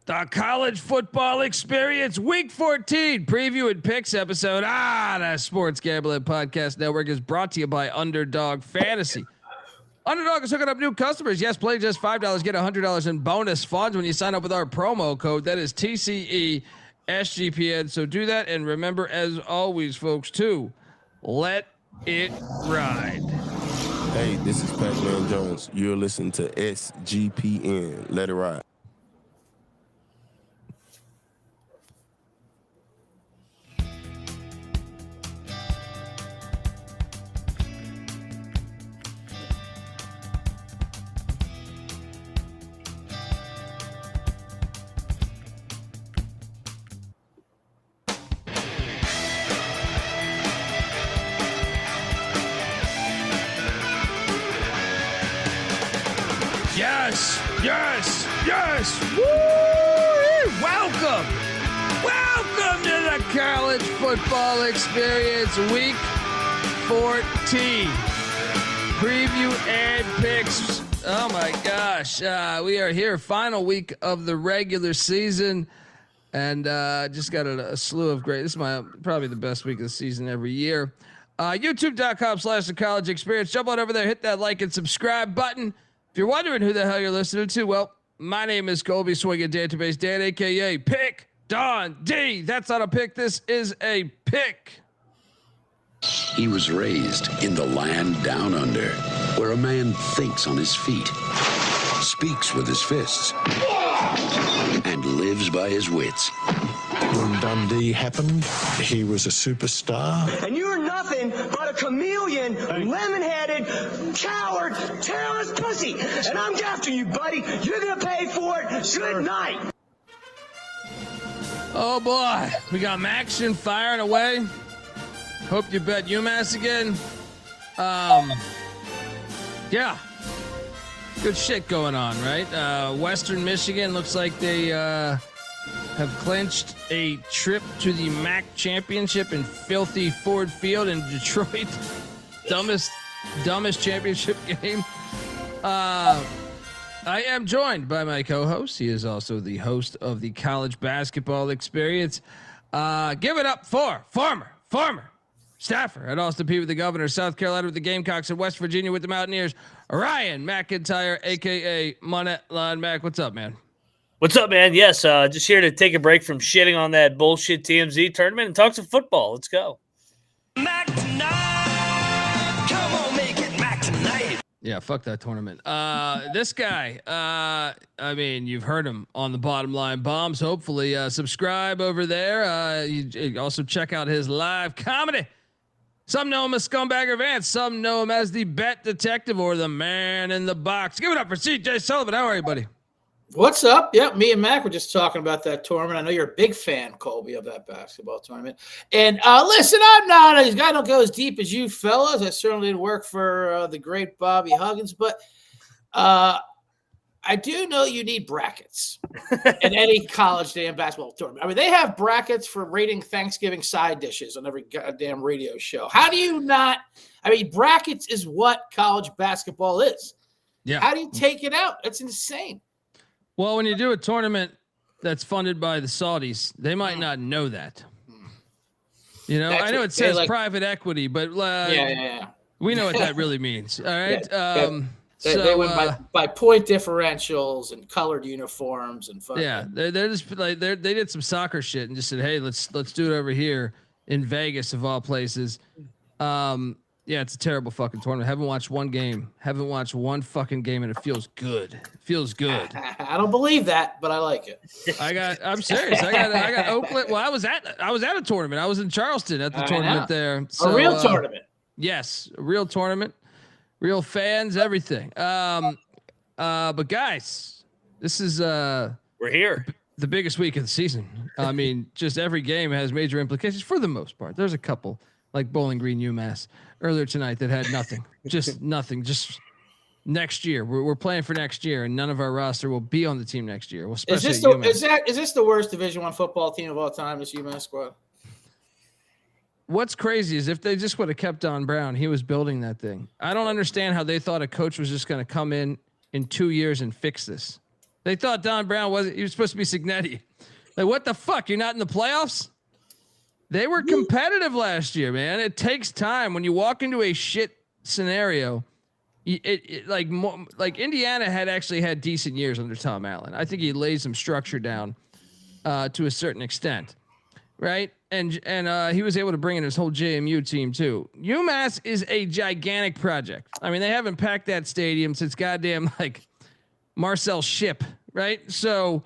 The college football experience, week 14, preview and picks episode. The Sports Gambling Podcast Network is brought to you by Underdog Fantasy. Underdog is hooking up new customers. Yes, play just $5, get $100 in bonus funds when you sign up with our promo code. That is TCE SGPN. So do that, and remember, as always, folks, to let it ride. Hey, this is Pac-Man Jones. You're listening to SGPN. Let it ride. Yes. Woo! Welcome to the college football experience, week 14. Preview and picks. Oh my gosh. We are here, final week of the regular season, and just got a slew of great. This is probably the best week of the season every year. YouTube.com/the college experience. Jump on over there, hit that like and subscribe button. If you're wondering who the hell you're listening to, well, my name is Colby Swinging Database Dan, aka Pick Dundee. That's not a pick. This is a pick. He was raised in the land down under, where a man thinks on his feet, speaks with his fists, and lives by his wits. When Dundee happened, he was a superstar. And you're nothing but a chameleon, lemon-headed, coward, tailless pussy. And I'm after you, buddy. You're going to pay for it. Good night. Oh, boy. We got Maxion firing away. Hope you bet UMass again. Yeah. Good shit going on, right? Western Michigan looks like they have clinched a trip to the MAC championship in filthy Ford Field in Detroit. dumbest championship game. I am joined by my co-host. He is also the host of the college basketball experience. Give it up for former staffer at Austin Peay with the Governor, South Carolina with the Gamecocks, and West Virginia with the Mountaineers, Ryan McIntyre, aka Monetline Mac. What's up, man? What's up, man? Yes, just here to take a break from shitting on that bullshit TMZ tournament and talk some football. Let's go. Mac tonight. Come on, make it Mac tonight. Yeah, fuck that tournament. This guy, I mean, you've heard him on the Bottom Line Bombs. Hopefully, subscribe over there. You also check out his live comedy. Some know him as Scumbagger Vance. Some know him as the Bet Detective or the Man in the Box. Give it up for CJ Sullivan. How are you, buddy? What's up? Yep, me and Mac were just talking about that tournament. I know you're a big fan, Colby, of that basketball tournament. And listen, I'm not I don't go as deep as you fellas. I certainly didn't work for the great Bobby Huggins, but I do know you need brackets in any college damn basketball tournament. I mean, they have brackets for rating Thanksgiving side dishes on every goddamn radio show. How do you not? I mean, brackets is what college basketball is. Yeah. How do you take it out? That's insane. Well, when you do a tournament that's funded by the Saudis, they might not know that. You know, I know it says private equity, but we know what that really means. All right. They went by point differentials and colored uniforms and fun. Yeah, they're just like they did some soccer shit and just said, hey, let's do it over here in Vegas of all places. Yeah, it's a terrible fucking tournament. Haven't watched one game. Haven't watched one fucking game, and it feels good. It feels good. I don't believe that, but I like it. I'm serious. I got Oakland. Well, I was at a tournament. I was in Charleston at the tournament there. So, a real tournament. Yes, a real tournament. Real fans, everything. But guys, this is we're here. The biggest week of the season. I mean, just every game has major implications for the most part. There's a couple like Bowling Green UMass earlier tonight that had nothing, just nothing, just next year. We're playing for next year, and none of our roster will be on the team next year. Well, is this the worst Division I football team of all time? This UMass squad. What's crazy is if they just would have kept Don Brown, he was building that thing. I don't understand how they thought a coach was just going to come in 2 years and fix this. They thought Don Brown he was supposed to be Signetti. Like, what the fuck? You're not in the playoffs? They were competitive last year, man. It takes time when you walk into a shit scenario. Like Indiana had actually had decent years under Tom Allen. I think he laid some structure down to a certain extent, right? And he was able to bring in his whole JMU team too. UMass is a gigantic project. I mean, they haven't packed that stadium since goddamn like Marcel Ship, right? So.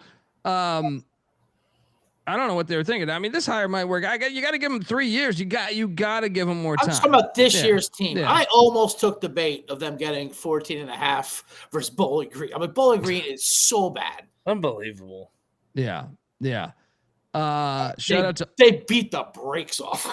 I don't know what they were thinking. I mean, this hire might work. You got to give him 3 years. You got to give him more time. I'm talking about this year's team. Yeah. I almost took the bait of them getting 14.5 versus Bowling Green. I mean, Bowling Green is so bad. Unbelievable. Yeah. Shout out to they beat the brakes off.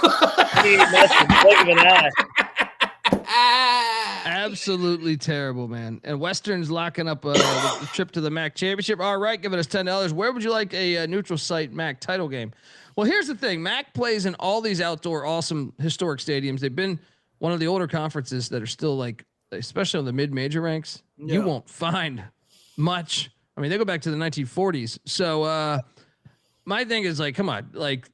Absolutely terrible, man. And Western's locking up the trip to the MAC championship. All right, giving us $10. Where would you like a neutral site MAC title game? Well, here's the thing. MAC plays in all these outdoor, awesome, historic stadiums. They've been one of the older conferences that are still like, especially on the mid-major ranks. Yeah. You won't find much. I mean, they go back to the 1940s. So my thing is like, come on, like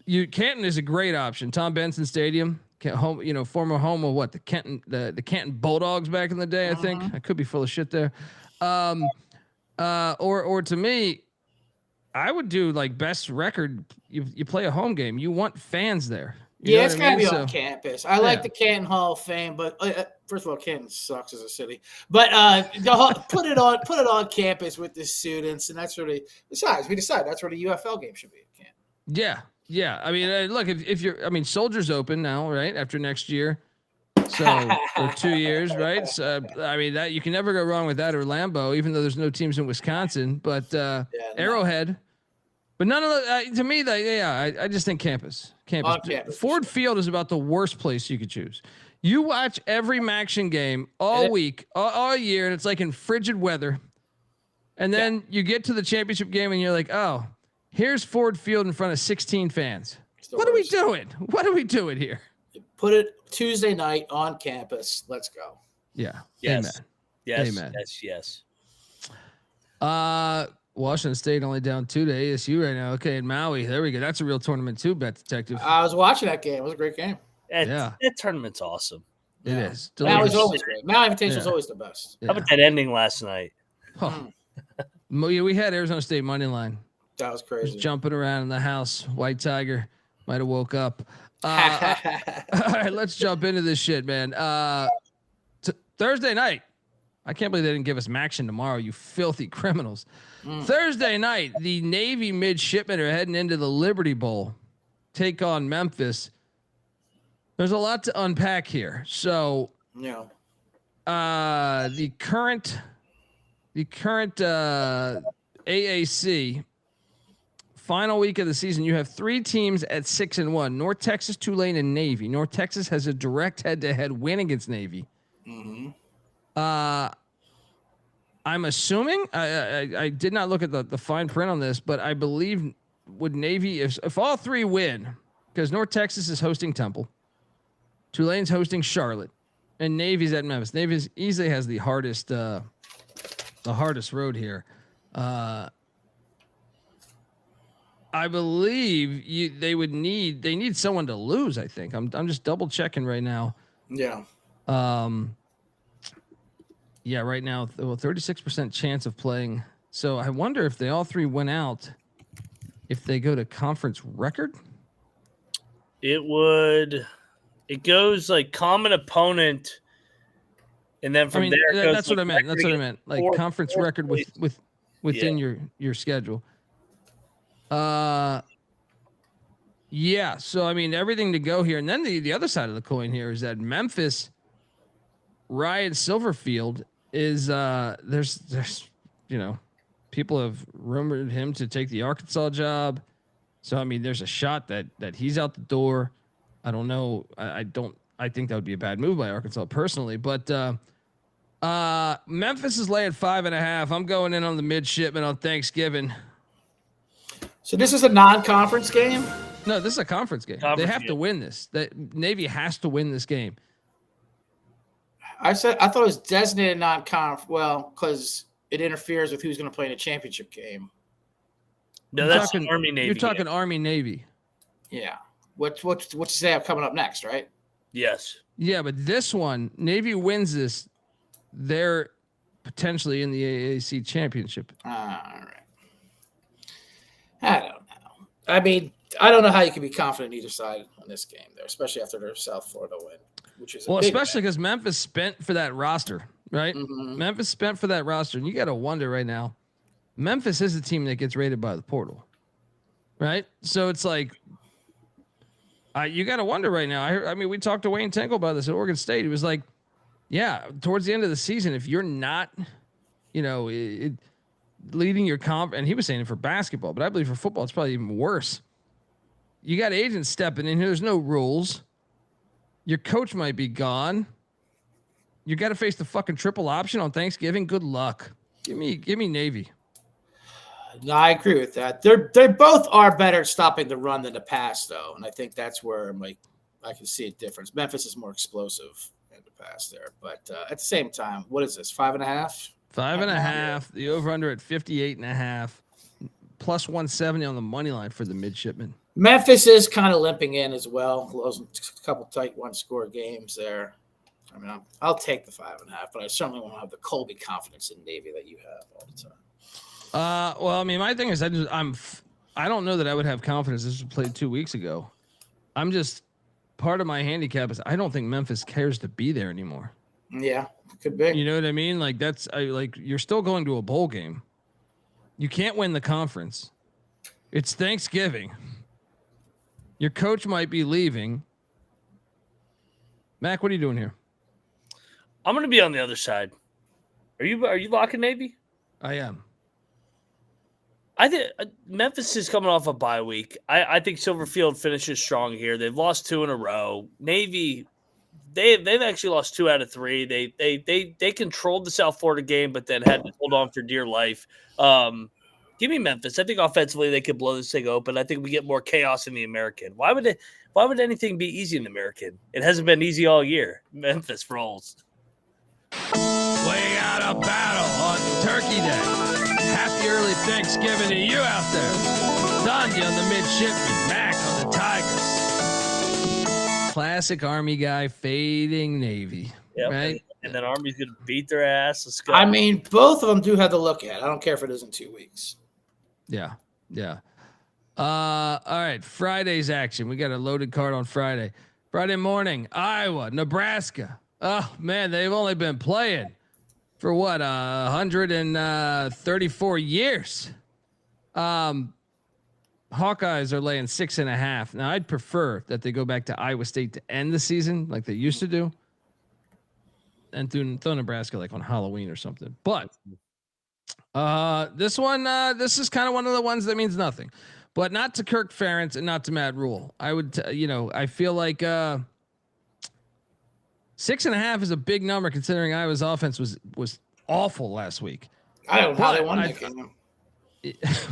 Canton is a great option. Tom Benson Stadium. Home, former home of what the Canton Bulldogs back in the day. I think I could be full of shit there. Or to me, I would do like best record. You play a home game. You want fans there. Yeah, it's gotta be on campus. I like the Canton Hall of Fame, but first of all, Canton sucks as a city. But put it on campus with the students, and that's really. Besides, we decide that's where the UFL game should be at Canton. Yeah. Yeah, I mean, look, if you're, I mean, Soldier's open now, right? After next year, so for 2 years, right? So I mean, that you can never go wrong with that or Lambeau, even though there's no teams in Wisconsin. But Arrowhead, but none of the to me, I just think campus. Ford Field is about the worst place you could choose. You watch every Maction game all week, all year, and it's like in frigid weather, and then you get to the championship game, and you're like, oh. Here's Ford Field in front of 16 fans. What are we doing? What are we doing here? Put it Tuesday night on campus. Let's go. Yeah. Yes. Amen. Yes. Amen. Yes. Washington State only down 2 to ASU right now. Okay, in Maui. There we go. That's a real tournament too, Bet Detective. I was watching that game. It was a great game. That tournament's awesome. It is. Maui's always great. Maui Invitational is always the best. How about that ending last night? We had Arizona State money line. That was crazy. Just jumping around in the house. White Tiger might have woke up. All right, let's jump into this shit, man. Thursday night. I can't believe they didn't give us Maction tomorrow, you filthy criminals. Thursday night, the Navy midshipmen are heading into the Liberty Bowl. Take on Memphis. There's a lot to unpack here. So, the current AAC final week of the season, you have 3 teams at 6-1: North Texas, Tulane, and Navy. North Texas has a direct head-to-head win against Navy. I'm assuming I did not look at the fine print on this, but I believe would Navy if all 3 win, because North Texas is hosting Temple, Tulane's hosting Charlotte, and Navy's at Memphis. Navy easily has the hardest road here. I believe they need someone to lose. I think I'm just double checking right now. Yeah. Yeah. Right now, 36% chance of playing. So I wonder if they all 3 went out, if they go to conference record. It goes like common opponent, and then from there. That's what I meant. That's what I meant. Like conference record within your schedule. Yeah. So, I mean, everything to go here. And then the other side of the coin here is that Memphis, Ryan Silverfield is, there's, people have rumored him to take the Arkansas job. So, I mean, there's a shot that he's out the door. I don't know. I think that would be a bad move by Arkansas personally, but, Memphis is laying 5.5. I'm going in on the midshipmen on Thanksgiving. So this is a non-conference game? No, this is a conference game. They have to win this. Navy has to win this game. I thought it was designated non-conference. Well, because it interferes with who's going to play in a championship game. No, that's Army Navy. You're talking Army Navy. Yeah. What's you say coming up next, right? Yes. Yeah, but this one, Navy wins this, they're potentially in the AAC championship. All right. I don't know. I mean, I don't know how you can be confident either side on this game there, especially after their South Florida win, which is especially because Memphis spent for that roster, right? Mm-hmm. Memphis spent for that roster, and you got to wonder right now. Memphis is a team that gets rated by the portal, right? So it's like, you got to wonder right now. I mean, we talked to Wayne Tinkle about this at Oregon State. He was like, yeah, towards the end of the season, if you're not, leading your comp, and he was saying it for basketball, but I believe for football, it's probably even worse. You got agents stepping in here. There's no rules. Your coach might be gone. You got to face the fucking triple option on Thanksgiving. Good luck. Give me Navy. No, I agree with that. They both are better at stopping the run than the pass, though, and I think that's where I'm like, I can see a difference. Memphis is more explosive in the pass there, but at the same time, what is this? 5.5? 5.5. The over under at 58.5. Plus 170 on the money line for the midshipmen. Memphis is kind of limping in as well. Losing a couple tight one-score games there. I mean, I'll take the 5.5, but I certainly won't have the Colby confidence in Navy that you have all the time. Well, I mean, my thing is, I don't know that I would have confidence. This was played 2 weeks ago. I'm just, part of my handicap is I don't think Memphis cares to be there anymore. Yeah, could be. You know what I mean? Like you're still going to a bowl game. You can't win the conference. It's Thanksgiving. Your coach might be leaving. Mac, what are you doing here? I'm going to be on the other side. Are you locking Navy? I am. I think Memphis is coming off a bye week. I think Silverfield finishes strong here. They've lost 2 in a row. Navy, they've actually lost 2 out of 3. They controlled the South Florida game, but then had to hold on for dear life. Give me Memphis. I think offensively they could blow this thing open. I think we get more chaos in the American. Why would anything be easy in the American? It hasn't been easy all year. Memphis rolls. Way out of battle on Turkey Day. Happy early Thanksgiving to you out there. Dundee on the midshipman, Mac on the Tigers. Classic Army guy fading Navy. Yep. Right? And then Army's going to beat their ass. Let's go. I mean, both of them do have to look at. I don't care if it isn't 2 weeks. Yeah. All right. Friday's action. We got a loaded card on Friday. Friday morning, Iowa, Nebraska. Oh, man, they've only been playing for what, 134 years. Hawkeyes are laying 6.5. Now, I'd prefer that they go back to Iowa State to end the season like they used to do, and throw Nebraska like on Halloween or something. But this one, this is kind of one of the ones that means nothing, but not to Kirk Ferentz and not to Matt Rule. I would, I feel like 6.5 is a big number considering Iowa's offense was awful last week. I don't know how they won that game.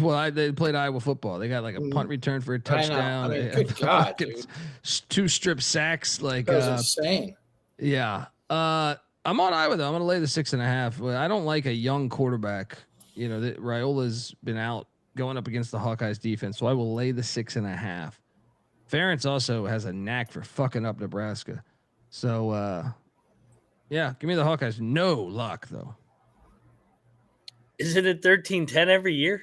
Well, they played Iowa football. They got like a punt return for a touchdown. I mean, good God, dude. 2 strip sacks. Like that was insane. Yeah. I'm on Iowa though. I'm going to lay the 6.5. I don't like a young quarterback. Raiola's been out going up against the Hawkeyes defense, so I will lay the 6.5. Ferentz also has a knack for fucking up Nebraska. So, yeah, give me the Hawkeyes. No luck though. Isn't it 13-10 every year?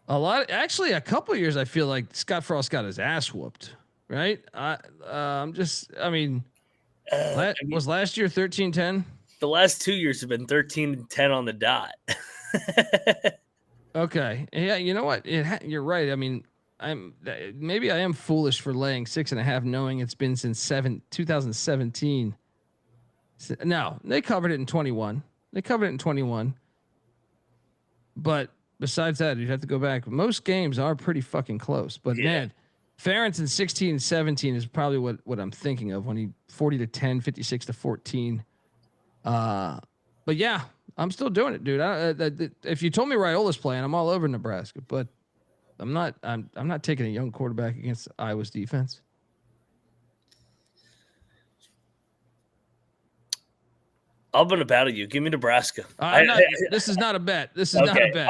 Actually, a couple of years I feel like Scott Frost got his ass whooped. Right? Was last year 13-10? The last 2 years have been 13-10 on the dot. Okay. Yeah, you know what? You're right. I mean, I am foolish for laying 6.5, knowing it's been since 2017. No, they covered it in 21. But besides that, you'd have to go back. Most games are pretty fucking close. But man, Ferentz in 16 and 17 is probably what I'm thinking of when he 40-10, 56-14. But yeah, I'm still doing it, dude. If you told me Raiola's playing, I'm all over Nebraska, but I'm not taking a young quarterback against Iowa's defense. I'm going to battle you. Give me Nebraska. This is not a bet. This is okay. not a bet.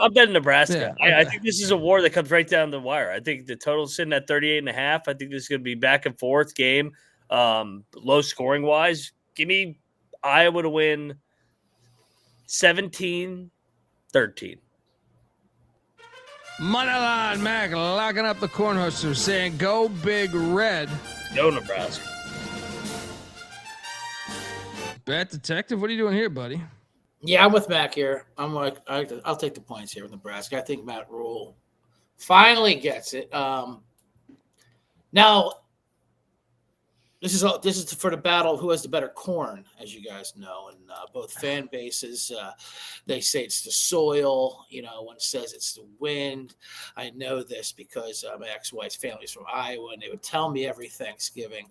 I'm betting Nebraska. Yeah, I think this is a war that comes right down the wire. I think the total's sitting at 38.5. I think this is going to be back and forth game, low scoring wise. Give me Iowa to win 17-13. Moneyline Mac locking up the cornhuskers, saying go Big Red. Go Nebraska. Bet Detective, what are you doing here, buddy? Yeah, I'm with Mac here. I'm like, I'll take the points here with Nebraska. I think Matt Rule finally gets it. Now, this is for the battle of who has the better corn, as you guys know, and both fan bases. They say it's the soil. One says it's the wind. I know this because my ex-wife's family is from Iowa, and they would tell me every Thanksgiving.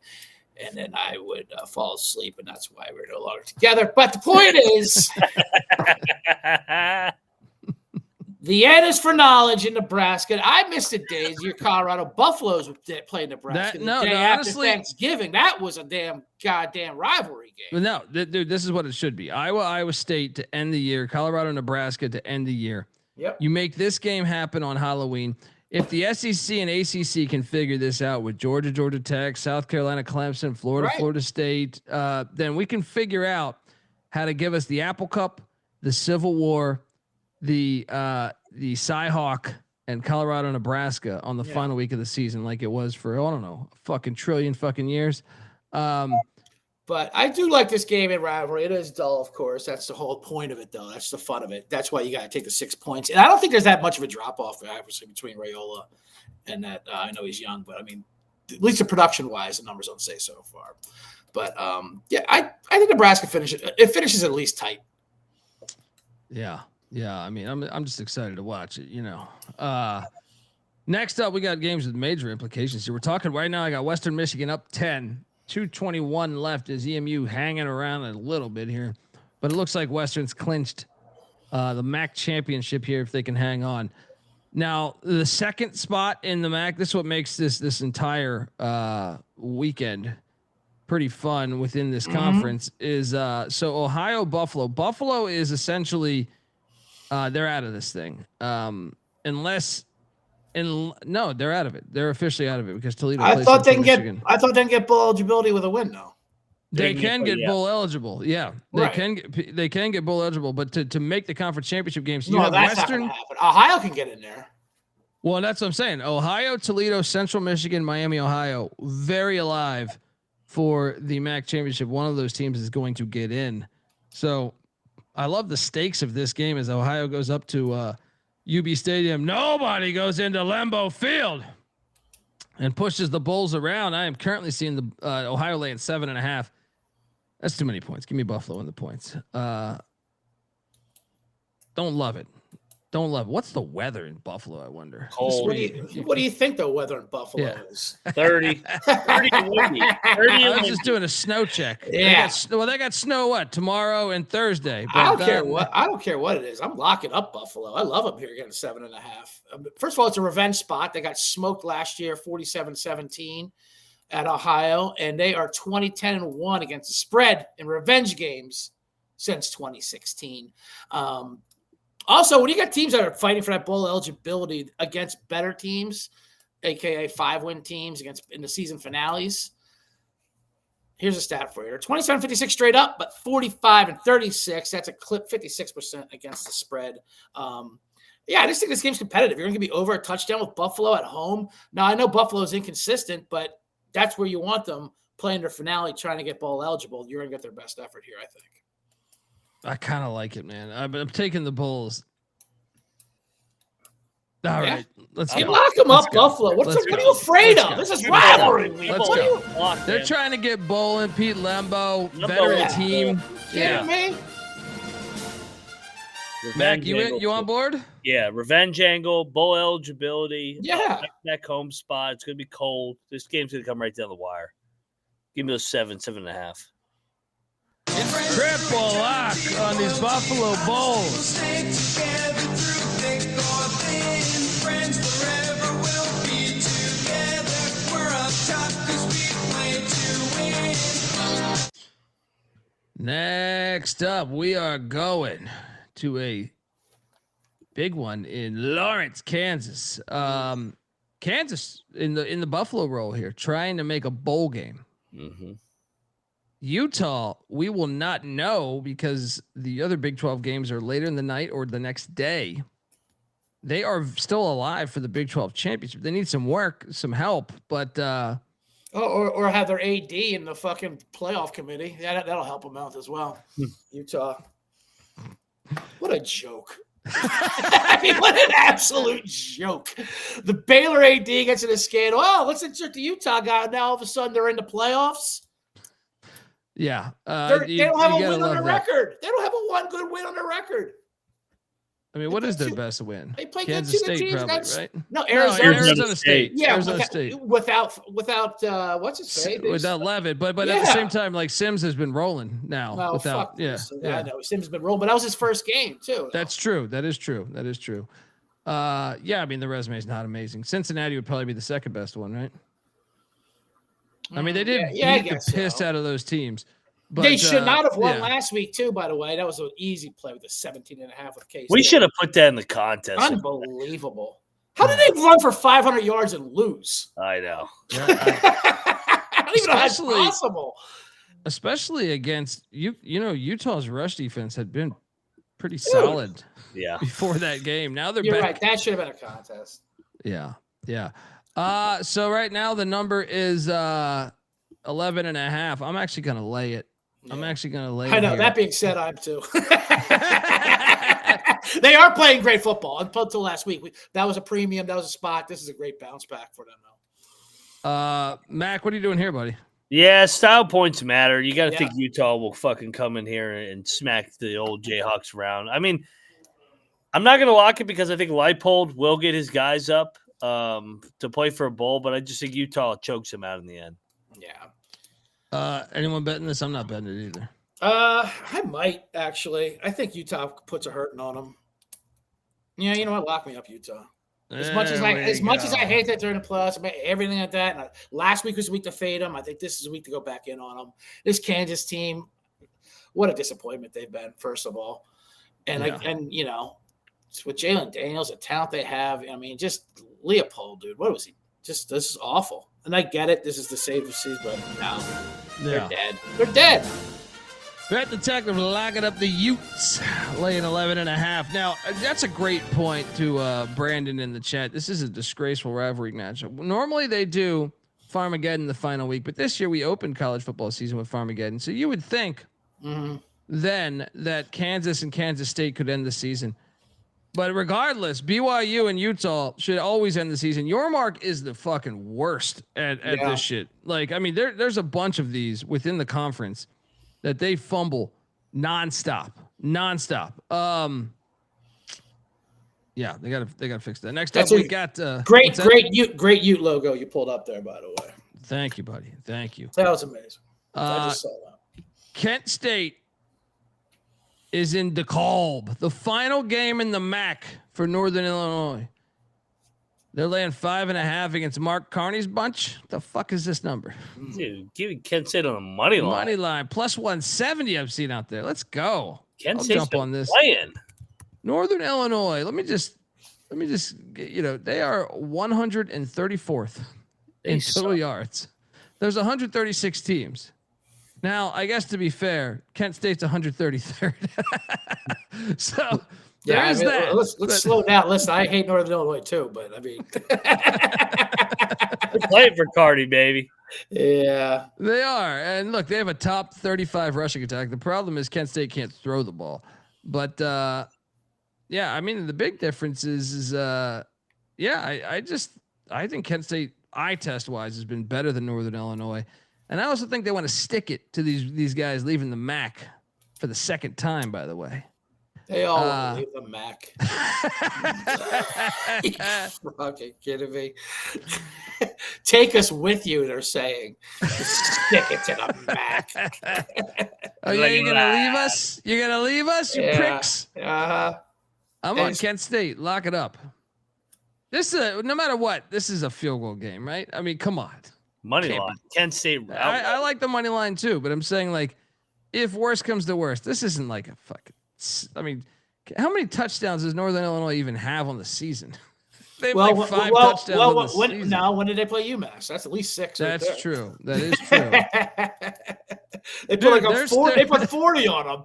And then I would fall asleep, and that's why we're no longer together. But the point is, the N is for knowledge in Nebraska. I missed the days your Colorado Buffaloes would play Nebraska after honestly, Thanksgiving. That was a goddamn rivalry game. No, dude, this is what it should be. Iowa State to end the year, Colorado, Nebraska to end the year. Yep. You make this game happen on Halloween. If the SEC and ACC can figure this out with Georgia Tech, South Carolina, Clemson, Florida State, then we can figure out how to give us the Apple Cup, the Civil War, the Cyhawk, and Colorado, Nebraska on the final week of the season, like it was for fucking trillion fucking years. But I do like this game in rivalry. It is dull, of course. That's the whole point of it, though. That's the fun of it. That's why you got to take the 6 points. And I don't think there's that much of a drop-off, obviously, between Raiola and that. I know he's young, but, I mean, at least the production-wise, the numbers don't say so far. But, I think Nebraska finishes at least tight. Yeah. I mean, I'm just excited to watch it, Next up, we got games with major implications here. We're talking right now. I got Western Michigan up 10. 2:21 left as EMU hanging around a little bit here, but it looks like Western's clinched the MAC championship here if they can hang on. Now, the second spot in the MAC, this is what makes this entire weekend pretty fun within this conference is so Ohio Buffalo. Buffalo is essentially they're out of this thing. No, they're out of it. They're officially out of it because Toledo. I thought they can get bowl eligibility with a win, though. They can get bowl eligible. Yeah, they can get bowl eligible, but to make the conference championship games, you have Western. Not happen. Ohio can get in there. Well, that's what I'm saying. Ohio, Toledo, Central Michigan, Miami, Ohio, very alive for the MAC championship. One of those teams is going to get in. So I love the stakes of this game as Ohio goes up to UB Stadium. Nobody goes into Lambeau Field and pushes the Bulls around. I am currently seeing the Ohio laying 7.5. That's too many points. Give me Buffalo in the points. Don't love it. What's the weather in Buffalo, I wonder? Cold. What do you think the weather in Buffalo is? 30 windy. 30 I was just doing a snow check. Yeah. They got snow tomorrow and Thursday. I don't care what it is. I'm locking up Buffalo. I love them here getting 7.5. First of all, it's a revenge spot. They got smoked last year, 47-17 at Ohio, and they are 20-10-1 against the spread in revenge games since 2016. Also, when you got teams that are fighting for that bowl eligibility against better teams, aka 5-win teams in the season finales, here's a stat for you. They're 27-56 straight up, but 45-36. That's a clip, 56% against the spread. I just think this game's competitive. You're going to be over a touchdown with Buffalo at home. Now, I know Buffalo's inconsistent, but that's where you want them playing their finale, trying to get bowl eligible. You're going to get their best effort here, I think. I kind of like it, man. I'm taking the Bulls. All right, let's go. Lock them up, Buffalo. What are you afraid of? This is rivalry. Let's go. They're trying to get Bolin, Pete Lembo, veteran team. Kidding me? Mac, you on board? Yeah, revenge angle, bowl eligibility. Yeah, that home spot. It's gonna be cold. This game's gonna come right down the wire. Give me those 7.5. Triple lock on these Buffalo Bulls. Next up, we are going to a big one in Lawrence, Kansas. Kansas in the Buffalo Roll here, trying to make a bowl game. Mm-hmm. Utah, we will not know because the other Big 12 games are later in the night or the next day. They are still alive for the Big 12 championship. They need some work, some help, but or have their AD in the fucking playoff committee. Yeah, that'll help them out as well. Utah. What a joke. I mean, what an absolute joke. The Baylor AD gets in a scandal. Oh, let's insert the Utah guy. Now all of a sudden they're in the playoffs. Yeah. They don't have a win on their record. They don't have a one good win on their record. I mean, what is their best win? They play Kansas State, teams, probably, right? No, Arizona State. Yeah, Arizona State. Without what's his face? Without Levitt, but at the same time, like Sims has been rolling now. Oh, without, fuck this. I know Sims has been rolling, but that was his first game too. That's true. That is true. Yeah, I mean the resume is not amazing. Cincinnati would probably be the second best one, right? I mean, they did beat the piss out of those teams. But, they should not have won last week, too, by the way. That was an easy play with a 17.5 with K-State. We should have put that in the contest. Unbelievable. How did they run for 500 yards and lose? I know. I don't even know how it's possible. Especially against, Utah's rush defense had been pretty solid before that game. Now they're back. Right. That should have been a contest. Yeah. So right now the number is 11.5. I'm actually going to lay it. I know. That being said, I'm too. They are playing great football until last week. That was a premium. That was a spot. This is a great bounce back for them, though. Mac, what are you doing here, buddy? Yeah, style points matter. You got to think Utah will fucking come in here and smack the old Jayhawks around. I mean, I'm not going to lock it because I think Leipold will get his guys up to play for a bowl, but I just think Utah chokes him out in the end. Yeah. Anyone betting this? I'm not betting it either. I might actually. I think Utah puts a hurting on them. Yeah, you know what? Lock me up, Utah. As much as I hate that they're in the playoffs, everything like that. And last week was a week to fade them. I think this is a week to go back in on them. This Kansas team, what a disappointment they've been. First of all, and with Jalen Daniels, the talent they have. I mean, just Leopold, dude. What was he? This is awful. And I get it. This is the save the season, but no, they're dead. They're dead. Bet Detective locking up the Utes, laying 11.5. Now, that's a great point to Brandon in the chat. This is a disgraceful rivalry matchup. Normally they do Farmageddon the final week, but this year we opened college football season with Farmageddon. So you would think then that Kansas and Kansas State could end the season. But regardless, BYU and Utah should always end the season. Your mark is the fucking worst at this shit. Like, I mean, there's a bunch of these within the conference that they fumble nonstop. Yeah, they gotta fix that. Next up, we got great Ute logo you pulled up there, by the way. Thank you, buddy. Thank you. That was amazing. I just saw that. Kent State is in DeKalb, the final game in the MAC for Northern Illinois. They're laying 5.5 against Mark Carney's bunch. The fuck is this number? Dude, give Kent State on the money line. Money line plus 170. I've seen out there. Let's go. Kent State's jump on this. Playing. Northern Illinois. Let me just they are 134th in total yards. There's 136 teams. Now, I guess to be fair, Kent State's 133rd. So there's that. Let's slow down. Listen, I hate Northern Illinois too, but I mean, they're playing for Cardi, baby. Yeah, they are. And look, they have a top 35 rushing attack. The problem is Kent State can't throw the ball. But I mean, the big difference is I think Kent State eye test wise has been better than Northern Illinois. And I also think they want to stick it to these guys leaving the MAC for the second time, by the way. They all want to leave the MAC. You're fucking kidding me. Take us with you, they're saying. Stick it to the MAC. Oh, yeah, you're going to leave us? You're going to leave us, you pricks? I'm on Kent State. Lock it up. This is no matter what, this is a field goal game, right? I mean, come on. Money line. Kent State. I like the money line too, but I'm saying like if worse comes to worst, this isn't like a fucking. I mean, how many touchdowns does Northern Illinois even have on the season? They have like 5 touchdowns on the season. No, when did they play UMass? That's at least 6. That's true. That is true. They put they put 40 on them.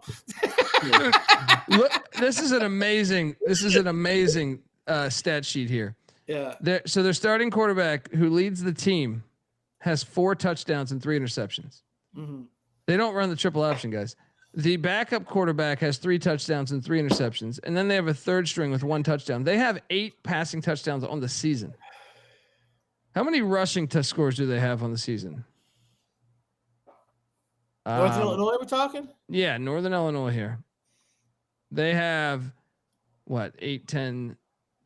Dude, look, this is an amazing stat sheet here. Yeah. So their starting quarterback, who leads the team, has 4 touchdowns and 3 interceptions. Mm-hmm. They don't run the triple option, guys. The backup quarterback has 3 touchdowns and 3 interceptions, and then they have a third string with 1 touchdown. They have 8 passing touchdowns on the season. How many rushing scores do they have on the season? Northern Illinois, we're talking? Yeah, Northern Illinois here. They have, 8, 10,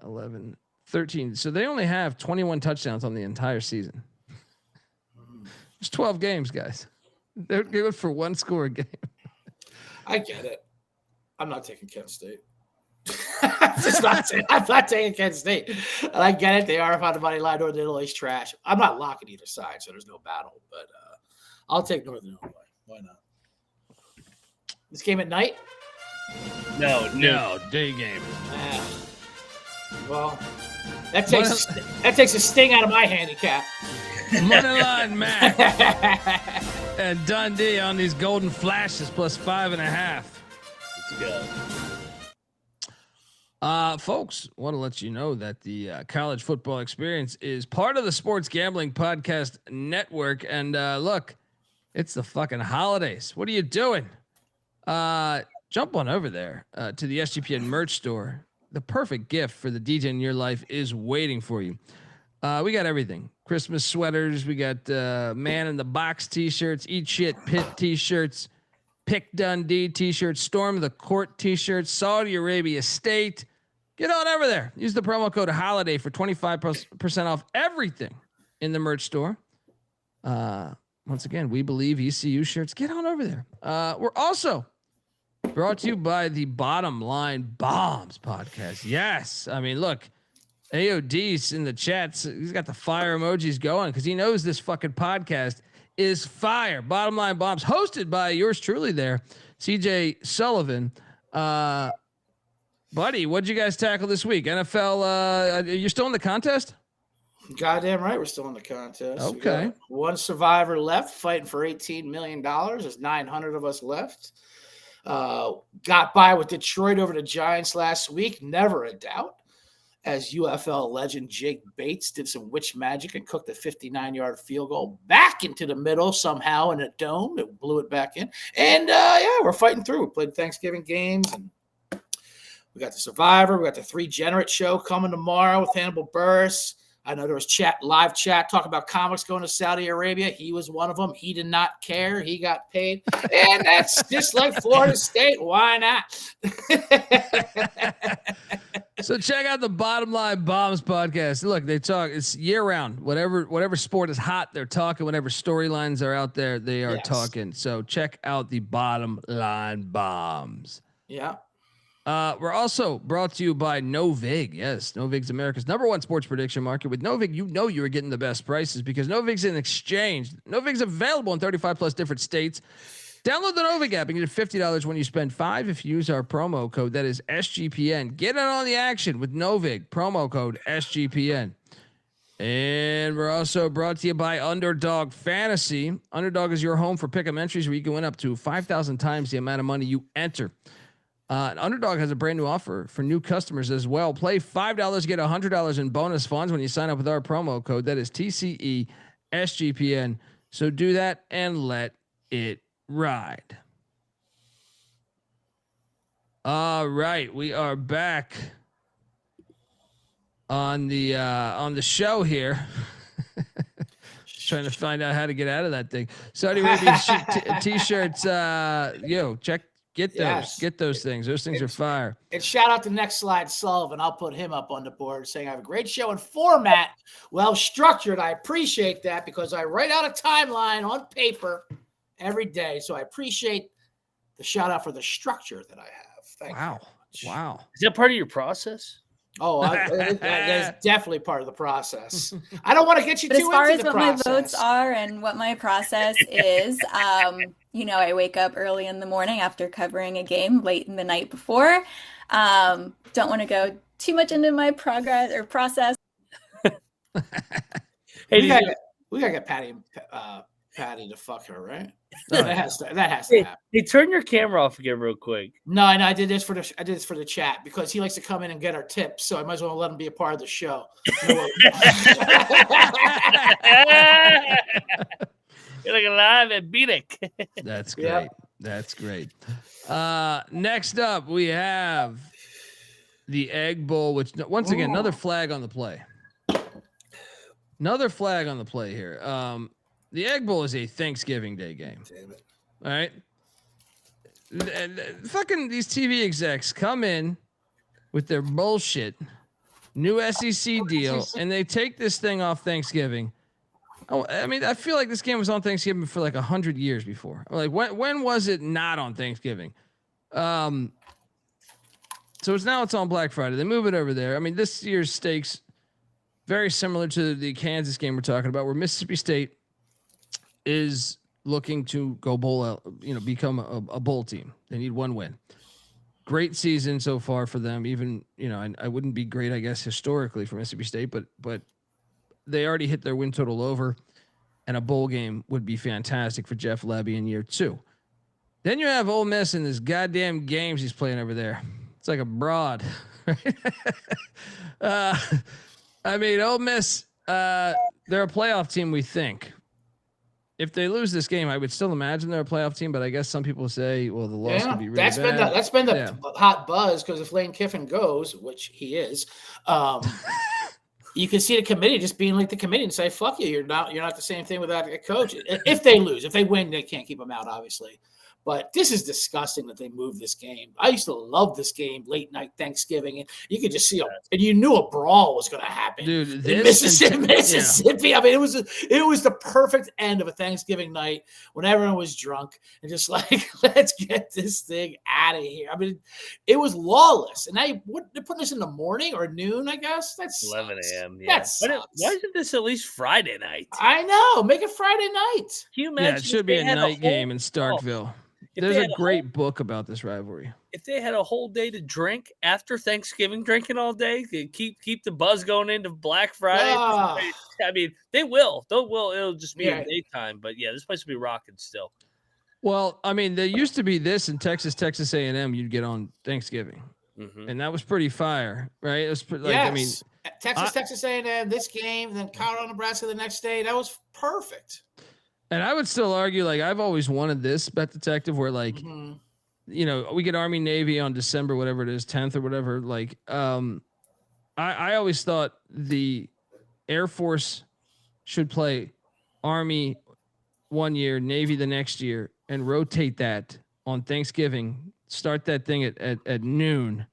11, 13. So they only have 21 touchdowns on the entire season. It's 12 games, guys. They're good for 1 score a game. I get it. I'm not taking Kent State. I'm not taking Kent State. And I get it. They are on the money line. Northern Illinois is trash. I'm not locking either side, so there's no battle. But I'll take Northern Illinois. Why not? This game at night? No, day game. Well, that takes a sting out of my handicap. Money line, Matt. And Dundee on these golden flashes plus 5.5. Let's go. Folks, want to let you know that the college football experience is part of the Sports Gambling Podcast Network. And look, it's the fucking holidays. What are you doing? Jump on over there to the SGPN merch store. The perfect gift for the DJ in your life is waiting for you. We got everything. Christmas sweaters. We got Man in the Box t-shirts, Eat Shit Pit t-shirts, Pick Dundee t-shirts, Storm the Court t-shirts, Saudi Arabia State. Get on over there. Use the promo code HOLIDAY for 25% off everything in the merch store. Once again, we believe ECU shirts. Get on over there. We're also brought to you by the Bottom Line Bombs podcast. Yes. I mean, look, AOD's in the chats. He's got the fire emojis going because he knows this fucking podcast is fire. Bottom Line Bombs, hosted by yours truly there, CJ Sullivan. Buddy, what'd you guys tackle this week? NFL, you're still in the contest? Goddamn right, we're still in the contest. Okay. 1 survivor left, fighting for $18 million. There's 900 of us left. Got by with Detroit over the Giants last week. Never a doubt. As UFL legend Jake Bates did some witch magic and cooked a 59-yard field goal back into the middle somehow in a dome. It blew it back in. And, we're fighting through. We played Thanksgiving games. And we got the Survivor. We got the 3 Generate show coming tomorrow with Hannibal Buress. I know there was live chat talking about comics going to Saudi Arabia. He was one of them. He did not care. He got paid. And that's just like Florida State. Why not? So check out the Bottom Line Bombs podcast. Look, they talk. It's year round. Whatever sport is hot, they're talking. Whatever storylines are out there, they are talking. So check out the Bottom Line Bombs. Yeah. We're also brought to you by Novig. Yes, Novig's America's #1 sports prediction market. With Novig, you know you're getting the best prices because Novig's an exchange. Novig's available in 35 plus different states. Download the Novig app and get $50 when you spend $5 if you use our promo code. That is SGPN. Get in on the action with Novig. Promo code SGPN. And we're also brought to you by Underdog Fantasy. Underdog is your home for pick'em entries where you can win up to 5,000 times the amount of money you enter. Underdog has a brand new offer for new customers as well. Play $5, get $100 in bonus funds when you sign up with our promo code. That is TCE SGPN. So do that and let it ride. All right, we are back on the show here. Just trying to find out how to get out of that thing. Saudi Arabia t-shirts. Get those things. Those things are fire. And shout out to Next Slide Sullivan. I'll put him up on the board saying I have a great show and format, well structured. I appreciate that because I write out a timeline on paper every day. So I appreciate the shout out for the structure that I have. Thank you. Wow. Is that part of your process? Oh, that is definitely part of the process. I don't want to get you But too as far into as the what process. my votes are and what my process is, I wake up early in the morning after covering a game late in the night before. Don't want to go too much into my progress or process. Hey, we gotta get Patty to fuck her, right? That has to happen. Hey, turn your camera off again real quick. No, I did this for the chat because he likes to come in and get our tips, so I might as well let him be a part of the show. You're like alive and beat it. That's great. Yeah. That's great. Next up, we have the Egg Bowl, which once again, another flag on the play. Another flag on the play here. The Egg Bowl is a Thanksgiving Day game. Damn it. All right. Fucking these TV execs come in with their bullshit new SEC deal, and they take this thing off Thanksgiving. Oh, I mean, I feel like this game was on Thanksgiving for like 100 years before. Like, when was it not on Thanksgiving? So it's on Black Friday. They move it over there. I mean, this year's stakes very similar to the Kansas game we're talking about, where Mississippi State is looking to go bowl out, become a bowl team. They need one win. Great season so far for them. Even, I wouldn't be great, I guess, historically for Mississippi State, but they already hit their win total over, and a bowl game would be fantastic for Jeff Lebby in year 2. Then you have Ole Miss in this goddamn games he's playing over there. It's like a broad. I mean, Ole Miss, they're a playoff team, we think. If they lose this game, I would still imagine they're a playoff team, but I guess some people say, well, the loss could be really bad. That's been the hot buzz, because if Lane Kiffin goes, which he is, you can see the committee just being like the committee and say, fuck you, you're not the same thing without a coach. If they lose. If they win, they can't keep them out, obviously. But this is disgusting that they moved this game. I used to love this game, late night Thanksgiving, and you could just see and you knew a brawl was going to happen. Dude, in Mississippi. Yeah. I mean, it was the perfect end of a Thanksgiving night when everyone was drunk and just like, let's get this thing out of here. I mean, it was lawless. And they're putting this in the morning or noon, I guess. That's 11 a.m. Yeah. Why isn't this at least Friday night? I know. Make it Friday night. Can you imagine? Yeah, it should be a night game in Starkville. There's a great book about this rivalry. If they had a whole day to drink after Thanksgiving, drinking all day, keep the buzz going into Black Friday. I mean, they will. It'll just be a daytime. But yeah, this place will be rocking still. Well, I mean, there used to be this in Texas A&M. You'd get on Thanksgiving, and that was pretty fire, right? It was pretty, I mean, Texas A&M this game, then Colorado, Nebraska the next day. That was perfect. And I would still argue, like, I've always wanted this Bet Detective where, like, we get Army Navy on December, whatever it is, 10th or whatever. Like, I always thought the Air Force should play Army one year, Navy the next year, and rotate that on Thanksgiving. Start that thing at noon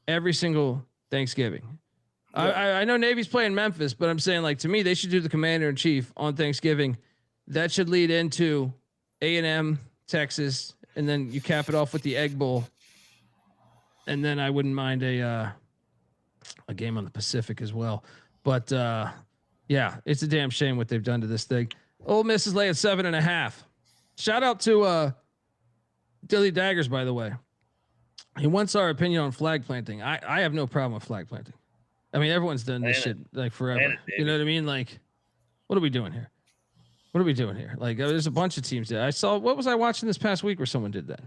every single Thanksgiving. Yeah. I know Navy's playing Memphis, but I'm saying, like, to me, they should do the Commander-in-Chief on Thanksgiving. That should lead into A&M, Texas, and then you cap it off with the Egg Bowl. And then I wouldn't mind a game on the Pacific as well. But yeah, it's a damn shame what they've done to this thing. Ole Miss is laying 7.5. Shout out to Dilly Daggers, by the way. He wants our opinion on flag planting. I have no problem with flag planting. I mean, everyone's done this shit like forever. You know what I mean? Like, what are we doing here? What are we doing here? Like, there's a bunch of teams that I saw. What was I watching this past week where someone did that?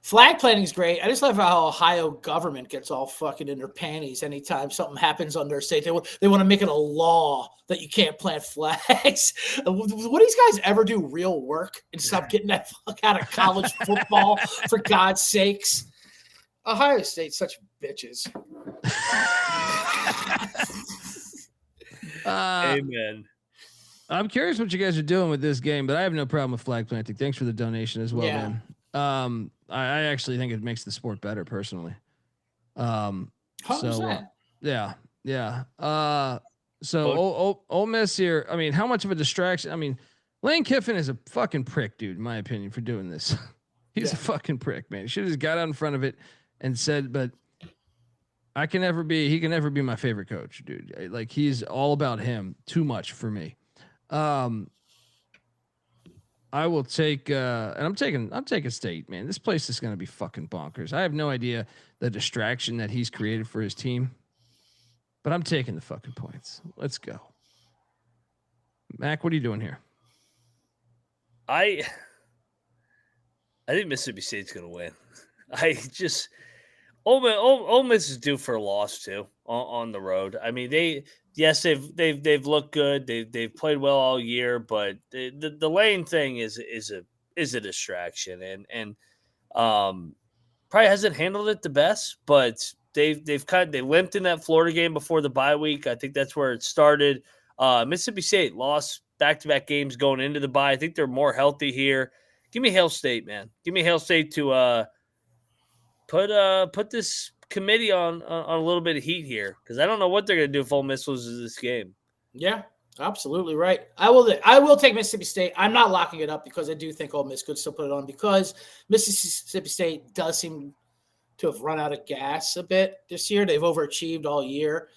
Flag planting is great. I just love how Ohio government gets all fucking in their panties anytime something happens on their state. They want to make it a law that you can't plant flags. Would these guys ever do real work and stop getting that fuck out of college football, for God's sakes? Ohio State's such bitches. Amen. I'm curious what you guys are doing with this game, but I have no problem with flag planting. Thanks for the donation as well, man. I actually think it makes the sport better personally. So Ole Miss here. I mean, how much of a distraction? I mean, Lane Kiffin is a fucking prick, dude, in my opinion, for doing this. He's a fucking prick, man. He should have just got out in front of it and said, but He can never be my favorite coach, dude. Like he's all about him too much for me. I will take, and I'm taking State, man. This place is going to be fucking bonkers. I have no idea the distraction that he's created for his team, but I'm taking the fucking points. Let's go. Mac, what are you doing here? I think Mississippi State's going to win. Ole Miss is due for a loss too on the road. I mean, they've looked good. They've played well all year, but the Lane thing is a distraction, and probably hasn't handled it the best. But they limped in that Florida game before the bye week. I think that's where it started. Mississippi State lost back-to-back games going into the bye. I think they're more healthy here. Give me Hail State, man. Give me Hail State to put this committee on a little bit of heat here, because I don't know what they're going to do if Ole Miss loses this game. Yeah, absolutely right. I will take Mississippi State. I'm not locking it up because I do think Ole Miss could still put it on, because Mississippi State does seem to have run out of gas a bit this year. They've overachieved all year.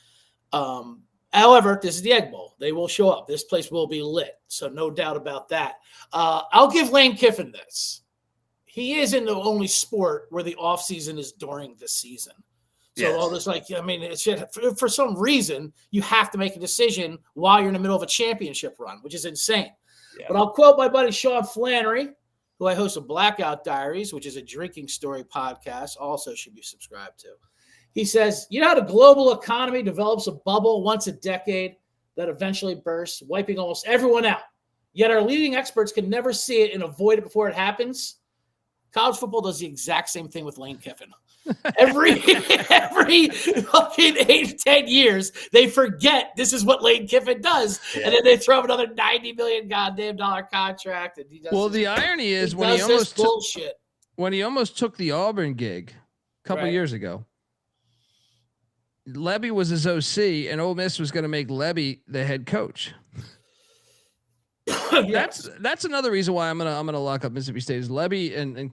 However, this is the Egg Bowl. They will show up. This place will be lit, so no doubt about that. I'll give Lane Kiffin this. He is in the only sport where the offseason is during the season. So Yes. all this, for some reason, you have to make a decision while you're in the middle of a championship run, which is insane. Yeah. But I'll quote my buddy Sean Flannery, who I host of Blackout Diaries, which is a drinking story podcast, also should be subscribed to. He says, you know how the global economy develops a bubble once a decade that eventually bursts, wiping almost everyone out. Yet our leading experts can never see it and avoid it before it happens. College football does the exact same thing with Lane Kiffin. Every fucking 8 to 10 years, they forget this is what Lane Kiffin does, and then they throw him another $90 million goddamn contract. And he does The irony is when he almost took the Auburn gig a couple years ago, Lebby was his OC, and Ole Miss was going to make Lebby the head coach. That's another reason why I'm gonna lock up Mississippi State is Lebby and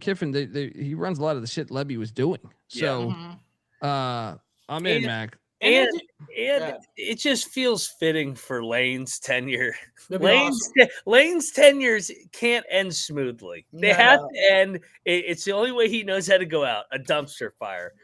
Kiffin. He runs a lot of the shit Lebby was doing. So I'm in, Mac. And it just feels fitting for Lane's tenure. Lane's tenures can't end smoothly. They have to end. It's the only way he knows how to go out, a dumpster fire.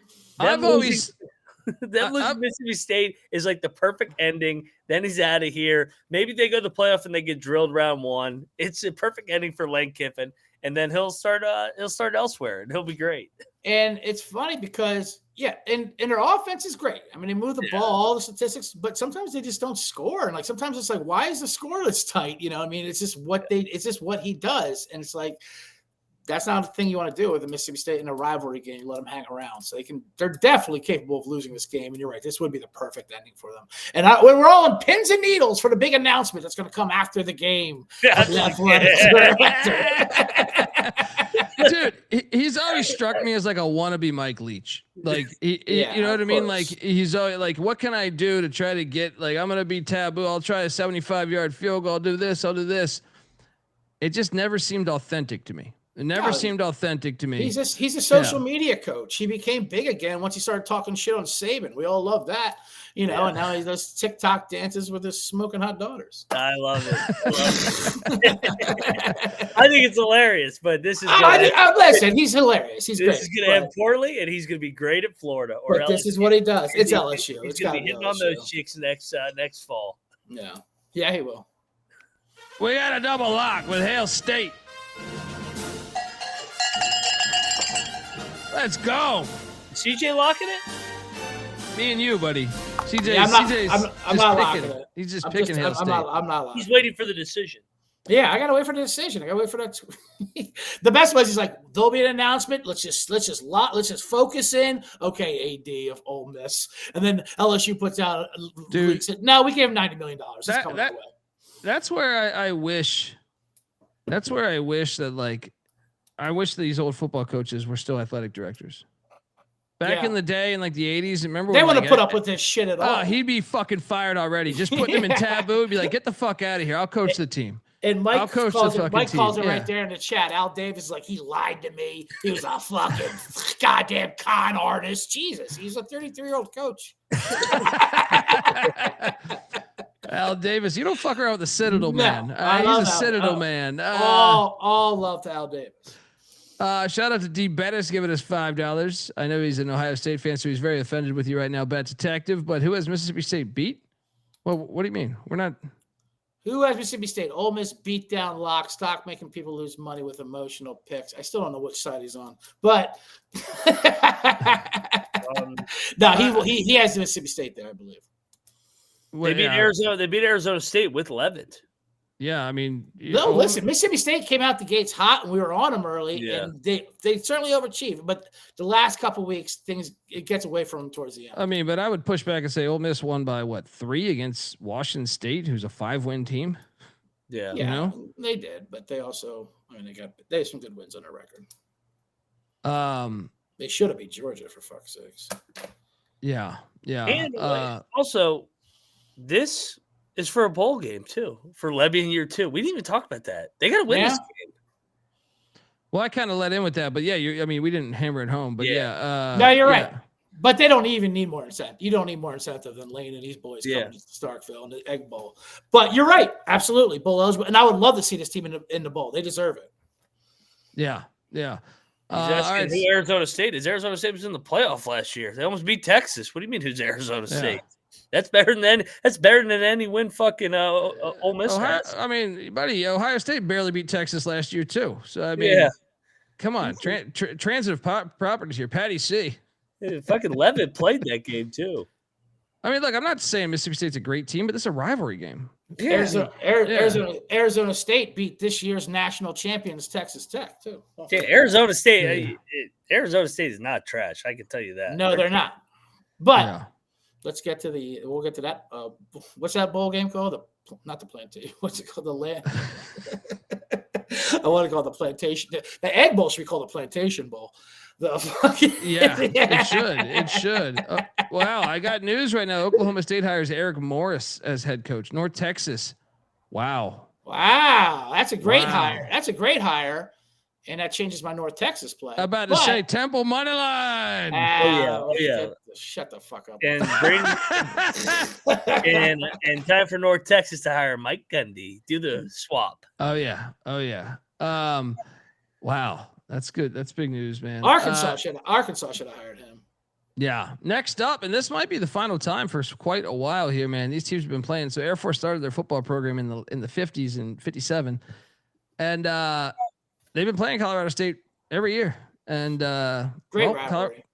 Mississippi State is like the perfect ending. Then he's out of here. Maybe they go to the playoff and they get drilled round one. It's a perfect ending for Lane Kiffin, and then he'll start elsewhere, and he'll be great. And it's funny because and their offense is great. I mean, they move the ball, all the statistics, but sometimes they just don't score. And sometimes it's like, why is the score this tight? I mean, it's just what he does, and it's like, that's not the thing you want to do with the Mississippi State in a rivalry game. You let them hang around. So they're definitely capable of losing this game. And you're right. This would be the perfect ending for them. And we're all on pins and needles for the big announcement that's going to come after the game. Dude, he's always struck me as like a wannabe Mike Leach. Like, you know what I mean? Like, he's always like, what can I do to try to get, like, I'm going to be taboo. I'll try a 75-yard field goal. I'll do this. I'll do this. It just never seemed authentic to me. It never seemed authentic to me. He's a social media coach. He became big again once he started talking shit on Saban. We all love that, and now he does TikTok dances with his smoking hot daughters. I love it. I think it's hilarious, but this is listen, he's hilarious. He's great. This is going to end poorly, and he's going to be great at Florida. Or LSU. This is what he does. It's LSU. He's going to be hitting on those chicks next fall. Yeah, he will. We got a double lock with Hail State. Let's go. CJ locking it? Me and you, buddy. CJ. I'm not locking it. He's just picking Hail State. I'm not locking. He's waiting for the decision. Yeah, I gotta wait for the decision. I gotta wait for that. The best was he's like, there'll be an announcement. Let's just focus in. Okay, AD of Ole Miss, and then LSU puts out. No, we gave him $90 million. That's where I wish. That's where I wish that like. I wish these old football coaches were still athletic directors. Back in the day, in like the 80s, remember they when wouldn't put up with this shit at all. He'd be fucking fired already. Just putting him in taboo. He'd be like, get the fuck out of here. I'll coach the team. And Mike I'll coach the calls fucking it, Mike calls team, it yeah. right there in the chat. Al Davis is like, he lied to me. He was a fucking goddamn con artist. Jesus, he's a 33-year-old coach. Al Davis, you don't fuck around with the Citadel No, man. I He's love a Al. Citadel man. All love to Al Davis. Shout out to D Bettis giving us $5. I know he's an Ohio State fan, so he's very offended with you right now, Bet Detective. But who has Mississippi State beat? Well, what do you mean? We're not. Who has Mississippi State? Ole Miss beat down lock stock, making people lose money with emotional picks. I still don't know which side he's on, but no, he has Mississippi State there, I believe. Well, They beat Arizona. They beat Arizona State with Levitt. Yeah, I mean, No, listen, Mississippi State came out the gates hot, and we were on them early, and they certainly overachieved. But the last couple of weeks, it gets away from them towards the end. I mean, but I would push back and say Ole Miss won by 3 against Washington State, who's a 5-win team. Yeah, you know they did, but they also, they have some good wins on their record. They should have beat Georgia for fuck's sakes. Yeah. And also, this is for a bowl game too, for Lebby in year 2. We didn't even talk about that. They got to win this game. Well, I kind of let in with that, but yeah, we didn't hammer it home, but no, you're right. But they don't even need more incentive. You don't need more incentive than Lane and these boys coming to Starkville and the Egg Bowl. But you're right, absolutely, bowl eligible, and I would love to see this team in the bowl. They deserve it. Yeah. He's asking who Arizona State is. Arizona State was in the playoff last year. They almost beat Texas. What do you mean? Who's Arizona State? That's better than any win fucking Ole Miss has. I mean, buddy, Ohio State barely beat Texas last year too. So I mean, come on, transitive properties here. Patty C. Fucking Levitt played that game too. I mean, look, I'm not saying Mississippi State's a great team, but this is a rivalry game. Yeah. Arizona State beat this year's national champions Texas Tech too. Yeah, Arizona State. Arizona State is not trash. I can tell you that. No, they're not. But let's get to we'll get to that. What's that bowl game called? Not the plantation. What's it called? The land. I want to call it the plantation. The Egg Bowl should be called the Plantation Bowl. It should. Wow, I got news right now. Oklahoma State hires Eric Morris as head coach. North Texas. Wow, that's a great hire. That's a great hire, and that changes my North Texas play. I'm about to say Temple money line. Shut the fuck up. And and time for North Texas to hire Mike Gundy. Do the swap. Oh yeah. Wow. That's good. That's big news, man. Arkansas should have hired him. Yeah. Next up, and this might be the final time for quite a while here, man. These teams have been playing. So Air Force started their football program in the 50s and 57, and they've been playing Colorado State every year. And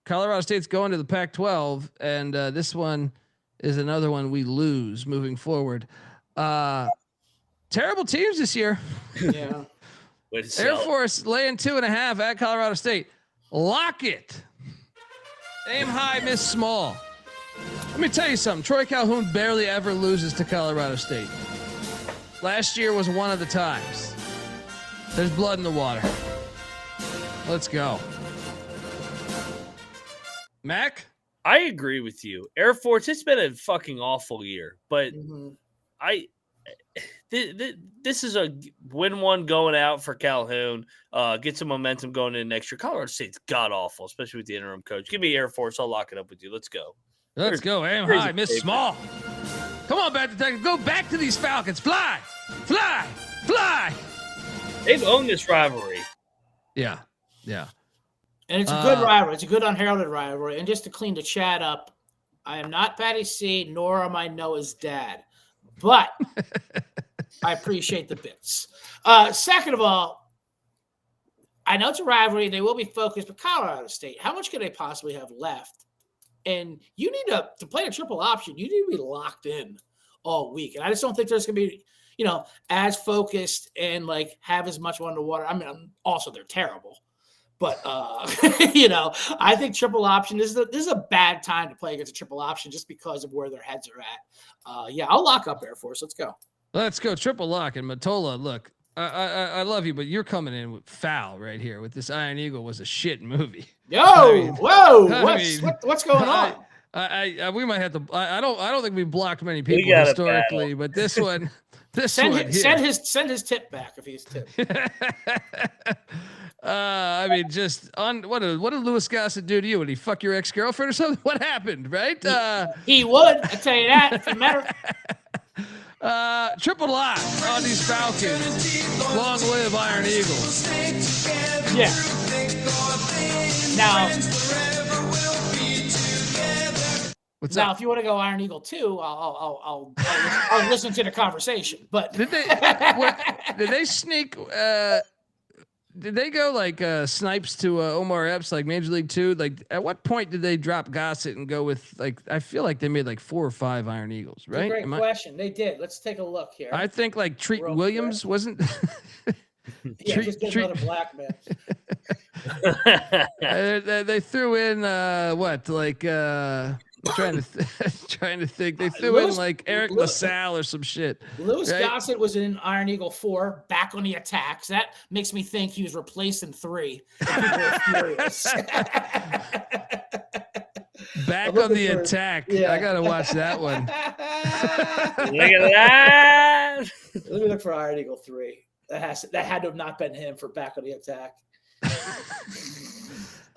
Colorado State's going to the Pac-12, and this one is another one we lose moving forward. Terrible teams this year. Yeah. Air Force laying 2.5 at Colorado State. Lock it. Aim high, miss small. Let me tell you something. Troy Calhoun barely ever loses to Colorado State. Last year was one of the times. There's blood in the water. Let's go. Mac? I agree with you. Air Force, it's been a fucking awful year, but this is a win one going out for Calhoun. Get some momentum going in next year. Colorado State's god awful, especially with the interim coach. Give me Air Force. I'll lock it up with you. Let's go. Let's go. Aim high, miss small. Come on, Bad Detective. Go back to these Falcons. Fly. They've owned this rivalry. Yeah. And it's a good rivalry. It's a good unheralded rivalry. And just to clean the chat up, I am not Patty C, nor am I Noah's dad. But I appreciate the bits. Second of all, I know it's a rivalry. They will be focused, but Colorado State, how much can they possibly have left? And you need to play a triple option. You need to be locked in all week. And I just don't think there's going to be, as focused and have as much underwater. I mean, also they're terrible. But, I think triple option, this is a bad time to play against a triple option just because of where their heads are at. I'll lock up Air Force. Let's go. Let's go. Triple lock. And Matola, look, I love you, but you're coming in with foul right here with this Iron Eagle was a shit movie. What's going on? We might have to. I don't think we blocked many people historically, but this one Send his tip back if he's tipped. I mean, just on what did Louis Gossett do to you? Would he fuck your ex-girlfriend or something? What happened, right? He would. I tell you that if you met her. Triple lock on these Falcons. Long live Iron Eagles. Yeah. Now, if you want to go Iron Eagle 2, I'll listen to the conversation. But did they sneak? Did they go like snipes to Omar Epps like Major League 2? Like, at what point did they drop Gossett and go with like? I feel like they made like 4 or 5 Iron Eagles, right? Great question. They did. Let's take a look here. I think like Treat Williams wasn't. Yeah, just get another black man. They threw in what like. Trying to think. They threw in like Eric LaSalle or some shit. Louis Gossett was in Iron Eagle 4, back on the attacks. That makes me think he was replaced in 3. People were furious. Back on the attack. Yeah. I gotta watch that one. Look at that. Let me look for Iron Eagle 3. That had to have not been him for back on the attack.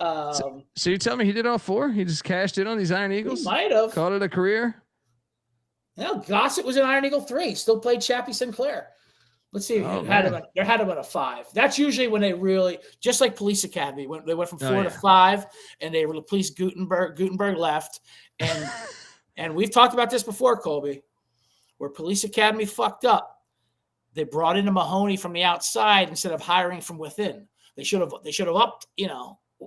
So you tell me he did all 4? He just cashed in on these Iron Eagles? He might have. Called it a career? No, Gossett was in Iron Eagle 3. Still played Chappie Sinclair. Let's see. There had to been a 5. That's usually when they really, just like Police Academy, when they went from 4 to 5, and they replaced Gutenberg. Gutenberg left. And we've talked about this before, Colby, where Police Academy fucked up. They brought in a Mahoney from the outside instead of hiring from within. They should have upped,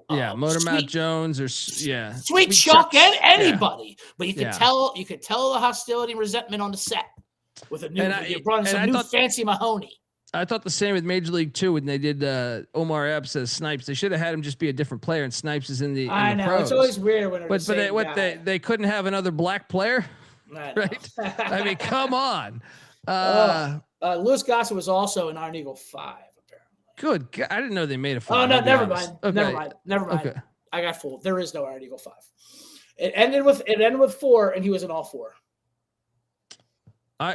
Motor Mouth Jones or Sweet Chuck and anybody, but you could tell the hostility and resentment on the set with a new. You brought in some new fancy Mahoney. I thought the same with Major League 2 when they did Omar Epps as Snipes. They should have had him just be a different player, and Snipes is in the. I know pros. it's always weird when. They couldn't have another black player, right? I mean, come on. Louis Gossett was also in Iron Eagle 5. Good God, I didn't know they made a 5. Oh no, never mind. Okay. Never mind. Okay. I got fooled. There is no Iron Eagle 5. It ended with 4, and he was in all 4.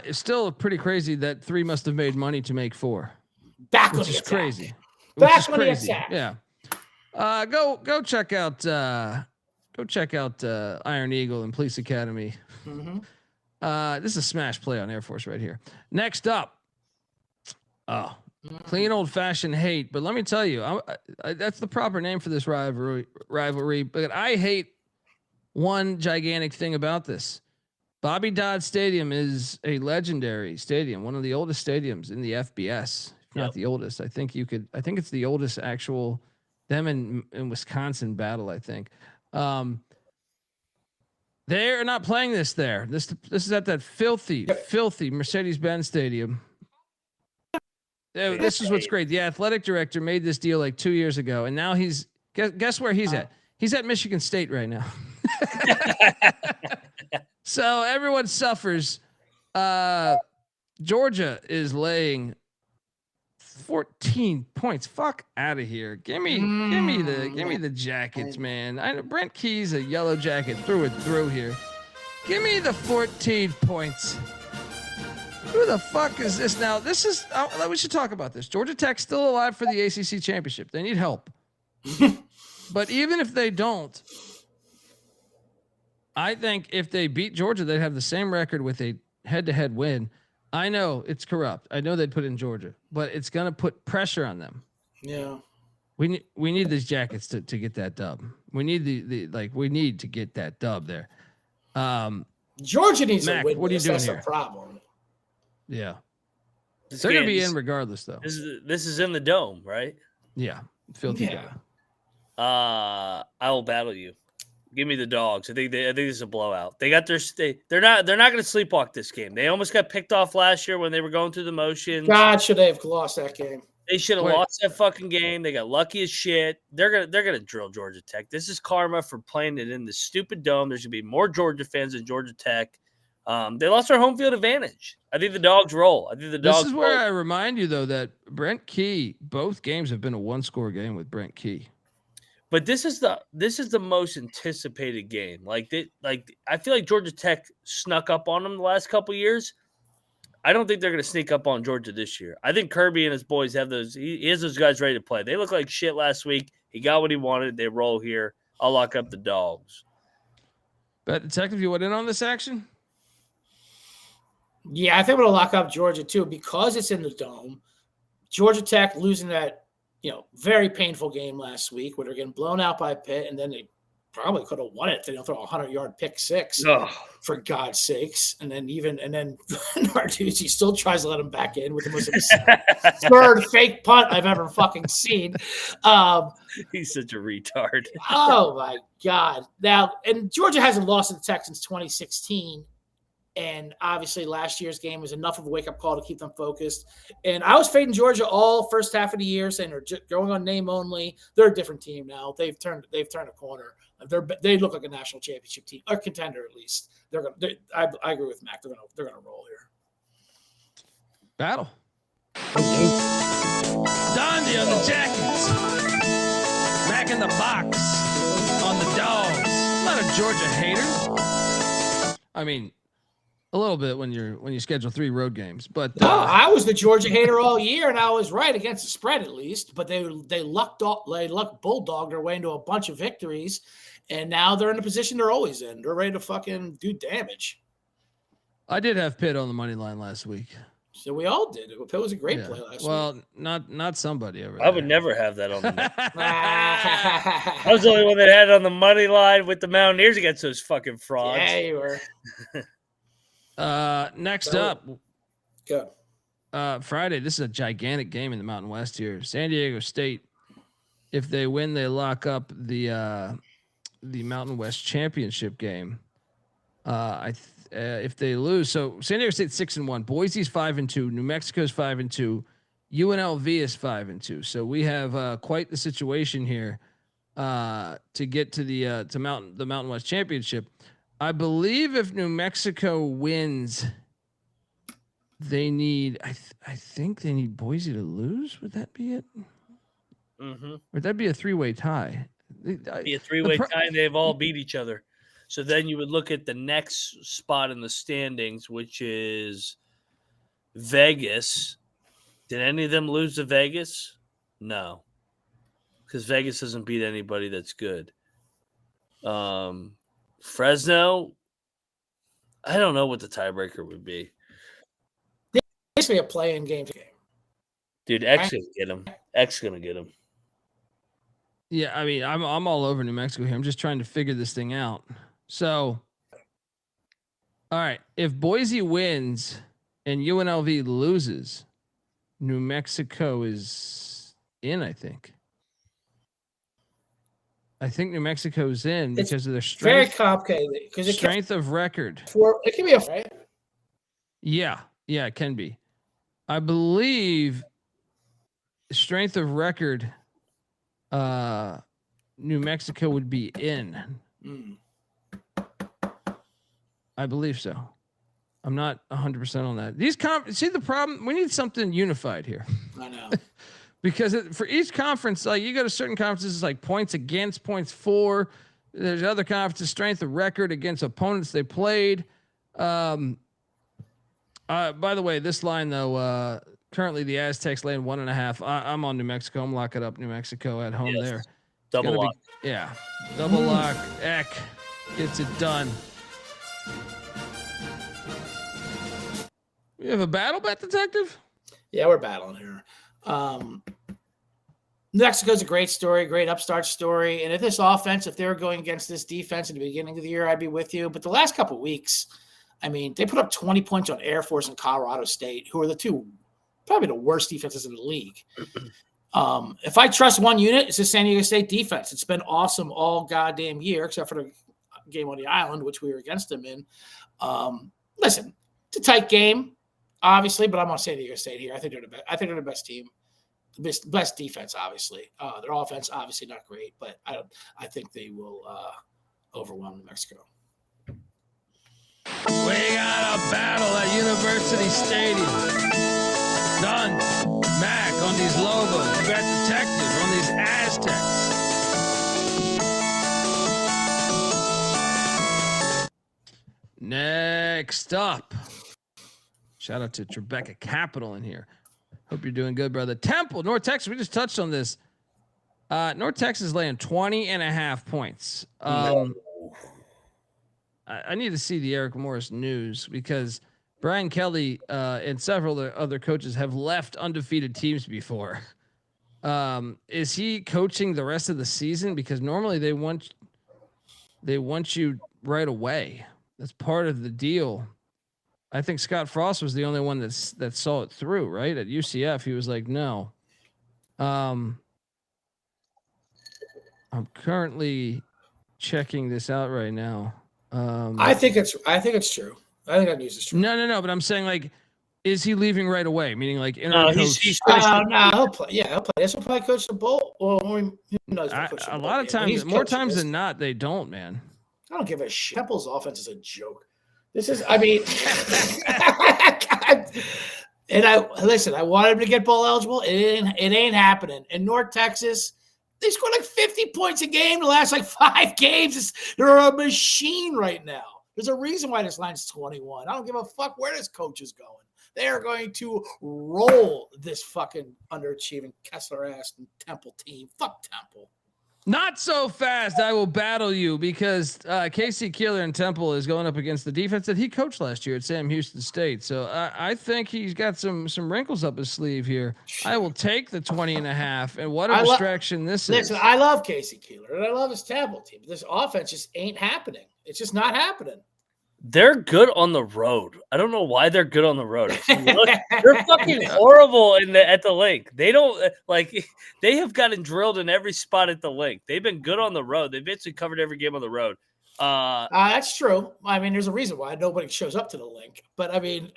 It's still pretty crazy that 3 must have made money to make 4. Back which on the is attack. Crazy. Back on the attack. Yeah. Go check out Iron Eagle and Police Academy. Mm-hmm. This is a smash play on Air Force right here. Next up. Clean old fashioned hate, but let me tell you, that's the proper name for this rivalry. But I hate one gigantic thing about this. Bobby Dodd Stadium is a legendary stadium, one of the oldest stadiums in the FBS, if not the oldest. I think it's the oldest actual them in Wisconsin battle. I think they're not playing this there. This is at that filthy Mercedes-Benz Stadium. This is what's great. The athletic director made this deal like 2 years ago, and now guess where he's at? He's at Michigan State right now. So everyone suffers. Georgia is laying 14 points. Fuck out of here. Give me the jackets, man. I know Brent Key's a yellow jacket through and through here. Give me the 14 points. Who the fuck is this now? This is we should talk about this. Georgia Tech's still alive for the ACC championship. They need help. But even if they don't, I think if they beat Georgia, they'd have the same record with a head-to-head win. I know it's corrupt. I know they'd put in Georgia, but it's going to put pressure on them. Yeah. We need these jackets to get that dub. We need we need to get that dub there. Georgia needs Mac, a win. What are you doing That's here? a problem. Yeah. They're going to be in regardless, though. This is in the dome, right? Yeah. Filthy Yeah. guy. I will battle you. Give me the Dogs. I think this is a blowout. They got they're not going to sleepwalk this game. They almost got picked off last year when they were going through the motions. God, should they have lost that game? They should have lost that fucking game. They got lucky as shit. They're gonna drill Georgia Tech. This is karma for playing it in this stupid dome. There's gonna be more Georgia fans than Georgia Tech. They lost their home field advantage. I think the Dogs roll. This is where I remind you though that Brent Key, both games have been a 1-score game with Brent Key. But this is the most anticipated game. I feel like Georgia Tech snuck up on them the last couple years. I don't think they're going to sneak up on Georgia this year. I think Kirby and his boys have those. He has those guys ready to play. They look like shit last week. He got what he wanted. They roll here. I'll lock up the Dogs. Bet Detective, you went in on this action? Yeah, I think we're going to lock up Georgia too because it's in the Dome. Georgia Tech losing that, very painful game last week where they're getting blown out by Pitt, and then they probably could have won it if they don't throw a 100-yard pick six, for God's sakes. And then Narduzzi still tries to let him back in with the most absurd fake punt I've ever fucking seen. He's such a retard. Oh, my God. Now, and Georgia hasn't lost to the Tech since 2016. And obviously last year's game was enough of a wake-up call to keep them focused. And I was fading Georgia all first half of the year, saying they're going on name only. They're a different team now. They've turned a corner. They look like a national championship team, or contender at least. I agree with Mac. They're gonna roll here. Battle. Dundee on the Jackets. Mac in the box on the Dogs. I'm not a Georgia hater. I mean, a little bit when you schedule 3 road games, but I was the Georgia hater all year, and I was right against the spread at least. But they lucked bulldog their way into a bunch of victories, and now they're in the position they're always in. They're ready to fucking do damage. I did have Pitt on the money line last week. So we all did. Pitt was a great play last week. Well, not somebody over there. I would never have that on the money. I was the only one that had it on the money line with the Mountaineers against those fucking frauds. Yeah, you were. Next up, good. Friday. This is a gigantic game in the Mountain West here. San Diego State, if they win, they lock up the Mountain West championship game. If they lose, so San Diego State's 6-1, Boise's 5-2, New Mexico's 5-2, UNLV is 5-2. So we have quite the situation here to get to the Mountain West championship. I believe if New Mexico wins, they need. I think they need Boise to lose. Would that be it? Mm-hmm. Would that be a 3-way tie? Be a 3-way tie, and they've all beat each other. So then you would look at the next spot in the standings, which is Vegas. Did any of them lose to Vegas? No, because Vegas doesn't beat anybody that's good. Fresno, I don't know what the tiebreaker would be. Basically a play-in game. Dude, X gonna get him. X gonna get him. Yeah, I mean, I'm all over New Mexico here. I'm just trying to figure this thing out. So, all right, if Boise wins and UNLV loses, New Mexico is in, I think. I think New Mexico's in because of their strength. Very complicated because strength of record. It can be right. Yeah, it can be. I believe strength of record. New Mexico would be in. I believe so. I'm not 100% on that. See the problem? We need something unified here. I know. Because for each conference, like you go to certain conferences, it's like points against, points for. There's other conferences, strength of record against opponents they played. By the way, this line though, currently the Aztecs laying 1.5. I'm on New Mexico. I'm locking up New Mexico at home there. Double lock. Double lock. Eck gets it done. We have a battle bet, Detective? Yeah, we're battling here. New Mexico's a great story, great upstart story. And if this offense, if they were going against this defense at the beginning of the year, I'd be with you. But the last couple of weeks, I mean, they put up 20 points on Air Force and Colorado State, who are the two probably the worst defenses in the league. If I trust one unit, it's the San Diego State defense. It's been awesome all goddamn year, except for the game on the island, which we were against them in. Listen, it's a tight game, obviously, but I'm on San Diego State here. I think they're the best team. The best defense, obviously. Their offense, obviously not great, but I think they will overwhelm New Mexico. We got a battle at University Stadium. Done. Mac on these Lobos. We got Detective on these Aztecs. Next up, Shout out to Tribeca Capital in here. Hope you're doing good, brother. Temple, North Texas. We just touched on this. North Texas laying 20.5 points. I need to see the Eric Morris news because Brian Kelly and several other coaches have left undefeated teams before. Is he coaching the rest of the season? Because normally they want you right away. That's part of the deal. I think Scott Frost was the only one that saw it through, right? At UCF, he was like, no. I'm currently checking this out right now. I think it's true. I think that news is true. No. But I'm saying, like, is he leaving right away? Meaning, like, he's no, he'll play. Yeah, he'll play. He'll probably coach the bowl. Well, who knows? A lot of times, more times than not, they don't, man. I don't give a shit. Temple's offense is a joke. This is, I mean, and I wanted him to get bowl eligible. It ain't happening. In North Texas, they scored like 50 points a game the last like 5 games. They're a machine right now. There's a reason why this line's 21. I don't give a fuck where this coach is going. They are going to roll this fucking underachieving Kessler ass and Temple team. Fuck Temple. Not so fast. I will battle you because Casey Keeler and Temple is going up against the defense that he coached last year at Sam Houston State. So I think he's got some wrinkles up his sleeve here. I will take the 20.5. And what a distraction this is. Listen, I love Casey Keeler and I love his Temple team. This offense just ain't happening. It's just not happening. They're good on the road. I don't know why they're good on the road. They're fucking horrible at the link. They don't they have gotten drilled in every spot at the link. They've been good on the road. They've basically covered every game on the road. That's true. I mean, there's a reason why nobody shows up to the link. But I mean,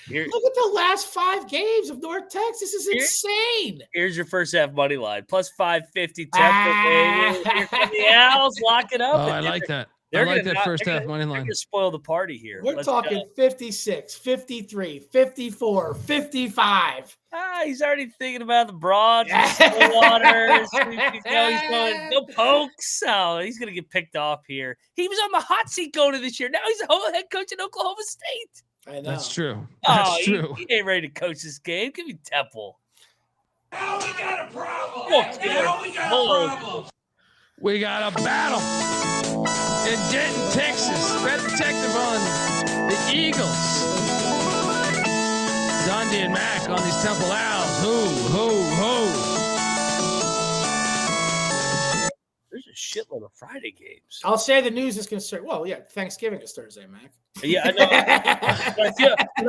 look at the last 5 games of North Texas. This is insane. Here's your first half money line. Plus 550 Temple. Here come the Owls. Lock it up. Oh, I like that. I like that first half money line. They're going to spoil the party here. We're talking 56, 53, 54, 55. He's already thinking about the Broads, the waters. He's going, no pokes. Oh, he's going to get picked off here. He was on the hot seat going to this year. Now he's the head coach in Oklahoma State. I know. That's true. That's true. He ain't ready to coach this game. Give me Temple. Now we got a problem. We got a battle in Denton, Texas. Red Detective on the Eagles. Dundee and Mac on these Temple Owls. Ho. There's a shitload of Friday games. I'll say the news is going to start. Well, yeah, Thanksgiving is Thursday, Mac. Yeah, I know.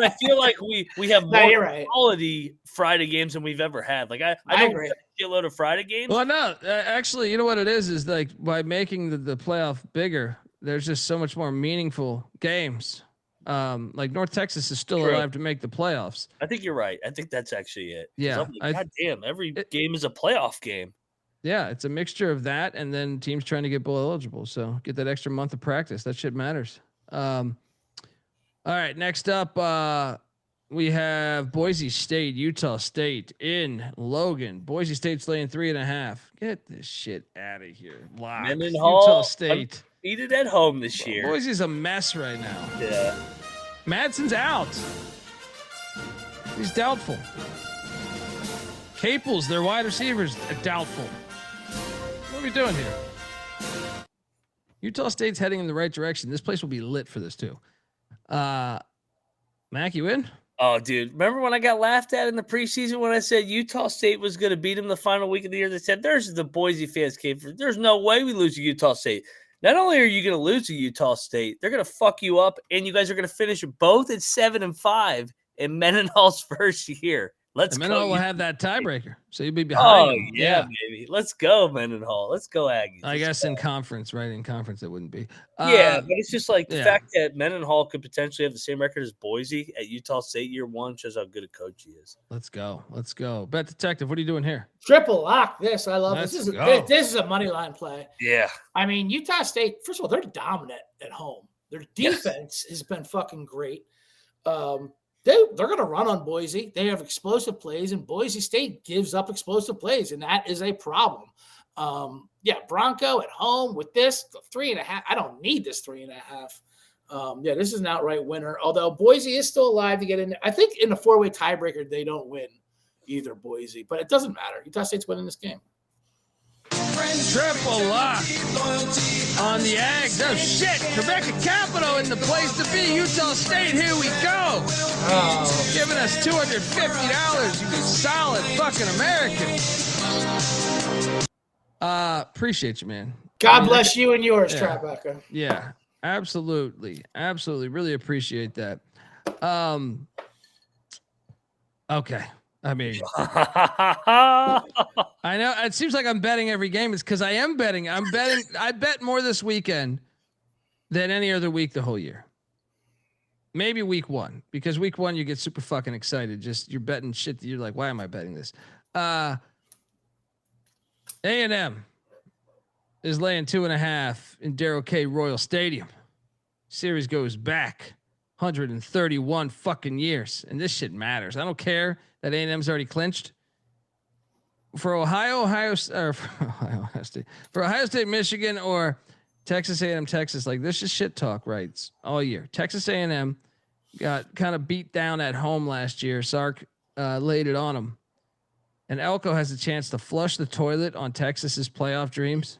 I feel like we have more quality Friday games than we've ever had. Like I agree. A shitload of Friday games. Well, no, actually, you know what it is like by making the playoff bigger, there's just so much more meaningful games. Like North Texas is still alive to make the playoffs. I think you're right. I think that's actually it. Yeah. God damn, every game is a playoff game. Yeah, it's a mixture of that and then teams trying to get bowl eligible. So get that extra month of practice. That shit matters. All right, next up, we have Boise State, Utah State in Logan. Boise State's laying 3.5. Get this shit out of here. Utah State. Beat it at home this year. Boise's a mess right now. Yeah. Madsen's out. He's doubtful. Caples, their wide receivers, are doubtful. What are we doing here? Utah State's heading in the right direction. This place will be lit for this too. Mac, you in? Oh, dude. Remember when I got laughed at in the preseason when I said Utah State was going to beat them the final week of the year? They said, there's the Boise fans came for. There's no way we lose to Utah State. Not only are you going to lose to Utah State, they're going to fuck you up, and you guys are going to finish both at 7-5 in Mendenhall's first year. Let's go. Mendenhall will have that tiebreaker, so you'll be behind. Oh, yeah, baby. Let's go, Mendenhall. Let's go, Aggies. I guess in conference, right? In conference, it wouldn't be. Yeah, but it's just like the fact that Mendenhall could potentially have the same record as Boise at Utah State year 1 shows how good a coach he is. Let's go. Bet Detective, what are you doing here? Triple lock this. I love this. This is a money line play. Yeah. I mean, Utah State, first of all, they're dominant at home. Their defense has been fucking great. They're going to run on Boise. They have explosive plays, and Boise State gives up explosive plays, and that is a problem. Bronco at home with this 3.5. I don't need this 3.5. Yeah, this is an outright winner. Although Boise is still alive to get in. I think in a 4-way tiebreaker they don't win either, Boise, but it doesn't matter. Utah State's winning this game. Triple lock on the Aggies. Oh, shit. Rebecca Capito in the place to be. Utah State, here we go. Oh. Giving us $250, you solid fucking American. Appreciate you, man. God bless you and yours, Tribeca. Yeah, absolutely. Absolutely. Really appreciate that. Okay. I mean, I know it seems like I'm betting every game. It's because I am betting. I bet more this weekend than any other week the whole year. Maybe week 1, because week 1 you get super fucking excited. Just you're betting shit that you're like, why am I betting this? A&M is laying 2.5 in Darrell K. Royal Stadium. Series goes back 131 fucking years, and this shit matters. I don't care that A&M's already clinched. For Ohio State, Michigan, or Texas A&M, Texas, like this is shit talk rights all year. Texas A&M got kind of beat down at home last year. Sark laid it on them, and Elko has a chance to flush the toilet on Texas's playoff dreams.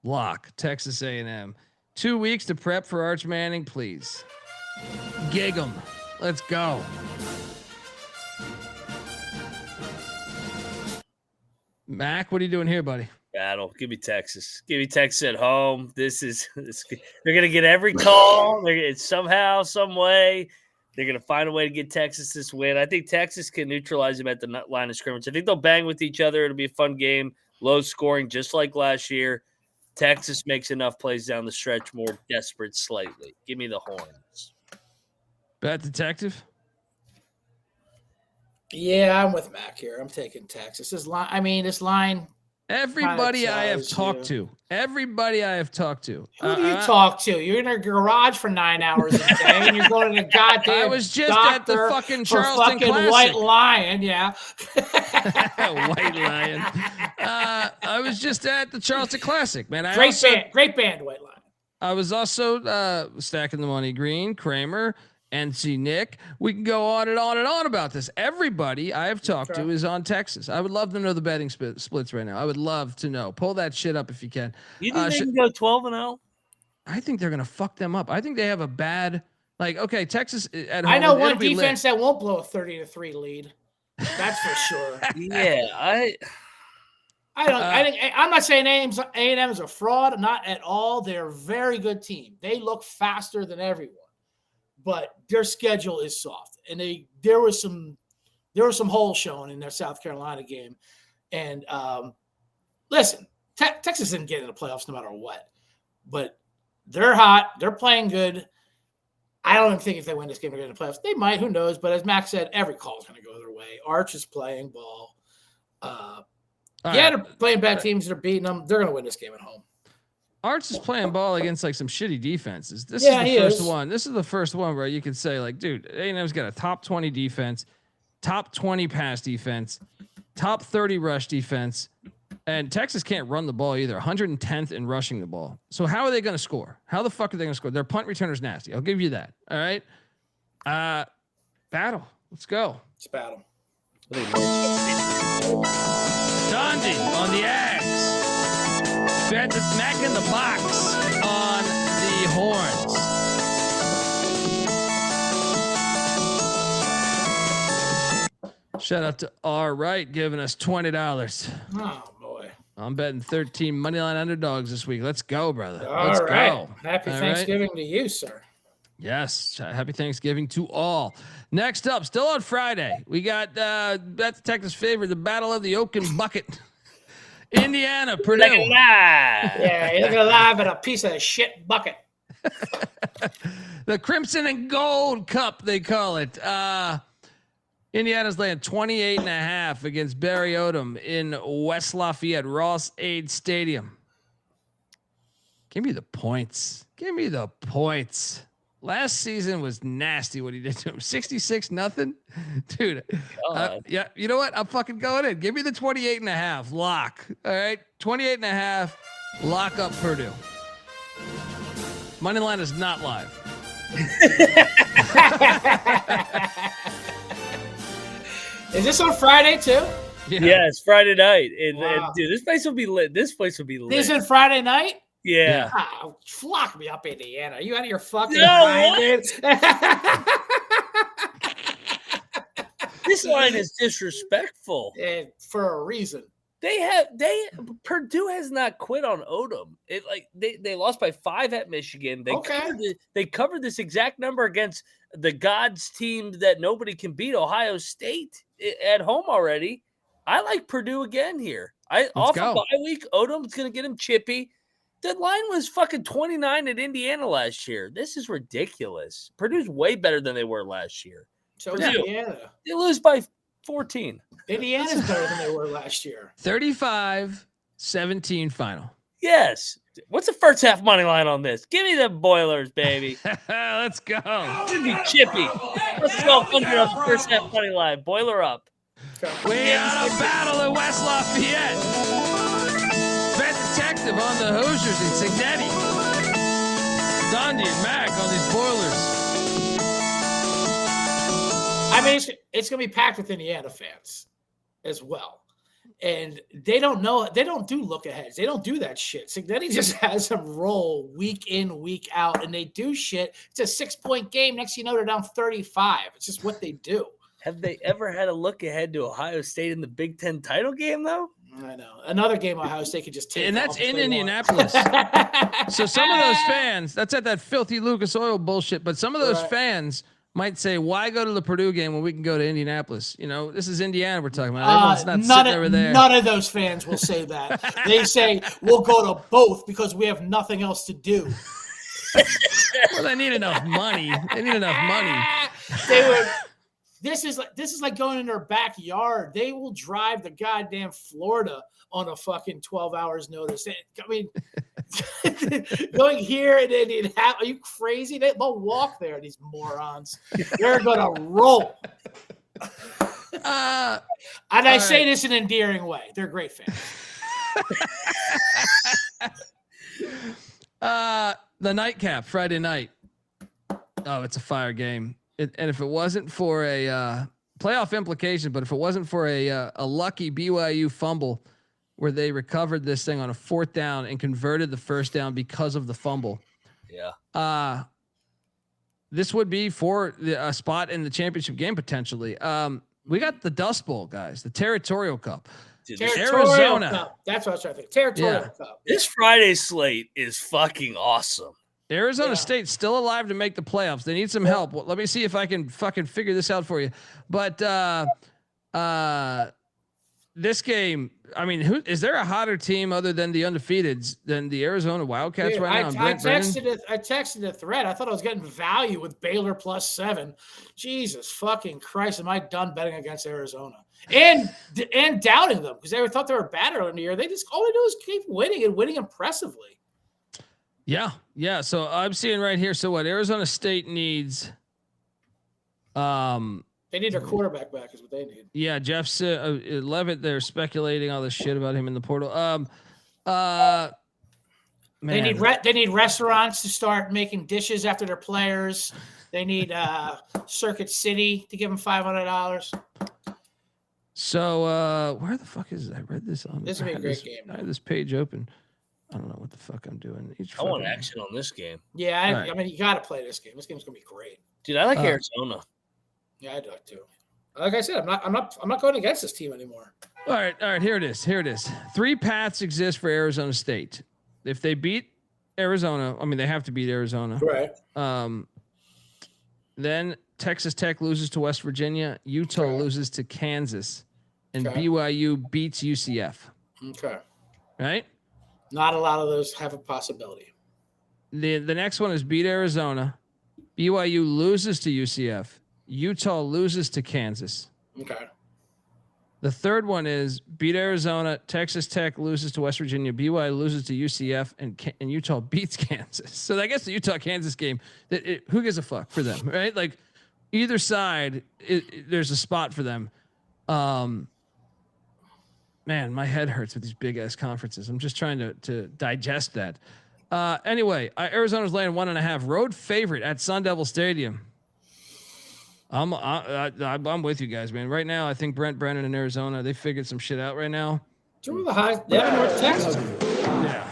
Lock Texas A&M. 2 weeks to prep for Arch Manning, please. Gig 'em. Let's go. Mac, what are you doing here, buddy? Battle. Give me Texas. Give me Texas at home. They're gonna get every call. It's somehow, some way. They're gonna find a way to get Texas this win. I think Texas can neutralize them at the line of scrimmage. I think they'll bang with each other. It'll be a fun game. Low scoring, just like last year. Texas makes enough plays down the stretch, more desperate slightly. Give me the Horns. Bet detective. Yeah, I'm with Mac here. I'm taking Texas. This line. Everybody I have talked to. Everybody I have talked to. Who do you talk to? You're in a garage for 9 hours a day, and you're going to the goddamn. I was just at the fucking Charleston Classic. White Lion, yeah. White Lion. I was just at the Charleston Classic, man. Great band, White Lion. I was also stacking the money. Green, Kramer, NC Nick. We can go on and on and on about this. Everybody I have talked to is on Texas. I would love to know the betting splits right now. I would love to know. Pull that shit up if you can. You think they can go 12-0? I think they're gonna fuck them up. I think they have a bad okay. Texas at home. I know one defense that won't blow a 30-3 lead. That's for sure. Yeah, I'm not saying A&M is a fraud. Not at all. They're a very good team. They look faster than everyone. But their schedule is soft, and there was some holes shown in their South Carolina game. And listen, Texas didn't get in the playoffs no matter what, but they're hot, they're playing good. I don't even think if they win this game they're going to the playoffs. They might, who knows? But as Max said, every call is going to go their way. Arch is playing ball. They're playing bad teams. They're beating them. They're going to win this game at home. Arch is playing ball against like some shitty defenses. This is the first one. This is the first one where you could say like, dude, A&M's got a top 20 defense, top 20 pass defense, top 30 rush defense, and Texas can't run the ball either. 110th in rushing the ball. So how are they going to score? How the fuck are they going to score? Their punt returner's nasty. I'll give you that. All right. Battle. Let's go. It's battle. Dundee on the Aggies. Bet the Mac in the box on the Horns. Shout out to R Right giving us $20. Oh boy. I'm betting 13 moneyline underdogs this week. Let's go, brother. Let's go. Happy Thanksgiving to you, sir. Yes. Happy Thanksgiving to all. Next up, still on Friday, we got Bet Detective's favorite, the Battle of the Oaken Bucket. Indiana, Purdue. Yeah, you're looking alive at a piece of shit bucket. The Crimson and Gold Cup, they call it. Indiana's laying 28.5 against Barry Odom in West Lafayette, Ross-Ade Stadium. Give me the points. Give me the points. Last season was nasty what he did to him. 66-0. Dude. Yeah, you know what? I'm fucking going in. Give me the 28.5. Lock. All right. 28.5. Lock up Purdue. Money line is not live. Is this on Friday too? Yeah, it's Friday night. And Wow. dude, this place will be lit. This place will be lit. This is Friday night? Yeah. Oh, flock me up, Indiana. Are you out of your fucking No, mind, dude? This line is disrespectful. For a reason. Purdue has not quit on Odom. They lost by 5 at Michigan. They covered this exact number against the Gods team that nobody can beat, Ohio State, at home already. I like Purdue again here. Off a bye week, Odom's going to get him chippy. The line was fucking 29 at Indiana last year. This is ridiculous. Purdue's way better than they were last year. So Indiana. They lose by 14. Indiana's better than they were last year. 35-17 final. Yes. What's the first half money line on this? Give me the Boilers, baby. Let's go. It's going to be chippy. Let's 1,200 on the first half money line. Boiler up. We got a battle in West Lafayette. Vet detective on the Hoosiers and Signetti. Dundee and Mac on these Boilers. I mean, it's going to be packed with Indiana fans as well. And they don't know. They don't do look aheads. They don't do that shit. Signetti just has them roll week in, week out, and they do shit. It's a 6-point game. Next, you know, they're down 35. It's just what they do. Have they ever had a look ahead to Ohio State in the Big Ten title game, though? I know. Another game Ohio State could just take. And that's in Indianapolis. So some of those fans, that's at that filthy Lucas Oil bullshit, but some of those fans might say, why go to the Purdue game when we can go to Indianapolis? You know, this is Indiana we're talking about. Everyone's not sitting over there. None of those fans will say that. They say, we'll go to both because we have nothing else to do. Well, they need enough money. This is like going in their backyard. They will drive to goddamn Florida on a fucking 12 hours notice. I mean, going here and then are you crazy? They'll walk there, these morons. They're gonna roll. And I say this in an endearing way. They're great fans. The nightcap, Friday night. Oh, it's a fire game. And if it wasn't for a playoff implication, but if it wasn't for a lucky BYU fumble where they recovered this thing on a 4th down and converted the 1st down because of the fumble. Yeah. This would be for a spot in the championship game potentially. We got the Dust Bowl, guys, the Territorial Cup. Arizona. Cup. That's what I was trying to think. Territorial Cup. This Friday slate is fucking awesome. Arizona State's still alive to make the playoffs. They need some help. Well, let me see if I can fucking figure this out for you. But this game, I mean, who is there a hotter team other than the undefeateds than the Arizona Wildcats right now? I texted a thread. I thought I was getting value with Baylor +7. Jesus fucking Christ, am I done betting against Arizona and doubting them because they thought they were bad earlier in the year. They just all they do is keep winning and winning impressively. Yeah. So I'm seeing right here. So what Arizona State needs, they need their quarterback back is what they need. Yeah. Jeff Levitt, they're speculating all this shit about him in the portal. Man. They need restaurants to start making dishes after their players. They need Circuit City to give them $500. So where the fuck is it? I read this on. This would be a great game. I had this page open. I don't know what the fuck I'm doing. I want action on this game. Yeah, I mean, you got to play this game. This game's gonna be great, dude. I like Arizona. Yeah, I do too. Like I said, I'm not going against this team anymore. All right. Here it is. 3 paths exist for Arizona State. If they beat Arizona, I mean, they have to beat Arizona. Right. Then Texas Tech loses to West Virginia. Utah loses to Kansas, and BYU beats UCF. Okay. Right. Not a lot of those have a possibility. The next one is beat Arizona. BYU loses to UCF. Utah loses to Kansas. Okay. The third one is beat Arizona. Texas Tech loses to West Virginia. BYU loses to UCF, and Utah beats Kansas. So I guess the Utah-Kansas game, who gives a fuck for them, right? Like either side, there's a spot for them. Man, my head hurts with these big ass conferences. I'm just trying to digest that. Anyway, Arizona's laying 1.5 road favorite at Sun Devil Stadium. I'm with you guys, man. Right now, I think Brent Brennan in Arizona, they figured some shit out right now. Two of the highs. They have North Texas. Yeah.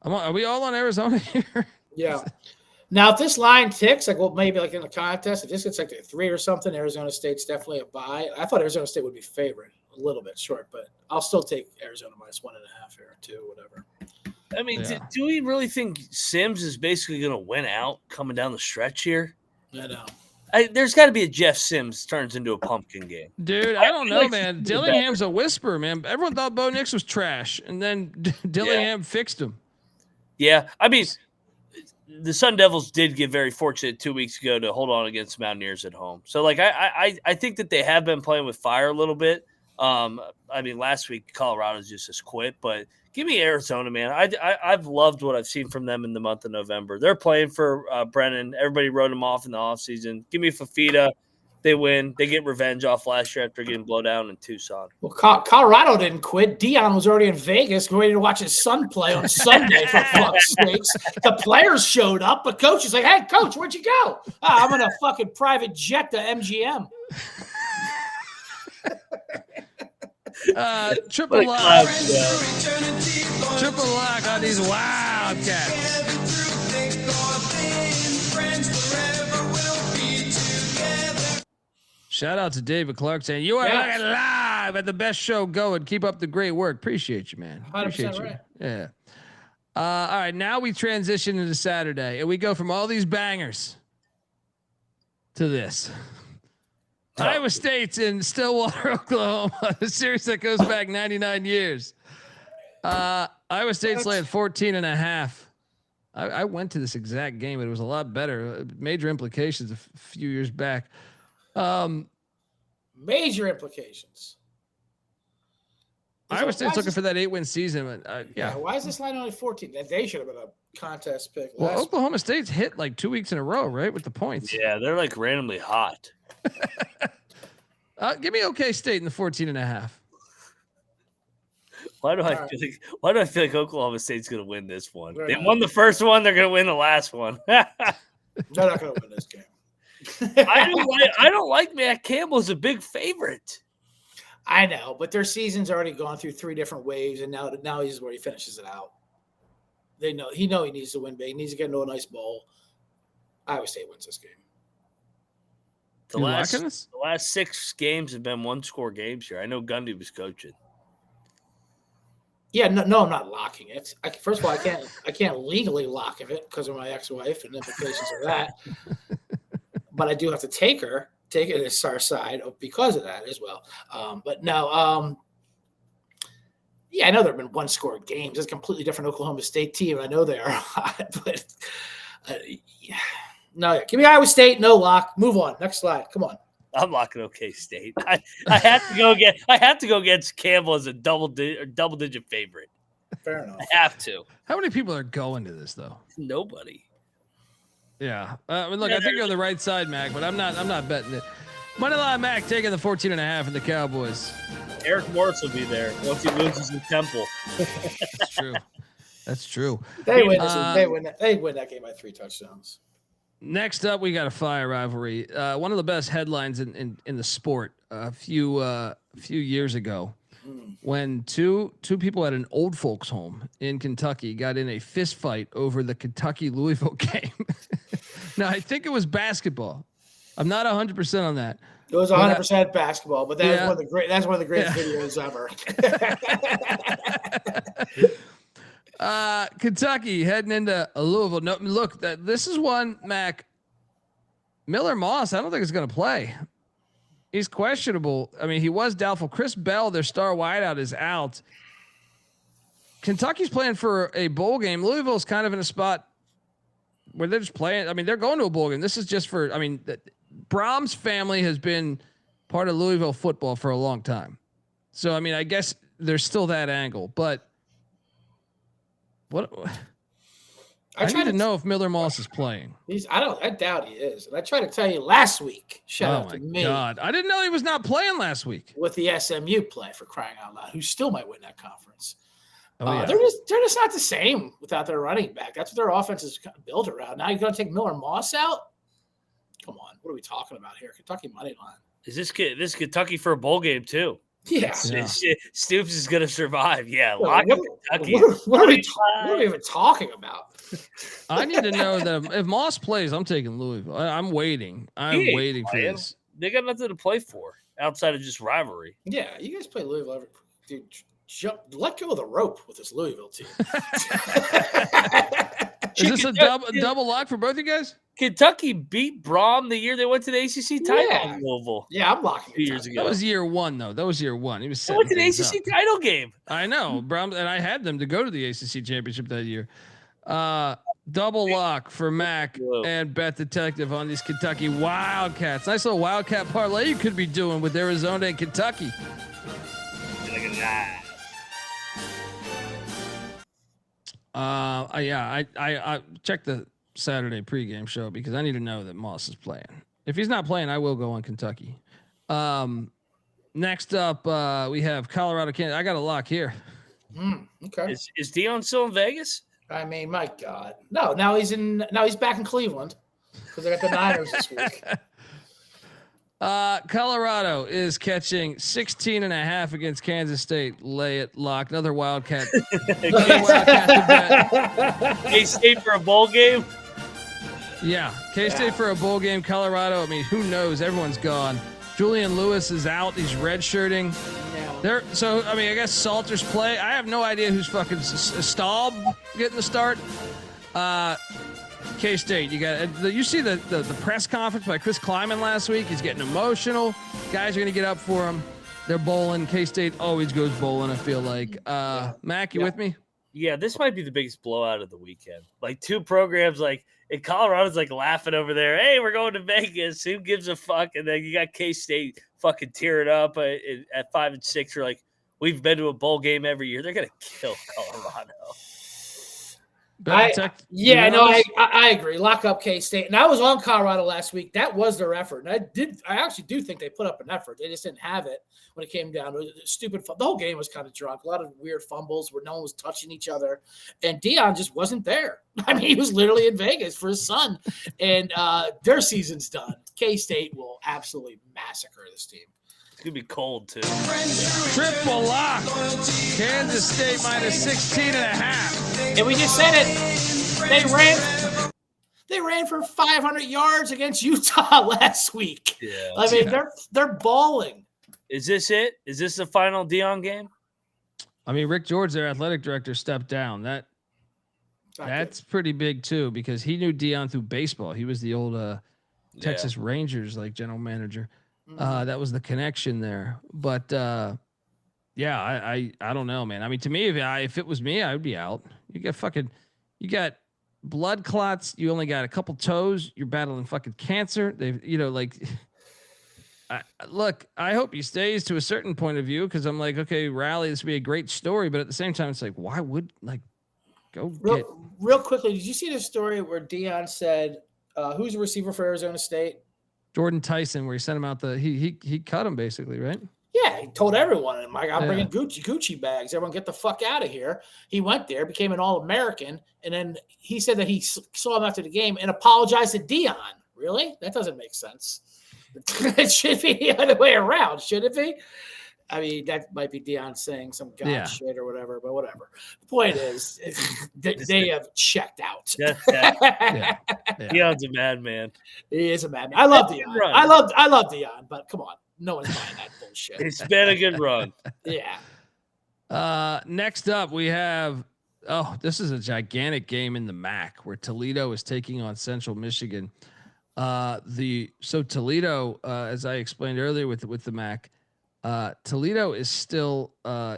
Are we all on Arizona here? Yeah. Now, if this line ticks, like, well, maybe like in the contest, if this gets like a 3 or something, Arizona State's definitely a buy. I thought Arizona State would be favored a little bit short, but I'll still take Arizona minus 1.5 here or 2, whatever. I mean, Yeah. do we really think Sims is basically going to win out coming down the stretch here? I know. There's got to be a Jeff Sims turns into a pumpkin game. Dude, I don't know, man. Dillingham's a whisper, man. Everyone thought Bo Nix was trash, and then Dillingham fixed him. Yeah, I mean, the Sun Devils did get very fortunate 2 weeks ago to hold on against Mountaineers at home. So, like, I think that they have been playing with fire a little bit. I mean, last week Colorado just quit, but give me Arizona, man. I've loved what I've seen from them in the month of November. They're playing for Brennan. Everybody wrote him off in the offseason. Give me Fafita. They win. They get revenge off last year after getting blown down in Tucson. Well, Colorado didn't quit. Dion was already in Vegas waiting to watch his son play on Sunday, for fuck's sakes. The players showed up, but coach is like, hey, coach, where'd you go? Oh, I'm in a fucking private jet to MGM. Triple lock. Triple lock on these Wildcats. Shout out to David Clark saying, you are looking live at the best show going. Keep up the great work. Appreciate you, man. Appreciate 100% you. right. Yeah. All right. Now we transition into Saturday and we go from all these bangers to this. Iowa State's in Stillwater, Oklahoma. A series that goes back 99 years. Iowa State's laying 14.5. I went to this exact game, but it was a lot better. Major implications a few years back. Major implications. Iowa State's looking for that 8-win season. Yeah. Why is this line only 14? They should have been a contest pick. Well, Oklahoma State's hit like 2 weeks in a row, right? With the points. Yeah, they're like randomly hot. Give me OK State in the 14.5. Why do I feel like Oklahoma State's going to win this one? They won the first one. They're going to win the last one. They're not going to win this game. I don't like Matt Campbell as a big favorite. I know, but their season's already gone through 3 different waves, and now he's where he finishes it out. He needs to win big. He needs to get into a nice bowl. Iowa State wins this game. The last 6 games have been 1-score games here. I know Gundy was coaching. Yeah, no, I'm not locking it. First of all, I can't legally lock it because of my ex-wife and implications of that. But I do have to take it as our side because of that as well. But no, yeah, I know there have been 1-score games. It's a completely different Oklahoma State team. I know they are hot, but yeah. No, give me Iowa State. No lock. Move on. Next slide. Come on. I'm locking OK State. I have to go against Campbell as a double digit favorite. Fair enough. I have to. How many people are going to this though? Nobody. Yeah. Look, I think you're on the right side, Mac, but I'm not betting it. Moneyline Mac taking the 14.5 in the Cowboys. Eric Morris will be there once he loses in Temple. That's true. That's true. They win that game by 3 touchdowns. Next up, we got a fire rivalry. One of the best headlines in the sport a few years ago, when two people at an old folks home in Kentucky got in a fist fight over the Kentucky-Louisville game. Now, I think it was basketball. I'm not 100% on that. It was 100% basketball, but that's one of the greatest videos ever. Kentucky heading into Louisville. No, look, this is one, Mac. Miller Moss, I don't think is going to play. He's questionable. I mean, he was doubtful. Chris Bell, their star wideout, is out. Kentucky's playing for a bowl game. Louisville's kind of in a spot where they're just playing. I mean, they're going to a bowl game. This is just for, I mean, Brahms' family has been part of Louisville football for a long time. So, I mean, I guess there's still that angle, but what I need to know if Miller Moss is playing. I doubt he is. And I tried to tell you last week. Shout out to me. God, I didn't know he was not playing last week with the SMU play, for crying out loud, who still might win that conference. Yeah. They're just not the same without their running back. That's what their offense is built around. Now you're going to take Miller Moss out? Come on, what are we talking about here? Kentucky money line. Is this Kentucky for a bowl game too? Yeah. Stoops is going to survive. Yeah, lock up Kentucky. What are we even talking about? I need to know that if Moss plays, I'm taking Louisville. I'm waiting. I'm waiting for this. They got nothing to play for outside of just rivalry. Yeah, you guys play Louisville. Dude, let go of the rope with this Louisville team. Is this a double lock for both you guys? Kentucky beat Brom the year they went to the ACC title in Louisville. Yeah, I'm locking 2 years ago. That was year one, though. That was year one. He was. They went to the ACC title game. I know, Brom, and I had them to go to the ACC championship that year. Double lock for Mac and Bet Detective on these Kentucky Wildcats. Nice little Wildcat parlay you could be doing with Arizona and Kentucky. Look at that. I checked the Saturday pregame show because I need to know that Moss is playing. If he's not playing, I will go on Kentucky. Next up, we have Colorado, Kansas. I got a lock here. Okay. Is Deion still in Vegas? I mean, my God. No, now he's back in Cleveland because they got the Niners this week. Colorado is catching 16.5 against Kansas State. Lay it, lock. Another Wildcat. K-State for a bowl game? Yeah, K-State for a bowl game. Colorado, I mean, who knows? Everyone's gone. Julian Lewis is out. He's redshirting. So, I mean, I guess Salters play. I have no idea who's fucking Staub getting the start. K-State, you see the press conference by Chris Kleiman last week. He's getting emotional. Guys are going to get up for him. They're bowling. K-State always goes bowling, I feel like. Mac, you with me? Yeah, this might be the biggest blowout of the weekend. Like two programs, like in Colorado's like laughing over there. Hey, we're going to Vegas. Who gives a fuck? And then you got K-State fucking tearing up at 5 and 6. We're like, we've been to a bowl game every year. They're gonna kill Colorado. I agree. Lock up K-State. And I was on Colorado last week. That was their effort. And I actually do think they put up an effort. They just didn't have it when it came down to it. Stupid. The whole game was kind of drunk. A lot of weird fumbles where no one was touching each other. And Deion just wasn't there. I mean, he was literally in Vegas for his son. And their season's done. K-State will absolutely massacre this team. It's going to be cold, too. Triple lock. Kansas State minus 16.5. And we just said it. They ran for 500 yards against Utah last week. Yeah. I mean, they're balling. Is this it? Is this the final Deion game? I mean, Rick George, their athletic director, stepped down. That's pretty big too, because he knew Deion through baseball. He was the old Texas Rangers general manager. That was the connection there. But I don't know, man. I mean, to me, if it was me, I would be out. You got blood clots. You only got a couple toes. You're battling fucking cancer. Look, I hope he stays to a certain point of view, because I'm like, okay, rally, this would be a great story. But at the same time, it's like, why would real quickly, did you see the story where Deion said, who's the receiver for Arizona State? Jordan Tyson, where he sent him out he cut him basically, right? Yeah, he told everyone, I'm bringing Gucci bags. Everyone get the fuck out of here. He went there, became an All-American, and then he said that he saw him after the game and apologized to Deion. Really? That doesn't make sense. It should be the other way around, should it be? I mean, that might be Deion saying some god shit or whatever, but whatever. The point is, they have checked out. Deion's a madman. He is a madman. I love Deion. I love Deion, but come on. No one's buying that bullshit. It's been a good run. Yeah. Next up, we have, this is a gigantic game in the MAC where Toledo is taking on Central Michigan. Toledo, as I explained earlier with the MAC, Toledo is still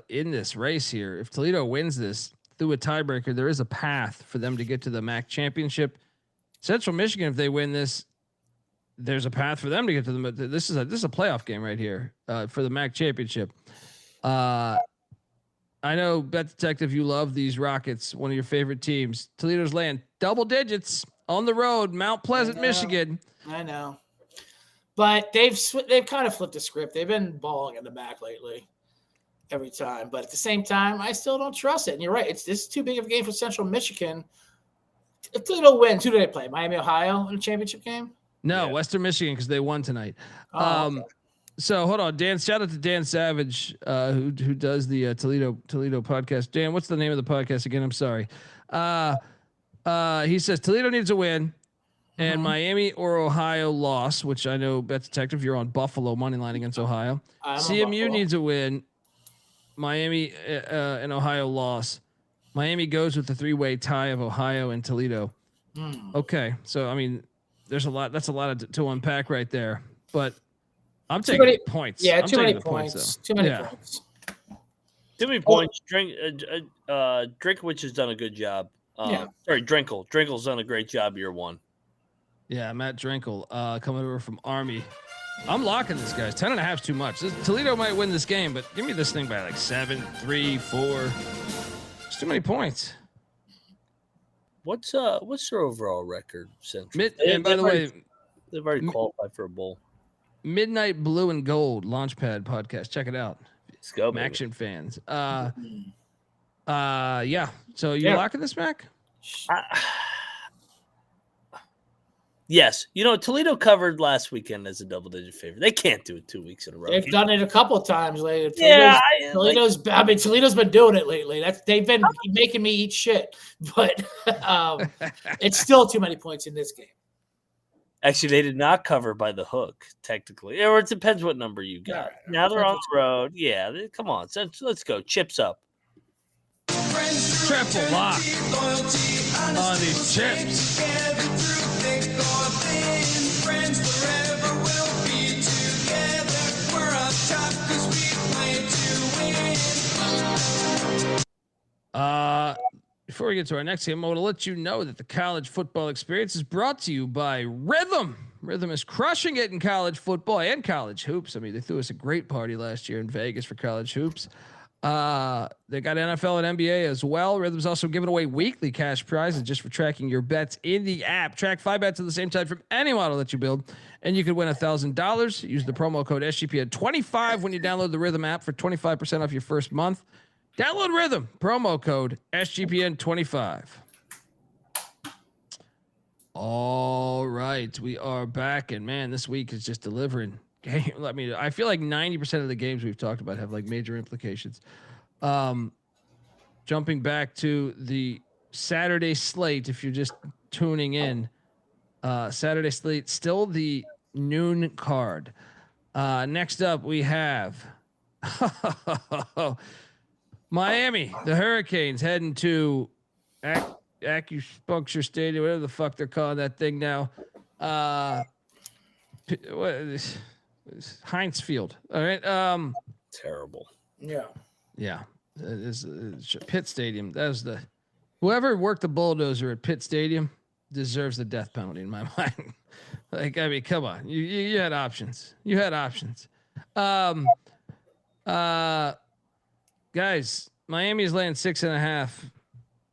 in this race here. If Toledo wins this through a tiebreaker, there is a path for them to get to the MAC championship. Central Michigan, if they win this, there's a path for them to get to the. This is a playoff game right here for the MAC championship. I I know, Bet Detective, you love these Rockets, one of your favorite teams. Toledo's laying double digits on the road, Mount Pleasant, Michigan. I know. But they've kind of flipped the script. They've been balling in the back lately every time. But at the same time, I still don't trust it. And you're right. This is too big of a game for Central Michigan. If Toledo wins, who do they play? Miami, Ohio in the championship game? No, Western Michigan, because they won tonight. Okay. So hold on, Dan. Shout out to Dan Savage, who does the Toledo podcast. Dan, what's the name of the podcast again? I'm sorry. He says Toledo needs a win, and Miami or Ohio loss. Which I know, Bet Detective, you're on Buffalo money line against Ohio. CMU needs a win. Miami and Ohio loss. Miami goes with the 3-way tie of Ohio and Toledo. Okay, so I mean, there's a lot. That's a lot to unpack right there. But I'm taking the points. Yeah, I'm too many taking the points. Too many points. Too many points. Drinkwich has done a good job. Sorry, Drinkle. Drinkle's done a great job year one. Yeah, Matt Drinkle coming over from Army. I'm locking this, guys. 10.5 is too much. Toledo might win this game, but give me this thing by like 7, 3, 4. It's too many points. What's their overall record since? And by the way, they've already qualified for a bowl. Midnight Blue and Gold Launchpad podcast. Check it out. Let's go, baby. Action fans. Yeah. So you locking this, Mac? Yes. You know, Toledo covered last weekend as a double-digit favorite. They can't do it 2 weeks in a row. They've done it a couple of times lately. Toledo's Toledo's been doing it lately. They've been making me eat shit, but it's still too many points in this game. Actually, they did not cover by the hook, technically. Or it depends what number you got. Right. Now they're on the road. Yeah, come on. Let's go. Chips up. Triple lock on these chips. Before we get to our next game, I want to let you know that the college football experience is brought to you by Rhythm. Rhythm is crushing it in college football and college hoops. I mean, they threw us a great party last year in Vegas for college hoops. They got NFL and NBA as well. Rhythm's also giving away weekly cash prizes just for tracking your bets in the app. Track 5 bets at the same time from any model that you build, and you could win $1,000. Use the promo code SGPN25 when you download the Rhythm app for 25% off your first month. Download Rhythm, promo code SGPN25. All right, we are back, and man, this week is just delivering. I feel like 90% of the games we've talked about have like major implications. Jumping back to the Saturday slate, if you're just tuning in, Saturday slate, still the noon card. Next up, we have Miami, the Hurricanes heading to Acupuncture Stadium, whatever the fuck they're calling that thing now. What is this? Heinz Field. All right. Terrible. Yeah. Yeah. It's Pitt Stadium. That was whoever worked the bulldozer at Pitt Stadium deserves the death penalty in my mind. Like, I mean, come on. You had options. You had options. Guys, Miami's laying 6.5.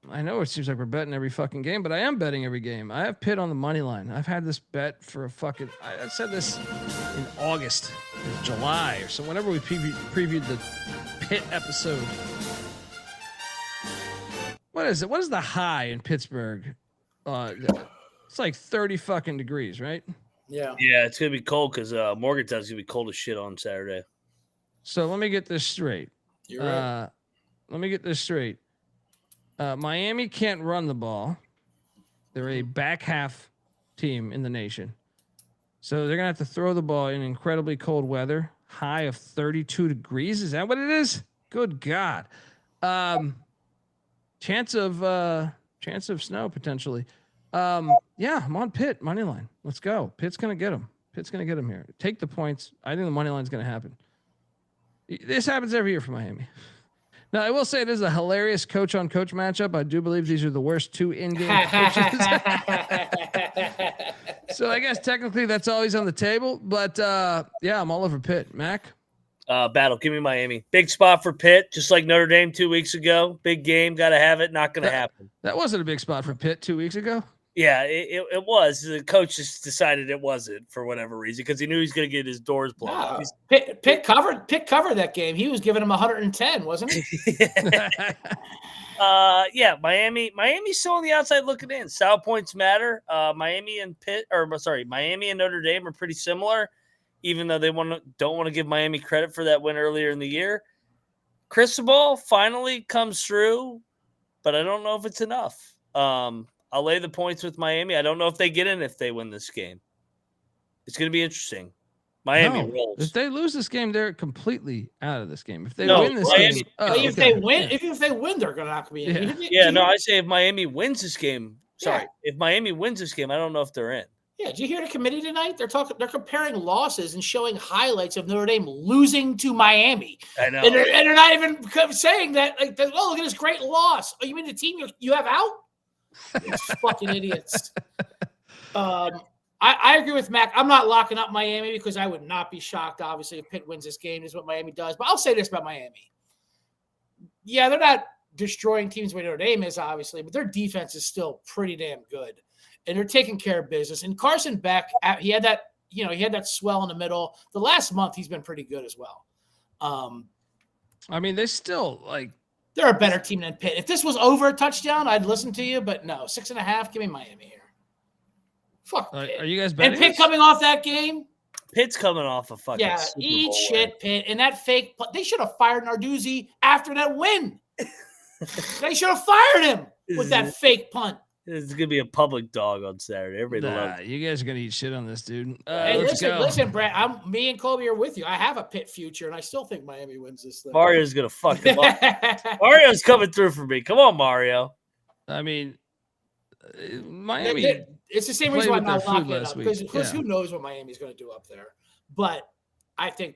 I know it seems like we're betting every fucking game, but I am betting every game. I have Pitt on the money line. I've had this bet for I said this in August or July or so, whenever we previewed the Pitt episode. What is it? What is the high in Pittsburgh? It's like 30 fucking degrees, right? Yeah. Yeah, it's going to be cold because Morgantown's going to be cold as shit on Saturday. So let me get this straight. You're right. Let me get this straight. Miami can't run the ball. They're a back half team in the nation. So they're going to have to throw the ball in incredibly cold weather, high of 32 degrees. Is that what it is? Good God. Chance of snow potentially. Yeah, I'm on Pitt money line. Let's go. Pitt's going to get them. Pitt's going to get them here. Take the points. I think the money line's going to happen. This happens every year for Miami. Now, I will say it is a hilarious coach-on-coach matchup. I do believe these are the worst two in-game coaches. So I guess technically that's always on the table. But, yeah, I'm all over Pitt. Mac? Battle. Give me Miami. Big spot for Pitt, just like Notre Dame 2 weeks ago. Big game. Got to have it. Not going to happen. That wasn't a big spot for Pitt 2 weeks ago. Yeah, it was. The coach just decided it wasn't for whatever reason because he knew he was going to get his doors blown. No. Pitt covered that game. He was giving him 110, wasn't he? Yeah, Miami's still on the outside looking in. Style points matter. Miami and Notre Dame are pretty similar, even though they don't want to give Miami credit for that win earlier in the year. Cristobal finally comes through, but I don't know if it's enough. I'll lay the points with Miami. I don't know if they get in if they win this game. It's going to be interesting. Miami rolls. If they lose this game, they're completely out of this game. If they win this game, if they win, they're going to have to be in. I say if Miami wins this game. Sorry, if Miami wins this game, I don't know if they're in. Yeah, did you hear the committee tonight? They're comparing losses and showing highlights of Notre Dame losing to Miami. I know, and they're not even saying that. Like, oh, look at this great loss. Oh, you mean the team you have out? These fucking idiots. I agree with Mac. I'm not locking up Miami because I would not be shocked, obviously, if Pitt wins this game. Is what Miami does. But I'll say this about Miami. Yeah, they're not destroying teams where Notre Dame is, obviously, but their defense is still pretty damn good. And they're taking care of business. And Carson Beck, he had that swell in the middle. The last month, he's been pretty good as well. I mean, they still they're a better team than Pitt. If this was over a touchdown, I'd listen to you. But no, 6.5. Give me Miami here. Fuck. Pitt. Are you guys betting? And Pitt coming off that game? Pitt's coming off a fucking Super Bowl shit, Pitt. And that fake. They should have fired Narduzzi after that win. They should have fired him with that fake punt. It's going to be a public dog on Saturday. Everybody loves it. You guys are going to eat shit on this, dude. Hey, listen, Brad. Me and Colby are with you. I have a Pitt future, and I still think Miami wins this thing. Mario's going to fuck them up. Mario's coming through for me. Come on, Mario. I mean, Miami. It's the same reason why I'm not locking it up. Because who knows what Miami's going to do up there. But I think,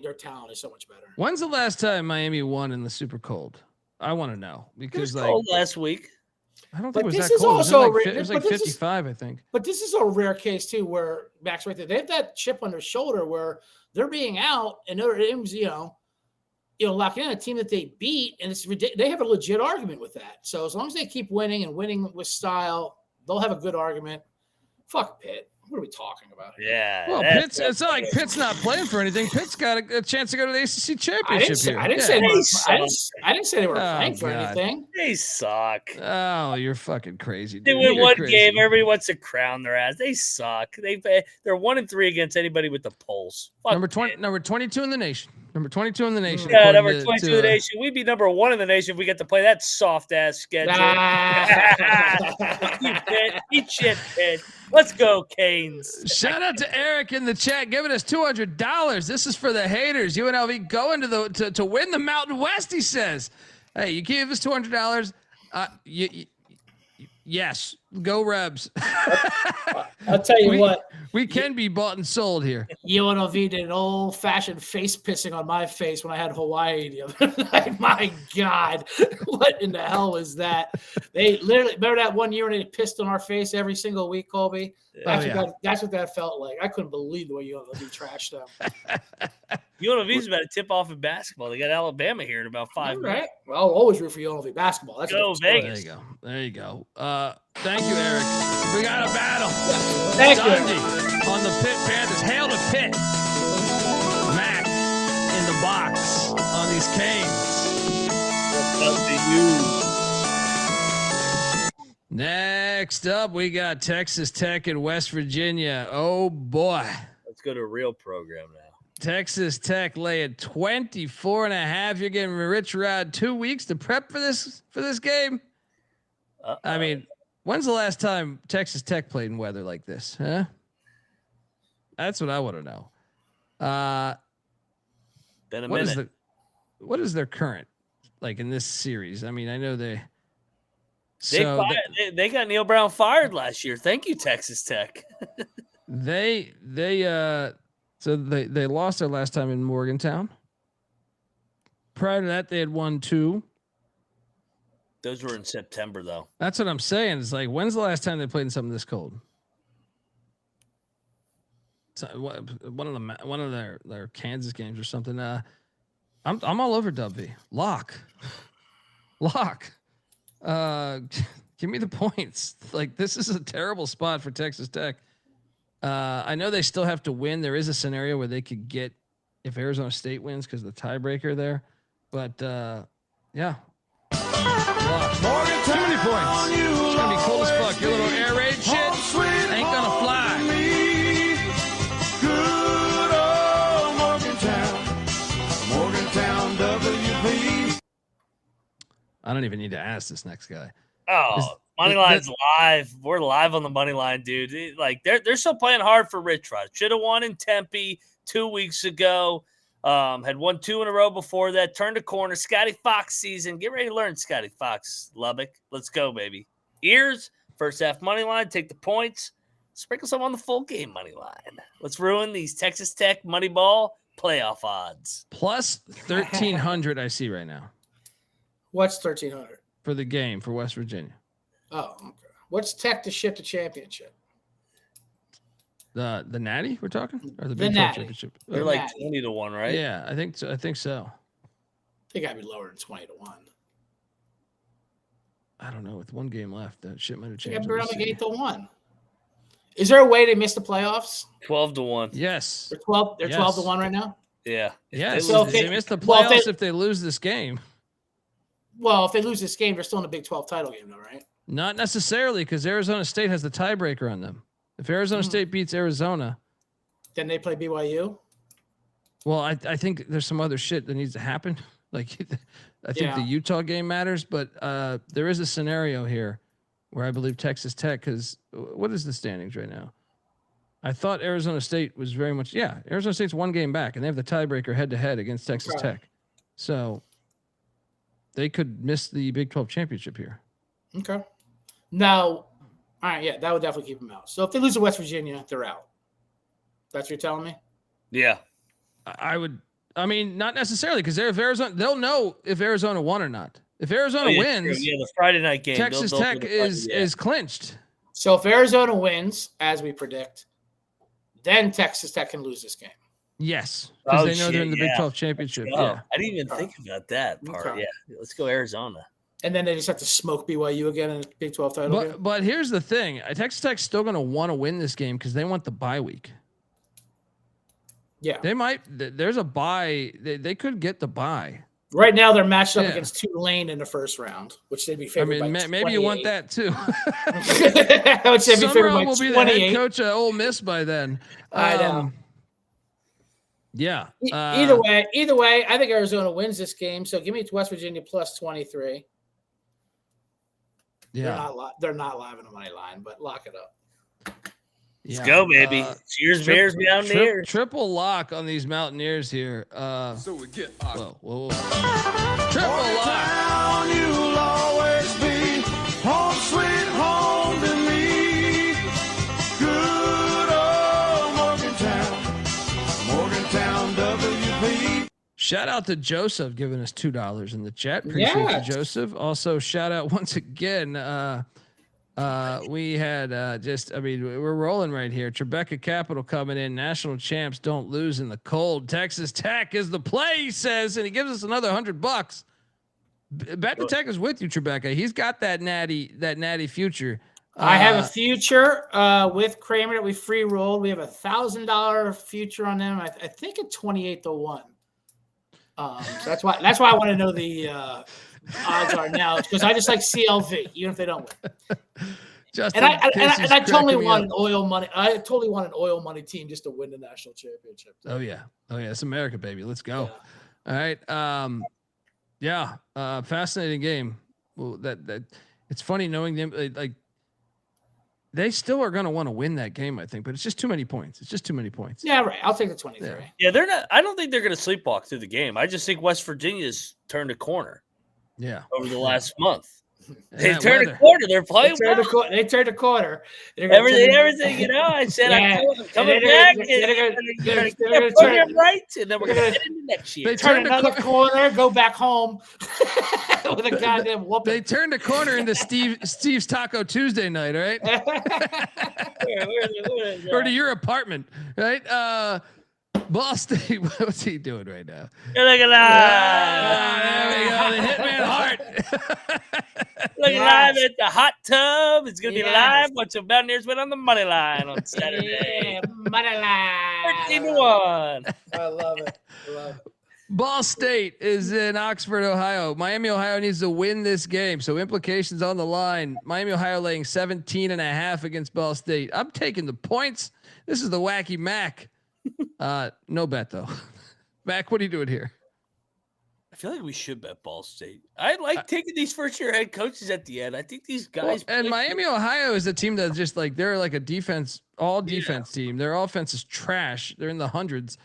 their talent is so much better. When's the last time Miami won in the super cold? I want to know. Because it was cold last week. I don't think it was that cold. It was like 55, I think. But this is a rare case, too, where Max right there, they have that chip on their shoulder where they're being out and Notre Dame's, locking in a team that they beat, and they have a legit argument with that. So as long as they keep winning and winning with style, they'll have a good argument. Fuck Pitt. What are we talking about here? Yeah. Well, it's not like Pitt's not playing for anything. Pitt's got a chance to go to the ACC championship I didn't say they were playing for anything. They suck. Oh, you're fucking crazy. Dude. They win one game. Everybody wants to crown their ass. They suck. They're 1-3 against anybody with the pulse. Fuck number 22 in the nation. Number 22 in the nation. Yeah, number 22 in the nation. We'd be number 1 in the nation if we get to play that soft ass schedule. Eat shit, Pitt. Let's go, Canes. Shout out to Eric in the chat giving us $200. This is for the haters. UNLV going to win the Mountain West, he says. Hey, you gave us $200. Yes, go Rebs. I'll tell you what. We can be bought and sold here. UNLV did an old-fashioned face pissing on my face when I had Hawaii the other night. My God, what in the hell was that? They literally, remember that one year when they pissed on our face every single week, Colby? That's what that felt like. I couldn't believe the way UNLV trashed them. UNLV's about to tip off in basketball. They got Alabama here in about 5 minutes. Right. Well, I'll always root for UNLV basketball. That's go Vegas. There you go. Thank you, Eric. We got a battle. Thank Dundee you. on the Pitt Panthers. Hail to Pitt. Mac in the box on these Canes. Next up, we got Texas Tech and West Virginia. Oh, boy. Let's go to a real program now. Texas Tech laying 24.5. You're getting Rich Rod 2 weeks to prep for this game. I mean, when's the last time Texas Tech played in weather like this? Huh? That's what I want to know. Been a minute. What is their current like in this series? I mean, I know they got Neil Brown fired last year. Thank you, Texas Tech. They lost their last time in Morgantown. Prior to that, they had won 2. Those were in September, though. That's what I'm saying. It's like, when's the last time they played in something this cold? one of their Kansas games or something. I'm all over Dubby. Lock. Give me the points. Like, this is a terrible spot for Texas Tech. I know they still have to win. There is a scenario where they could get if Arizona State wins because of the tiebreaker there. But yeah. Too many points. It's gonna be cold as fuck. Your little air raid shit ain't gonna fly. Good old Morgantown, WP. I don't even need to ask this next guy. Oh, money line's live. We're live on the money line, dude. Like they're still playing hard for Rich Rod. Should have won in Tempe 2 weeks ago. Had won 2 in a row before that. Turned a corner. Scotty Fox season. Get ready to learn Scotty Fox, Lubbock. Let's go, baby. Ears, first half money line. Take the points. Sprinkle some on the full game money line. Let's ruin these Texas Tech money ball playoff odds. Plus 1,300 I see right now. What's 1,300? For the game for West Virginia. Oh, okay. What's Tech to ship the championship? The Natty we're talking, or the Big 12 championship? They're like 20-1, right? Yeah, I think so. They got to be lower than 20-1. I don't know. With one game left, that shit might have They changed. got like 8-1. Is there a way they missed the playoffs? 12-1. Yes. They're 12. They're 12-1 right now. Yeah. Yes. So They missed the playoffs if they lose this game. Well, if they lose this game, they're still in the Big 12 title game, though, right? Not necessarily, because Arizona State has the tiebreaker on them. If Arizona State beats Arizona, then they play BYU. Well, I think there's some other shit that needs to happen. Like, I think the Utah game matters, but there is a scenario here where I believe Texas Tech, because what is the standings right now? I thought Arizona State was very much, Arizona State's one game back, and they have the tiebreaker head-to-head against Texas Tech. So they could miss the Big 12 championship here. Okay. Now, all right, that would definitely keep them out. So if they lose to West Virginia, they're out. That's what you're telling me? Yeah. I mean, not necessarily, because if Arizona, they'll know if Arizona won or not. If Arizona wins, the Friday night game, Texas Tech is clinched. So if Arizona wins, as we predict, then Texas Tech can lose this game. Yes, because they know they're in the Big 12 championship. Yeah, I didn't even think about that part. Okay. Yeah, let's go Arizona. And then they just have to smoke BYU again in the Big 12 title game. But here's the thing: Texas Tech's still going to want to win this game because they want the bye week. Yeah, they might. There's a bye. They could get the bye. Right now, they're matched up against Tulane in the first round, which they'd be favored by 28. Maybe you want that too. I would say be favored by 28. Will be the head coach at Ole Miss by then. I know. Yeah. Either way, I think Arizona wins this game. So give me West Virginia plus 23. Yeah. They're not live in the money line, but lock it up. Let's go, baby. Cheers, Bears, Mountaineers. Triple lock on these Mountaineers here. So we get whoa. Triple lock. You'll always be home, sweet home to me. Good old Morgantown, WP. Shout out to Joseph giving us $2 in the chat. Appreciate you, Joseph. Also, shout out once again. We had we're rolling right here. Tribeca Capital coming in. National champs don't lose in the cold. Texas Tech is the play, he says, and he gives us another $100. Bet the Tech is with you, Tribeca. He's got that natty future. I have a future with Kramer that we free rolled. We have $1,000 future on them. I think at 28-1. So that's why I want to know the odds are now, because I just like CLV, even if they don't win. Justin, and I totally want an oil money. I totally want an oil money team just to win the national championship. Oh yeah, it's America, baby. Let's go. Yeah. All right. Fascinating game. Well, that it's funny knowing them. Like they still are going to want to win that game, I think, but it's just too many points. Yeah, right. I'll take the 23. Yeah, they're not. I don't think they're going to sleepwalk through the game. I just think West Virginia's turned a corner. Yeah, over the last month. They That turned weather. a corner. They're playing well. They turned a corner. They're gonna Everything, I said, Yeah. I'm coming And they're back. gonna- they're gonna Put turn- him right, and then we're going to they're head into next year. They turn turned a another corner, go back home with a goddamn whooping. They turned a corner into Steve's Taco Tuesday night, right? Or to your apartment, right? Ball State, what's he doing right now? Look at that. There we go, the Hitman Hart. Look Yes. live at the hot tub. It's going to be Yes. live once the Mountaineers win on the money line on Saturday. Yeah, money line. 13-1. I love it. Ball State is in Oxford, Ohio. Miami, Ohio needs to win this game. So implications on the line. Miami, Ohio laying 17.5 against Ball State. I'm taking the points. This is the wacky Mac. No bet though. Mac, what are you doing here? I feel like we should bet Ball State. I like taking these first-year head coaches at the end. I think these guys. And Miami, Ohio is a team that's just like they're like a defense team. Their offense is trash. They're in the hundreds.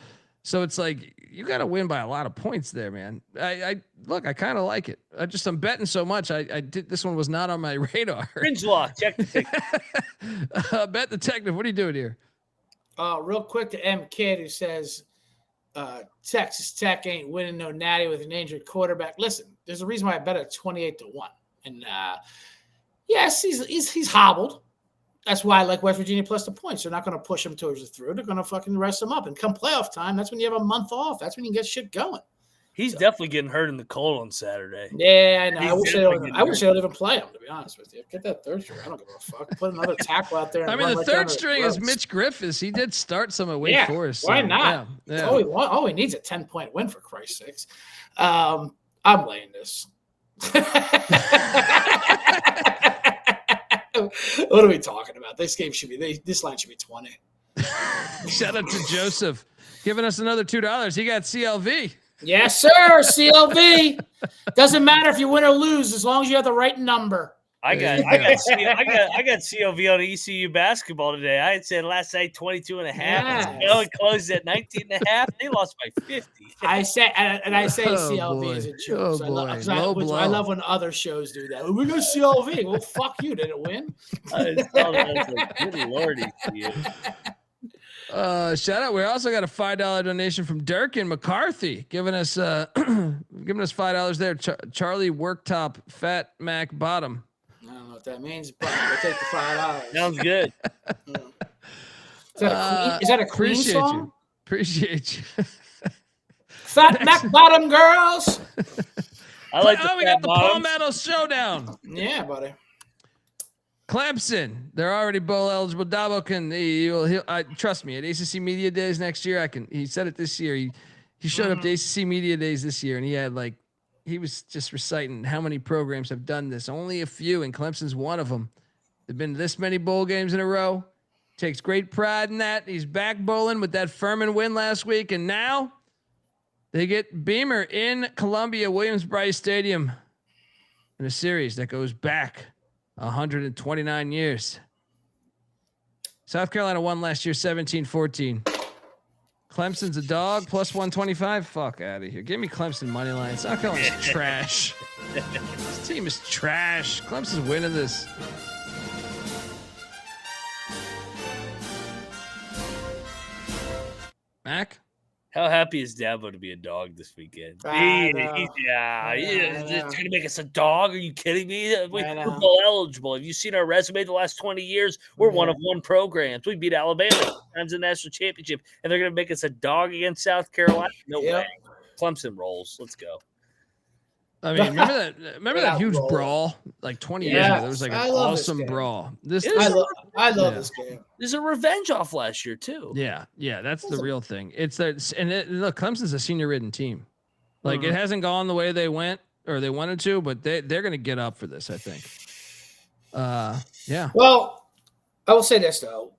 So it's like you got to win by a lot of points there, man. I kind of like it. I'm betting so much. I did this one was not on my radar. Cringe law. Check the ticket. Bet detective. What are you doing here? Real quick to M Kid who says Texas Tech ain't winning no natty with an injured quarterback. Listen, there's a reason why I bet at 28-1. And yes, he's hobbled. That's why I like West Virginia plus the points. They're not going to push him towards the through. They're going to fucking rest him up. And come playoff time, that's when you have a month off. That's when you get shit going. He's definitely getting hurt in the cold on Saturday. Yeah, I know. He's I wish they don't even play him, to be honest with you. Get that third string. I don't give a fuck. Put another tackle out there. And I mean, run the right down third to string is throats. Mitch Griffiths. He did start some at Wake Forest. Why so, not? Yeah. All he needs a 10-point win, for Christ's sakes. I'm laying this. What are we talking about? This line should be 20. Shout out to Joseph giving us another $2. He got CLV. Yes, sir. CLV. Doesn't matter if you win or lose as long as you have the right number. I got COV on ECU basketball today. I had said last night 22.5. Yes. It closed at 19.5. They lost by 50. I say CLV boy. is a joke. Oh, 'cause boy. I Low blow. love when other shows do that. We got CLV. Well, fuck you. Did it win? I was like, good lordy to you. Shout out. We also got a $5 donation from Durkin McCarthy, giving us $5 there. Charlie Worktop Fat Mac Bottom. I don't know what that means, but we'll take the $5. Sounds good. Is that a Queen Appreciate song? you. Appreciate you. Fat Mac Bottom Girls. I like we got the Palmetto Showdown. Yeah, buddy. Clemson, they're already bowl eligible. Dabo can trust me at ACC Media Days next year. He said it this year. He showed up to ACC Media Days this year, and he was just reciting how many programs have done this. Only a few, and Clemson's one of them. They've been to this many bowl games in a row. Takes great pride in that. He's back bowling with that Furman win last week, and now they get Beamer in Columbia Williams-Brice Stadium in a series that goes back 129 years. South Carolina won last year 17-14. Clemson's a dog plus 125. Fuck out of here. Give me Clemson money line. South Carolina's trash. This team is trash. Clemson's winning this. Mac? How happy is Dabo to be a dog this weekend? He's going to make us a dog. Are you kidding me? We're bowl eligible. Have you seen our resume the last 20 years? We're one of one programs. We beat Alabama times in the national championship, and they're going to make us a dog against South Carolina? No way. Clemson rolls. Let's go. I mean, remember that huge brawl like 20 years ago? There was like an awesome brawl. I love this game. There's a revenge off last year too. Yeah, that's the real thing. It's that, and look, Clemson's a senior-ridden team. Like it hasn't gone the way they went or they wanted to, but they're going to get up for this, I think. Yeah. Well, I will say this though,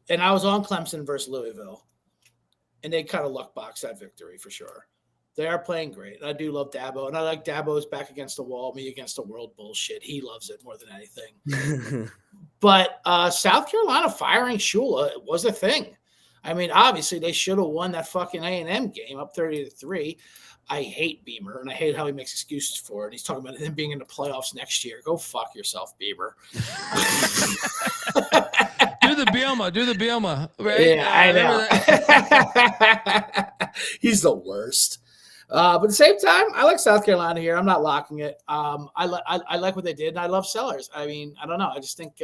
and I was on Clemson versus Louisville, and they kind of luck boxed that victory for sure. They are playing great. And I do love Dabo. And I like Dabo's back against the wall, me against the world bullshit. He loves it more than anything. But South Carolina firing Shula was a thing. I mean, obviously they should have won that fucking A&M game up 30-3. I hate Beamer, and I hate how he makes excuses for it. And he's talking about him being in the playoffs next year. Go fuck yourself, Beamer. Do the Bielma, right? Yeah, I know. He's the worst. But at the same time, I like South Carolina here. I'm not locking it. I like what they did, and I love Sellers. I mean, I don't know. I just think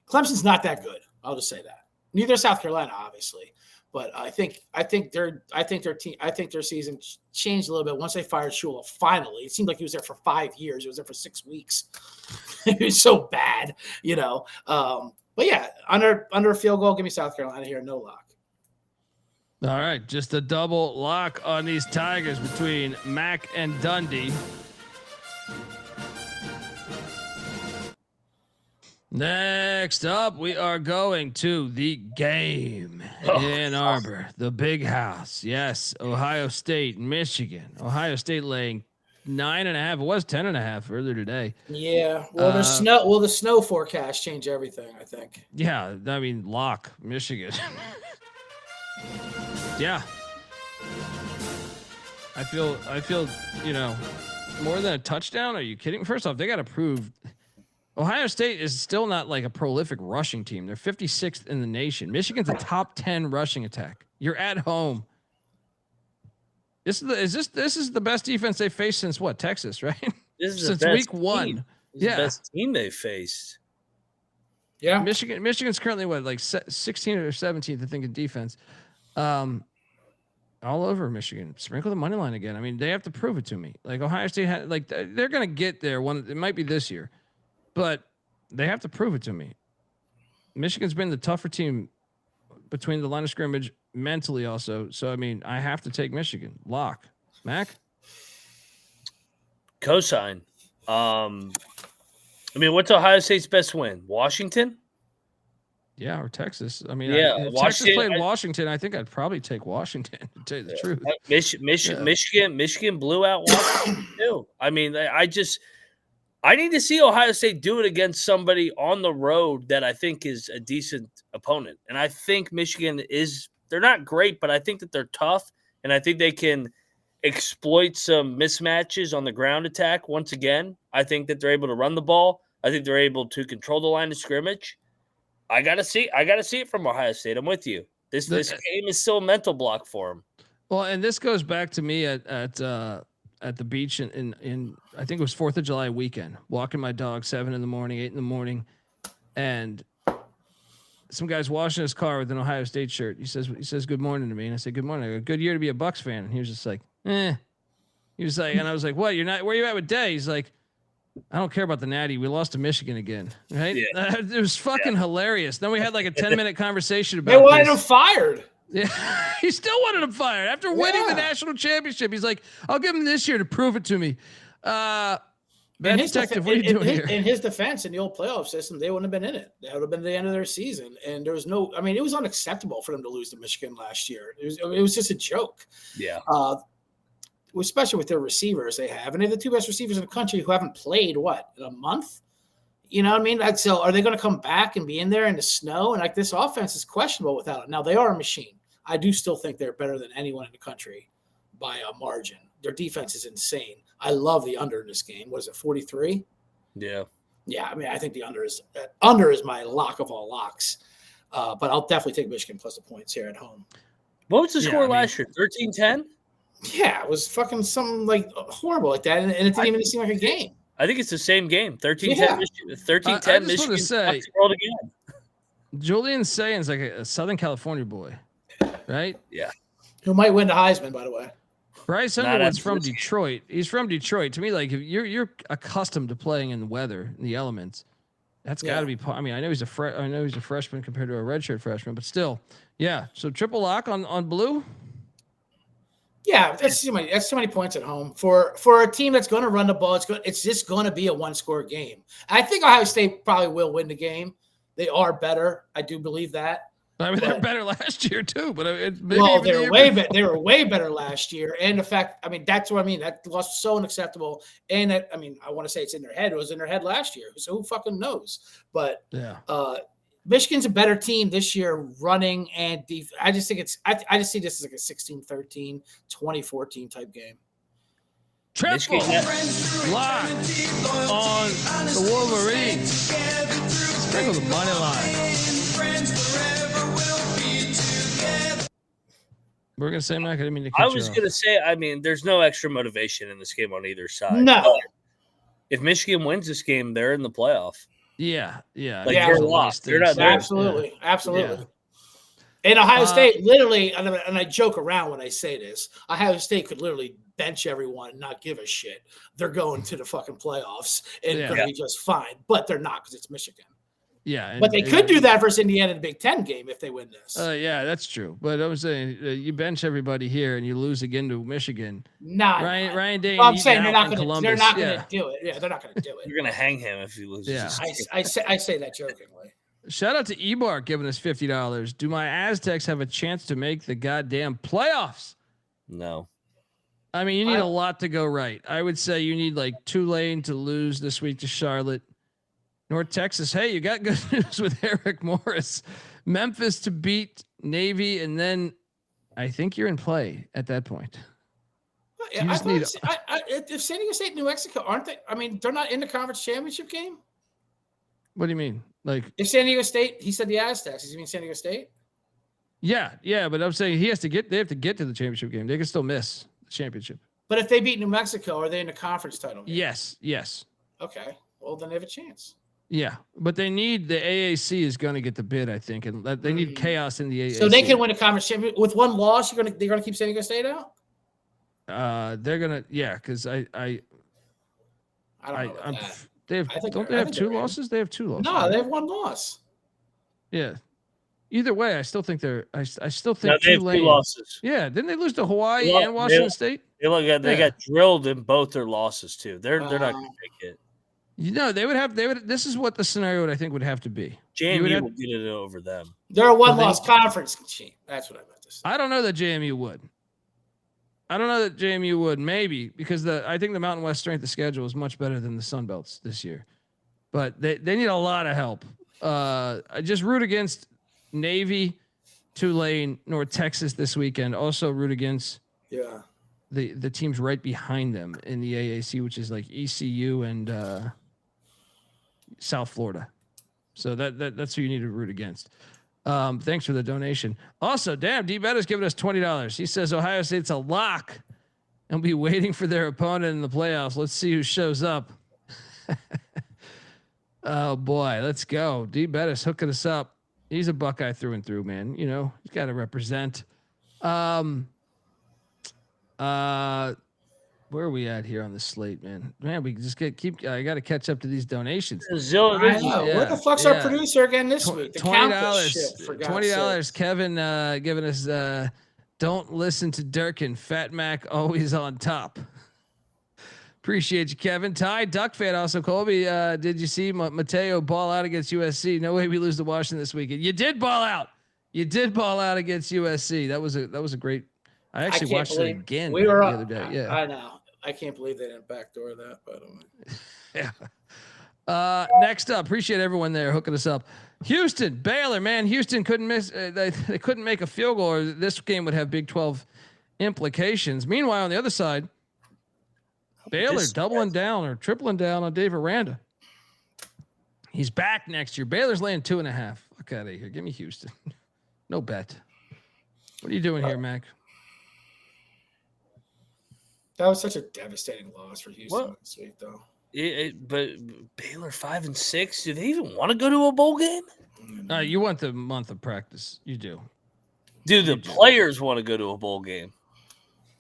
Clemson's not that good. I'll just say that. Neither is South Carolina, obviously. But I think their season changed a little bit once they fired Shula. Finally, it seemed like he was there for 5 years. He was there for 6 weeks. He was so bad, you know. But yeah, under a field goal, give me South Carolina here. No lock. All right, just a double lock on these Tigers between Mac and Dundee. Next up, we are going to the game in Ann Arbor, the big house. Yes, Ohio State, Michigan. Ohio State laying 9.5. It was 10.5 earlier today. Yeah. Well, the snow forecast changed everything, I think. Yeah, I mean, lock Michigan. Yeah. I feel, you know, more than a touchdown. Are you kidding? First off, they got to prove Ohio State is still not like a prolific rushing team. They're 56th in the nation. Michigan's a top 10 rushing attack. You're at home. This is the best defense they faced since what? Texas, right? This is since week 1. This is the best team they faced. Yeah. Michigan's currently what, like 16th or 17th, I think, in defense. All over Michigan. Sprinkle the money line again. I mean, they have to prove it to me. Like Ohio State had, like they're gonna get there. It might be this year, but they have to prove it to me. Michigan's been the tougher team between the line of scrimmage mentally also. So I mean, I have to take Michigan. Lock. Mac? Cosign. I mean, what's Ohio State's best win? Washington? Yeah, or Texas. I mean, yeah, if Texas played Washington, I think I'd probably take Washington, to tell you the truth. Michigan blew out Washington too. I mean, I need to see Ohio State do it against somebody on the road that I think is a decent opponent. And I think Michigan they're not great, but I think that they're tough, and I think they can exploit some mismatches on the ground attack once again. I think that they're able to run the ball. I think they're able to control the line of scrimmage. I gotta see it from Ohio State. I'm with you. This game is still a mental block for them. Well, and this goes back to me at the beach in I think it was 4th of July weekend, walking my dog 7 a.m, 8 a.m, and some guy's washing his car with an Ohio State shirt. He says good morning to me, and I said good morning. I go, good year to be a Bucks fan. And he was just like, eh. He was like, and I was like, what? You're not? Where you at with Day? He's like, I don't care about the Natty. We lost to Michigan again, right? Yeah. It was fucking hilarious. Then we had like a 10-minute conversation about. They wanted him fired. Yeah, he still wanted him fired after winning the national championship. He's like, I'll give him this year to prove it to me. Bad detective, what are you doing here? In his defense, in the old playoff system, they wouldn't have been in it. That would have been the end of their season. And there was no, I mean, it was unacceptable for them to lose to Michigan last year. It was just a joke. Yeah. Especially with their receivers they have. And they're the two best receivers in the country who haven't played, in a month? You know what I mean? So are they going to come back and be in there in the snow? And like this offense is questionable without it. Now, they are a machine. I do still think they're better than anyone in the country by a margin. Their defense is insane. I love the under in this game. What is it, 43? Yeah. Yeah, I mean, I think the under is my lock of all locks. But I'll definitely take Michigan plus the points here at home. What was the score last year? 13-10? Yeah, it was fucking something like horrible like that, and it didn't even seem like a game. I think it's the same game. 13-10 Yeah. Michigan. 13-10 Michigan. Say, world again. Julian Sayin's like a Southern California boy, right? Yeah. Who might win the Heisman, by the way. Bryce Underwood's from Detroit. He's from Detroit. To me, like if you're accustomed to playing in the weather, in the elements, that's got to be. I mean, I know he's a freshman compared to a redshirt freshman, but still, yeah. So triple lock on blue. Yeah, that's too many points at home for a team that's going to run the ball. It's just going to be a one-score game. I think Ohio State probably will win the game. They are better. I do believe that. I mean, they were better last year too, but they were way better. They were way better last year. And the fact, I mean, that's what I mean. That loss was so unacceptable. And I want to say it's in their head. It was in their head last year. So who fucking knows? But yeah, Michigan's a better team this year, running and defense. I just think I just see this as like a 16-13, 2014 type game. Triple lock on the Wolverines. Sprinkle the money line. We're gonna say, Mac. I didn't mean to cut I you was off. going to say, I mean, there's no extra motivation in this game on either side. No. But if Michigan wins this game, they're in the playoff. Yeah. Like, Yeah. you're lost. They're not there. Absolutely. Absolutely. Yeah. And Ohio State literally, and I joke around when I say this, Ohio State could literally bench everyone and not give a shit. They're going to the fucking playoffs and Yeah. going to be just fine. But they're not because it's Michigan. Yeah. But they could do that versus Indiana in the Big Ten game if they win this. Yeah, that's true. But I was saying, you bench everybody here and you lose again to Michigan. Ryan Day. I'm saying they're not going to. They're not Yeah. going to do it. Yeah, they're not going to do it. You're going to hang him if he loses. Yeah. this game. I say that jokingly. Shout out to Ebar giving us $50. Do my Aztecs have a chance to make the goddamn playoffs? No. I mean, you need a lot to go right. I would say you need like Tulane to lose this week to Charlotte. North Texas, hey, you got good news with Eric Morris. Memphis to beat Navy, and then I think you're in play at that point. Yeah, if San Diego State and New Mexico aren't they? I mean, they're not in the conference championship game. What do you mean? Like if San Diego State, he said the Aztecs. Does he mean San Diego State? Yeah, but I'm saying they have to get to the championship game. They can still miss the championship. But if they beat New Mexico, are they in the conference title game? Yes. Okay. Well, then they have a chance. Yeah, but they need the AAC is going to get the bid, I think, and they need chaos in the AAC. So they can win a conference championship with one loss. They're gonna keep San Diego State out. They're gonna because I don't know. Don't they have two losses? They have two losses. No, they have one loss. Yeah. Either way, I still think they're. I still think No, they have two losses. Yeah, didn't they lose to Hawaii and Washington State? They got drilled in both their losses too. They're not going to make it. They would have. This is what the scenario I think would have to be. JMU will get it over them. They're a one-loss conference team. That's what I meant to say. I don't know that JMU would. Maybe because I think the Mountain West strength of schedule is much better than the Sun Belts this year, but they need a lot of help. I just root against Navy, Tulane, North Texas this weekend. Also root against the teams right behind them in the AAC, which is like ECU and South Florida. So that's who you need to root against. Thanks for the donation. Also, damn, D Better's giving us $20. He says Ohio State's a lock and be waiting for their opponent in the playoffs. Let's see who shows up. Oh boy, let's go. D Better's hooking us up. He's a Buckeye through and through, man. You know, he's got to represent. Where are we at here on the slate, man? Man, we just I got to catch up to these donations. Where the fuck's our producer again this week? $20. Kevin giving us don't listen to Durkin. Fat Mac always on top. Appreciate you, Kevin. Ty Duck fan also. Colby, did you see Mateo ball out against USC? No way we lose to Washington this weekend. You did ball out. You did ball out against USC. That was a great. I actually watched it again the other day. Yeah, I know. I can't believe they didn't backdoor that. By the way. Yeah. Next up, appreciate everyone there hooking us up. Houston, Baylor, man. Houston couldn't miss. They couldn't make a field goal, or this game would have Big 12 implications. Meanwhile, on the other side, Baylor doubling down or tripling down on Dave Aranda. He's back next year. Baylor's laying 2.5. Fuck out of here. Give me Houston. No bet. What are you doing here, Mac? That was such a devastating loss for Houston this week, though. But Baylor 5-6. Do they even want to go to a bowl game? You want the month of practice. You do. Do the players want to go to a bowl game?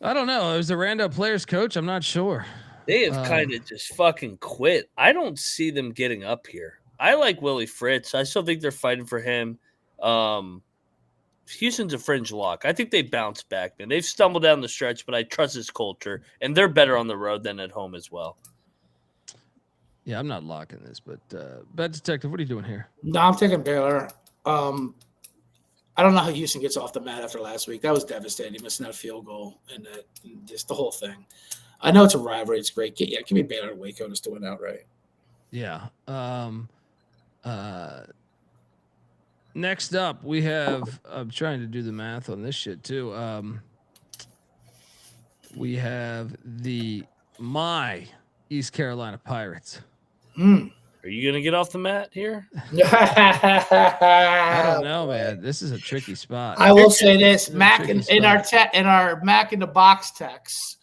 I don't know. Is Aranda a player's coach? I'm not sure. They have kind of just fucking quit. I don't see them getting up here. I like Willie Fritz. I still think they're fighting for him. Houston's a fringe lock. I think they bounce back, man. They've stumbled down the stretch, but I trust his culture, and they're better on the road than at home as well. Yeah, I'm not locking this, but Bet Detective, what are you doing here? No, I'm taking Baylor. I don't know how Houston gets off the mat after last week. That was devastating, missing that field goal and just the whole thing. I know it's a rivalry. It's great. Give me Baylor and Waco just to win outright. Yeah. Next up, we have. I'm trying to do the math on this shit too. We have my East Carolina Pirates. Are you gonna get off the mat here? I don't know, man. This is a tricky spot. I will say this, It's a Mac tricky in our spot. Mac in the box text.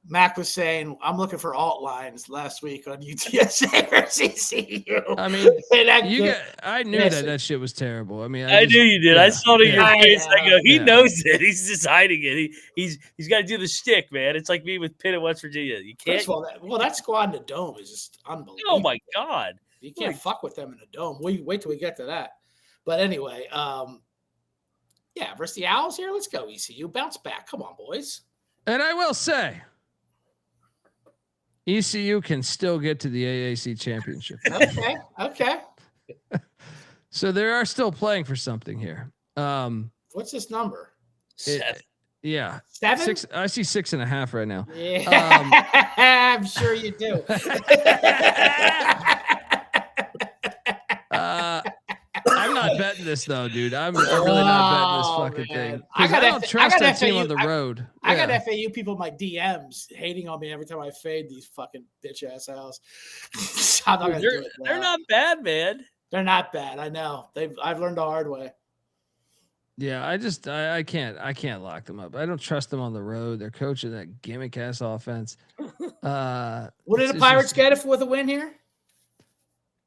Mac was saying, I'm looking for alt lines last week on UTSA versus ECU. I mean, And I knew that shit was terrible. I mean, I knew you did. I saw it in your face. I go, he Yeah. knows it. He's just hiding it. He's got to do the stick, man. It's like me with Pitt at West Virginia. You can't. First of all, that squad in the dome is just unbelievable. Oh my God. You can't fuck with them in the dome. Wait till we get to that. But anyway, yeah, versus the Owls here. Let's go, ECU. Bounce back. Come on, boys. And I will say, ECU can still get to the AAC championship. Okay. So they are still playing for something here. What's this number? 7. Yeah. 7? 6. I see 6.5 right now. Yeah, I'm sure you do. I'm not betting this though, dude. I'm really not betting this fucking thing. I don't trust that team on the road. I got FAU people in my DMs hating on me every time I fade these fucking bitch ass Owls. I'm not gonna do it. They're not bad, man. They're not bad. I know. I've learned the hard way. Yeah, I can't lock them up. I don't trust them on the road. They're coaching that gimmick ass offense. What did the Pirates get with a win here?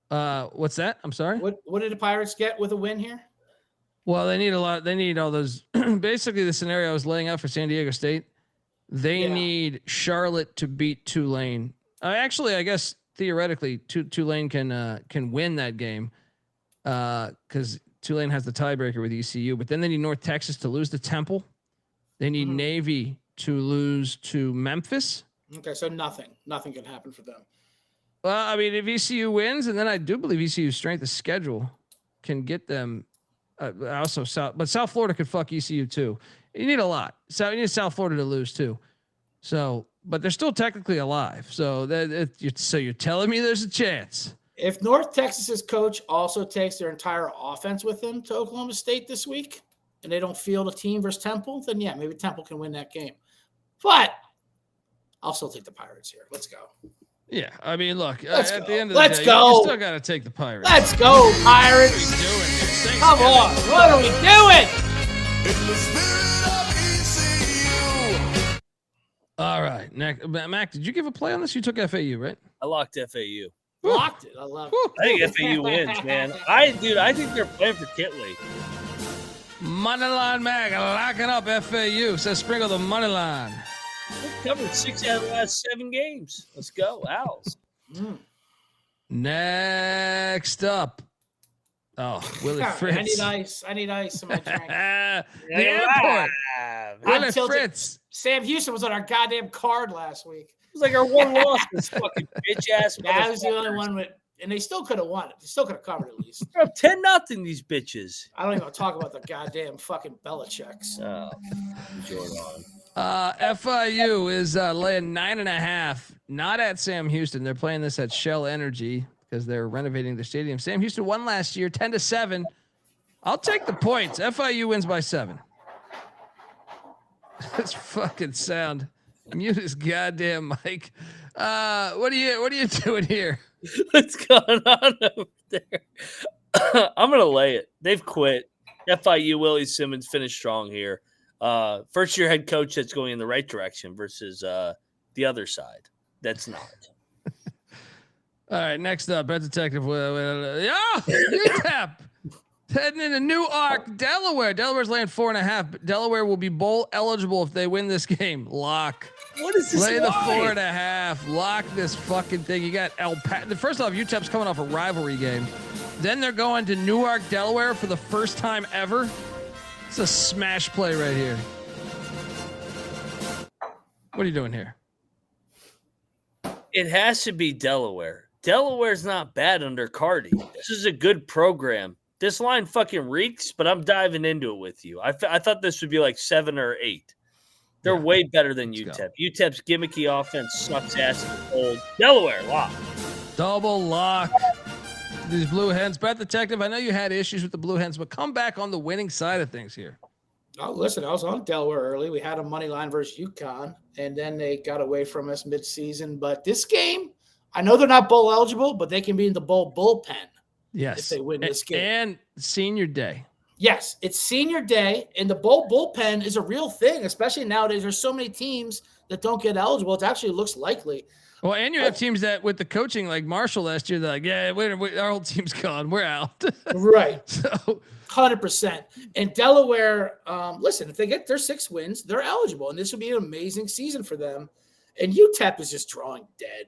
What's that? I'm sorry. What did the Pirates get with a win here? Well, they need a lot. They need all those. Basically, the scenario I was laying out for San Diego State. They need Charlotte to beat Tulane. Actually, I guess theoretically, Tulane can win that game because Tulane has the tiebreaker with ECU. But then they need North Texas to lose to Temple. They need Navy to lose to Memphis. Okay, so nothing can happen for them. Well, I mean, if ECU wins, and then I do believe ECU's strength of schedule can get them. Also, South Florida could fuck ECU too. You need a lot. So you need South Florida to lose too. So, but they're still technically alive. So so you're telling me there's a chance. If North Texas's coach also takes their entire offense with him to Oklahoma State this week, and they don't field a team versus Temple, then yeah, maybe Temple can win that game. But I'll still take the Pirates here. Let's go. Yeah, I mean, look, Let's at go. the end of Let's the day, go. you still got to take the Pirates. Let's go, Pirates. What are we doing here? Come on. What are we doing? In the spirit of ECU. All right, Mac, did you give a play on this? You took FAU, right? I locked FAU. Locked it. I love it. I think FAU wins, man. I think they're playing for Kitley. Moneyline Mac locking up FAU. Says sprinkle the money line. They've covered 6 out of the last 7 games. Let's go, Owls. Next up. Oh, Willie Fritz. I need ice in my drink. The airport. Willie Fritz. Sam Houston was on our goddamn card last week. It was like our one loss. This fucking bitch ass. That was the only one with, and they still could have won it. They still could have covered at least. They're up 10-0. These bitches. I don't even want to talk about the goddamn fucking Belichicks. Oh, enjoy on. FIU is laying 9.5. Not at Sam Houston. They're playing this at Shell Energy because they're renovating their stadium. Sam Houston won last year, 10-7. I'll take the points. FIU wins by 7. That's fucking sound. Mute his goddamn mic. What are you doing here? What's going on over there? I'm gonna lay it. They've quit. FIU Willie Simmons finished strong here. First year head coach that's going in the right direction versus the other side. That's not. All right, next up, Red Detective. UTEP heading into Newark, Delaware. Delaware's laying 4.5. Delaware will be bowl eligible if they win this game. Lock. What is this? Lay the 4.5. Lock this fucking thing. You got First off, UTEP's coming off a rivalry game. Then they're going to Newark, Delaware for the first time ever. It's a smash play right here. What are you doing here? It has to be Delaware. Delaware's not bad under Cardi. This is a good program. This line fucking reeks, but I'm diving into it with you. I thought this would be like 7 or 8. They're way better than UTEP. UTEP's gimmicky offense sucks ass in the cold. Delaware, lock. Double lock. These Blue Hens. Bet Detective, I know you had issues with the Blue Hens, but come back on the winning side of things here. Oh, listen, I was on Delaware early. We had a money line versus UConn, and then they got away from us midseason. But this game, I know they're not bowl eligible, but they can be in the bowl bullpen. Yes. If they win this game. And senior day. Yes, it's senior day, and the bowl bullpen is a real thing, especially nowadays. There's so many teams that don't get eligible. It actually looks likely. Well, and you have teams that with the coaching like Marshall last year, they're like, yeah, our whole team's gone. We're out. Right. So 100%. And Delaware, listen, if they get their 6 wins, they're eligible, and this would be an amazing season for them. And UTEP is just drawing dead.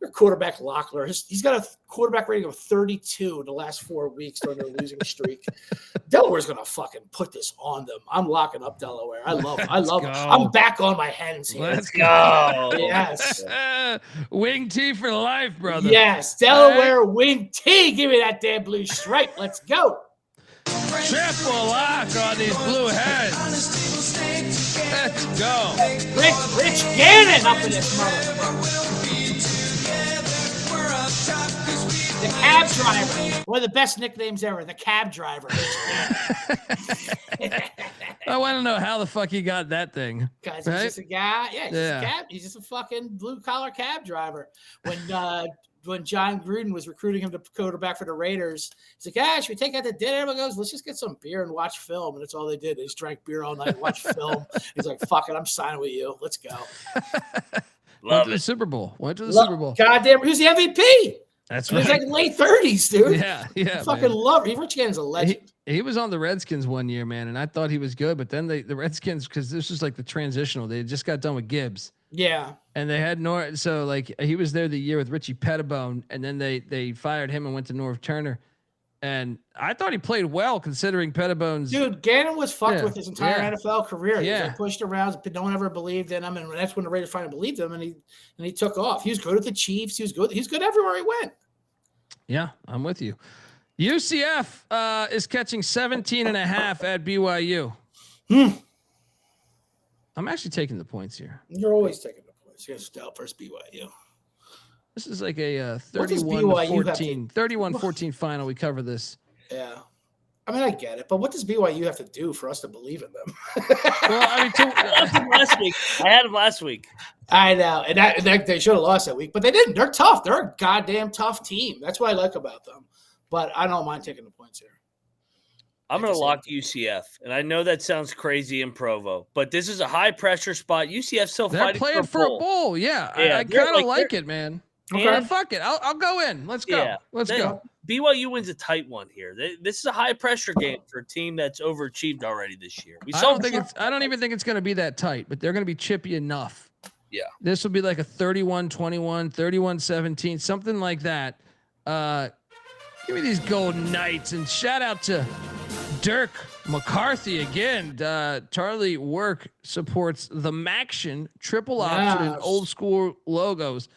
Their quarterback, Locklear, he's got a quarterback rating of 32 in the last 4 weeks during their losing streak. Delaware's going to fucking put this on them. I'm locking up Delaware. I love it. I'm back on my hens here. Let's go. Yes. Wing T for life, brother. Yes. Delaware wing T. Give me that damn blue stripe. Let's go. Triple lock on these Blue Hens. Let's go. Rich Gannon up in this motherfucker. The cab driver. One of the best nicknames ever. The cab driver. I want to know how the fuck he got that thing. Because he's just a guy. Yeah, he's just a cab. He's just a fucking blue-collar cab driver. When John Gruden was recruiting him to quarterback for the Raiders, he's like, should we take out to dinner? Everyone goes, let's just get some beer and watch film. And that's all they did. They just drank beer all night and watched film. He's like, fuck it, I'm signing with you. Let's go. Went to the Super Bowl. Super Bowl. Goddamn, who's the MVP? That's right. He's like late 30s, dude. Yeah. I fucking love him. Rich Gannon's a legend. He was on the Redskins one year, man, and I thought he was good. But then the Redskins, because this was like the transitional, they just got done with Gibbs. Yeah. And they had so like he was there the year with Richie Pettibone, and then they fired him and went to Norv Turner. And I thought he played well considering Pettibone's. Dude, Gannon was fucked with his entire NFL career. He was Yeah. like pushed around, but no one ever believed in him. And that's when the Raiders finally believed him, and he took off. He was good with the Chiefs. He was good everywhere he went. Yeah, I'm with you. UCF is catching 17.5 at BYU. I'm actually taking the points here. You're always taking the points. You're stout versus BYU. This is like a 31-14, 31-14 final. We cover this. Yeah. I mean, I get it, but what does BYU have to do for us to believe in them? Well, I mean, last week. I had them last week. I know, and they should have lost that week, but they didn't. They're tough. They're a goddamn tough team. That's what I like about them. But I don't mind taking the points here. I'm going to lock UCF, and I know that sounds crazy in Provo, but this is a high-pressure spot. UCF's still they're fighting playing for a bowl. Yeah, I kind of like it, man. Okay, fuck it. I'll go in. Let's go. Yeah, Let's go. BYU wins a tight one here. This is a high-pressure game for a team that's overachieved already this year. I don't even think it's going to be that tight, but they're going to be chippy enough. Yeah. This will be like a 31-21, 31-17, something like that. Give me these Golden Knights, and shout out to Dirk McCarthy again. Charlie Work supports the Maction triple option and old school logos.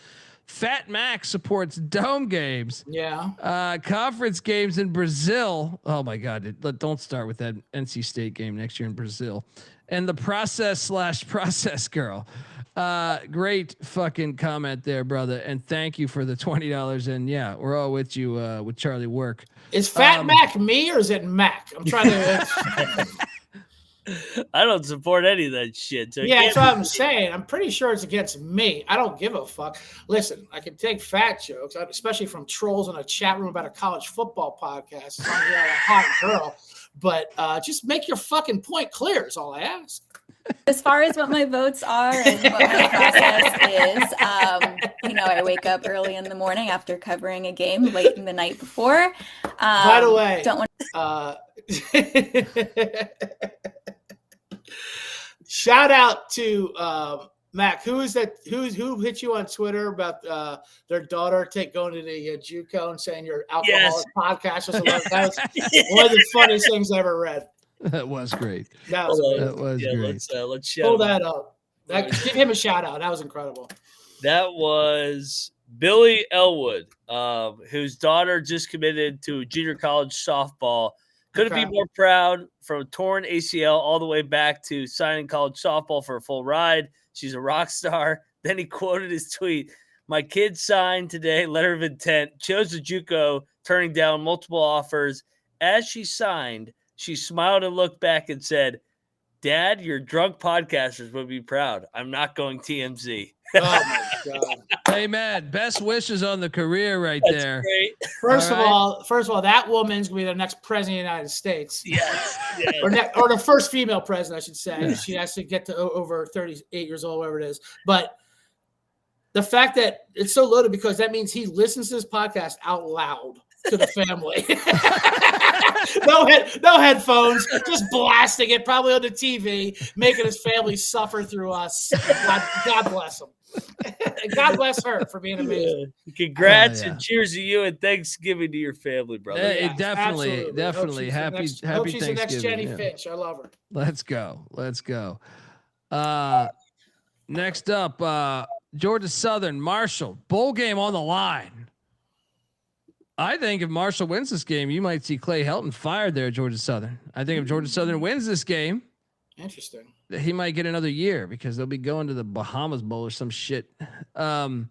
Fat Mac supports dome games. Yeah. Conference games in Brazil. Oh my God. Don't start with that NC State game next year in Brazil. And the process girl. Great fucking comment there, brother. And thank you for the $20. And yeah, we're all with you with Charlie Work. Is Fat Mac me or is it Mac? I'm trying to. I don't support any of that shit. So yeah, that's what I'm saying. I'm pretty sure it's against me. I don't give a fuck. Listen, I can take fat jokes, especially from trolls in a chat room about a college football podcast. So I'm a hot girl. But just make your fucking point clear is all I ask. As far as what my votes are and what my process is, I wake up early in the morning after covering a game late in the night before. By the way, don't want. Shout out to Mac. Who is that? Who hit you on Twitter about their daughter going to the JUCO and saying your alcoholic podcast was that was one of the funniest things I ever read. That was great. That was great. Let's pull that up. Give him a shout out. That was incredible. That was Billy Elwood, whose daughter just committed to junior college softball. Couldn't be more proud, from torn ACL all the way back to signing college softball for a full ride. She's a rock star. Then he quoted his tweet. My kid signed today, letter of intent, chose the JUCO, turning down multiple offers. As she signed, she smiled and looked back and said, Dad, your drunk podcasters would be proud. I'm not going TMZ. Oh my God. Hey man, best wishes on the career right That's there. great. First of all, that woman's gonna be the next president of the United States. Yes. or the first female president, I should say. Yeah. She has to get to over 38 years old, whatever it is. But the fact that it's so loaded because that means he listens to this podcast out loud to the family. no headphones, just blasting it, probably on the TV, making his family suffer through us. God bless him. God bless her for being amazing. Congrats and cheers to you and Thanksgiving to your family, brother. Yeah, definitely. Happy she's Thanksgiving. The next Jenny Finch. I love her. Let's go. Next up, Georgia Southern, Marshall, bowl game on the line. I think if Marshall wins this game, you might see Clay Helton fired there at Georgia Southern. I think if Georgia Southern wins this game, interesting, he might get another year because they'll be going to the Bahamas Bowl or some shit. Marshall's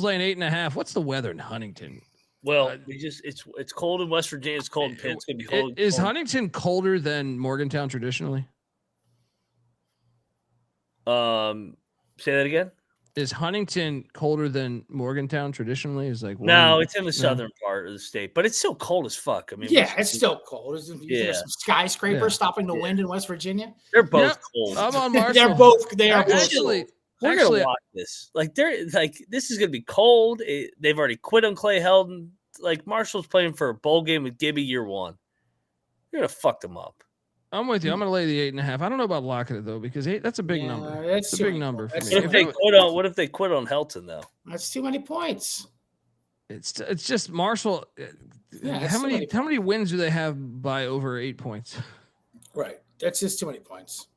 laying 8.5. What's the weather in Huntington? Well, it's cold in West Virginia. It's cold in Penn. It's gonna be cold. Is Huntington colder than Morgantown traditionally? Say that again. Is Huntington colder than Morgantown traditionally? Is like no, it's in the southern part of the state, but it's still cold as fuck. I mean, yeah, it's still cold. There's some skyscrapers stopping the wind in West Virginia. They're both cold. I'm on Marshall. They are both actually. We're gonna watch this. This is gonna be cold. They've already quit on Clay Helton. Like Marshall's playing for a bowl game with Gibby year one. You're gonna fuck them up. I'm with you. I'm going to lay the 8.5. I don't know about locking it though, because that's a big number. It's a big number for me. What if they quit on Helton though? That's too many points. It's just Marshall. How many wins do they have by over 8 points? Right. That's just too many points.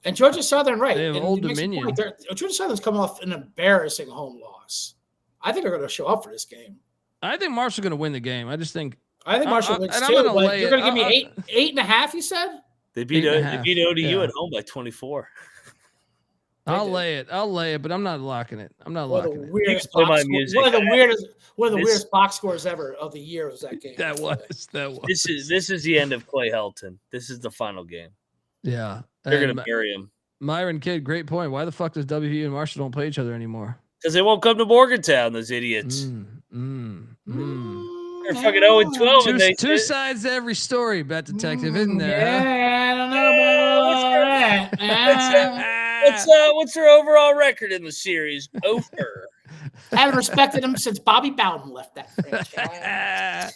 And Georgia Southern, right? They have Old Dominion. Georgia Southern's coming off an embarrassing home loss. I think they're going to show up for this game. I think Marshall's going to win the game. I think Marshall wins too. You're going to give me 8.5. You said they beat ODU at home by 24. I'll lay it, but I'm not locking it. I'm not locking it. One of the weirdest box scores ever of the year was that game. That was. This is the end of Clay Helton. This is the final game. Yeah, they're going to bury him. Myron Kidd, great point. Why the fuck does WVU and Marshall don't play each other anymore? Because they won't come to Morgantown, those idiots. They're fucking 0-12. Two sides to every story, Bet Detective, isn't there? Yeah, I don't know about that. What's their overall record in the series? Over. I haven't respected them since Bobby Bowden left that franchise.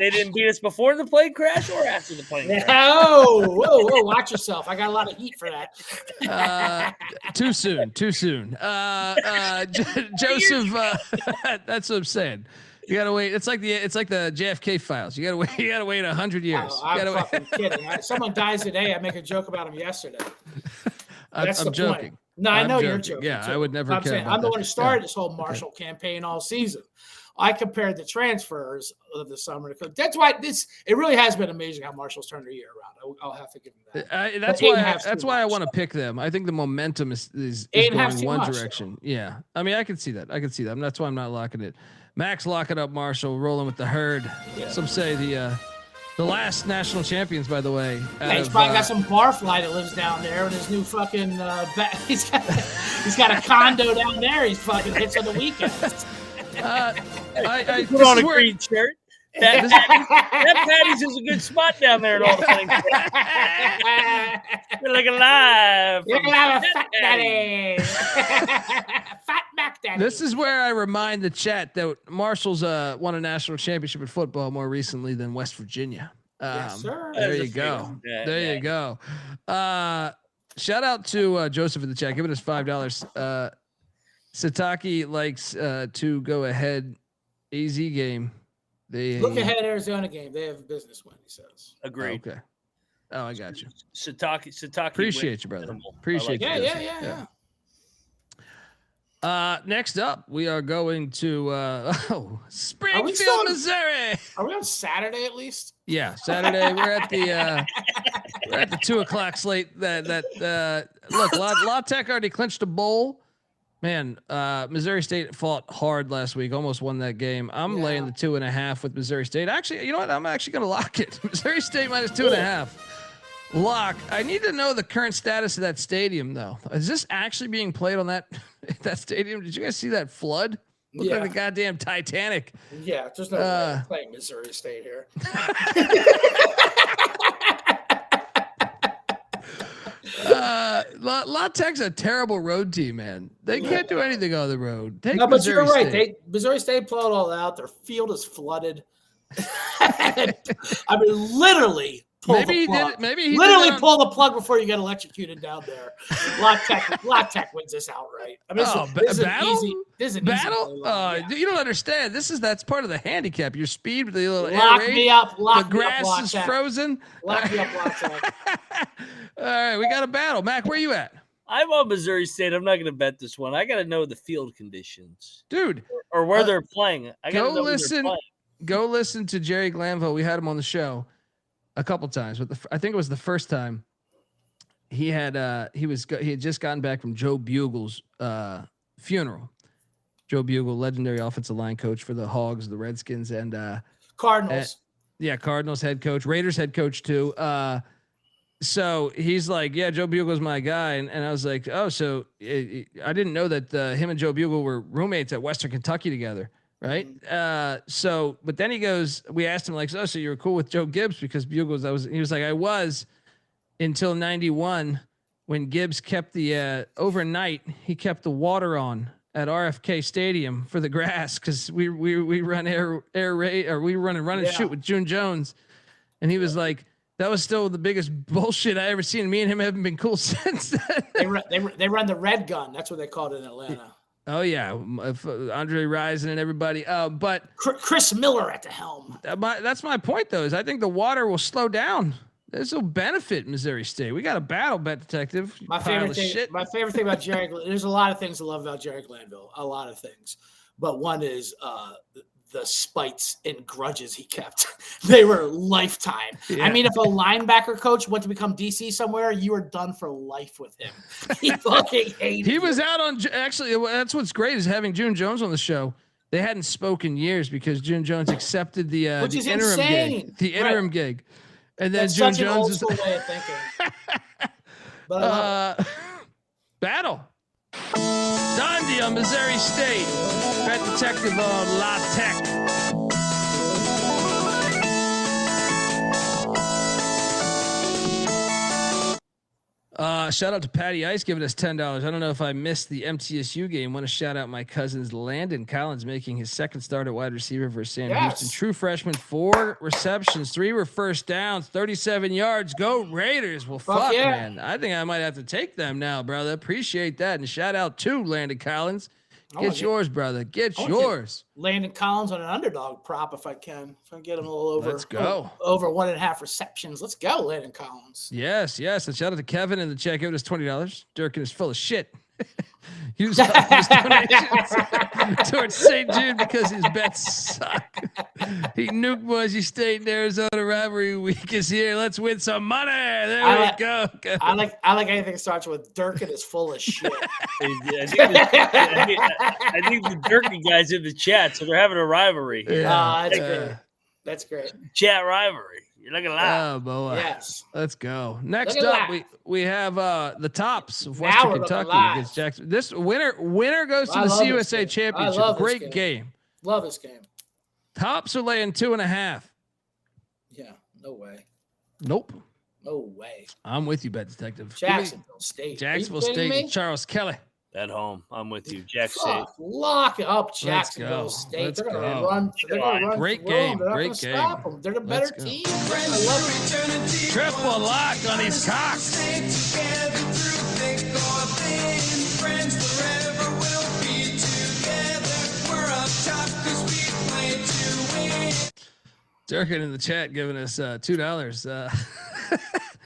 They didn't beat us before the plane crash or after the plane crash. Whoa, watch yourself. I got a lot of heat for that. Too soon. Joseph, that's what I'm saying. You gotta wait. It's like the JFK files. You gotta wait 100 years. I'm fucking kidding. Someone dies today. I make a joke about him yesterday. I'm joking. Point. No, I know you're joking. Yeah, too. I would never. I'm saying I'm the one who started this whole Marshall campaign all season. I compared the transfers of the summer. That's why it really has been amazing how Marshall's turned their year around. I'll have to give them that. That's why I want to pick them. I think the momentum is going one direction. Though. Yeah, I mean I can see that. That's why I'm not locking it. Max, lock it up. Marshall rolling with the herd. Yeah. Some say the last national champions, by the way. Yeah, he's probably got some barfly that lives down there, and his new fucking he's got a condo down there. He's fucking hits on the weekends. I put on a green shirt. That Patty's is a good spot down there at all the things. You're looking live. You're alive, Fat Daddy. Fat Mac Daddy. This is where I remind the chat that Marshall's won a national championship in football more recently than West Virginia. Yes, sir. There you go. There you go. Shout out to Joseph in the chat, giving us $5. Sataki likes to go ahead AZ game. Look ahead, Arizona game. They have a business win, he says. Agreed. Okay. Oh, I got you. Sataki. Appreciate you, brother. Appreciate you. Yeah. Next up, we are going to Springfield, Missouri. Are we on Saturday at least? Yeah, Saturday. We're at the 2:00 slate. Look, La Tech already clinched a bowl. Man, Missouri State fought hard last week, almost won that game. I'm laying the 2.5 with Missouri State. Actually, you know what? I'm actually going to lock it. Missouri State minus 2.5. Lock. I need to know the current status of that stadium, though. Is this actually being played on that stadium? Did you guys see that flood? Looked like the goddamn Titanic. Yeah, there's no way playing Missouri State here. La Tech's a terrible road team, man. They can't do anything on the road. No, but you're right. Missouri State plowed all out. Their field is flooded. I mean, literally. Pull the plug before you get electrocuted down there. La Tech wins this outright. I mean, this is an battle. You don't understand. That's part of the handicap. Your speed with the little lock me up. The grass is frozen. Lock me up, La Tech. All right, we got a battle. Mac, where you at? I'm on Missouri State. I'm not going to bet this one. I got to know the field conditions, dude, or where they're playing. Go listen to Jerry Glanville. We had him on the show a couple times, but I think it was the first time he had just gotten back from Joe Bugle's funeral. Joe Bugle, legendary offensive line coach for the Hogs, the Redskins, and Cardinals. Cardinals head coach, Raiders head coach too. So he's like, yeah, Joe Bugle's my guy. And I was like, oh, so I didn't know that him and Joe Bugle were roommates at Western Kentucky together. Right. But then he goes, we asked him like, oh, so you were cool with Joe Gibbs because Bugles, he was like, I was until 91 when Gibbs kept the overnight, he kept the water on at RFK Stadium for the grass. Cause we run air raid, or we run and shoot with June Jones. And he was like, that was still the biggest bullshit I ever seen. Me and him haven't been cool since then. They run the red gun. That's what they called it in Atlanta. Oh yeah, Andre Rison and everybody. But Chris Miller at the helm. That's my point, though. Is I think the water will slow down. This will benefit Missouri State. We got a battle bet, detective. My favorite thing about Jerry. There's a lot of things to love about Jerry Glanville. A lot of things, but one is the spites and grudges he kept. They were lifetime. Yeah. I mean, if a linebacker coach went to become DC somewhere, you were done for life with him. He fucking hated He was out on, actually, that's what's great is having June Jones on the show. They hadn't spoken years because June Jones accepted the interim gig. The interim gig. And then that's June such an Jones old school way of thinking. But battle. Dundee on Missouri State. Bet detective on La Tech. Shout out to Patty Ice giving us $10. I don't know if I missed the MTSU game. Want to shout out my cousins Landon Collins making his second start at wide receiver versus Sam Houston. True freshman, 4 receptions, 3 were first downs, 37 yards. Go Raiders! Well, fuck man, I think I might have to take them now, brother. Appreciate that, and shout out to Landon Collins. Get yours, brother. Get yours. Landon Collins on an underdog prop if I can. If I can get him a little over. Let's go. Over 1.5 receptions. Let's go, Landon Collins. Yes. And shout out to Kevin in the chat. Give us $20. Durkin is full of shit. Use his donations towards St. Jude because his bets suck. He nuked Boise State and Arizona rivalry week is here. Let's win some money. There we go. I like anything that starts with Durkin is full of shit. I think the Durkin guys in the chat, so they're having a rivalry. Yeah. That's great. That's great. Chat rivalry. You're looking live. Oh boy. Yes. Let's go. Next up, we have the tops of Western Kentucky against Jackson. This winner goes to the CUSA Championship. Great game. Love this game. Tops are laying 2.5. Yeah. No way. Nope. No way. I'm with you, Bet Detective. Jacksonville State. Jacksonville State. Charles Kelly. At home. I'm with you. Jack State. Lock up Jacksonville State. They're going to run. They're going to run. Great game. Great game. Stop them. They're the better team. I love it. Triple lock on his cock. Durkin in the chat giving us $2.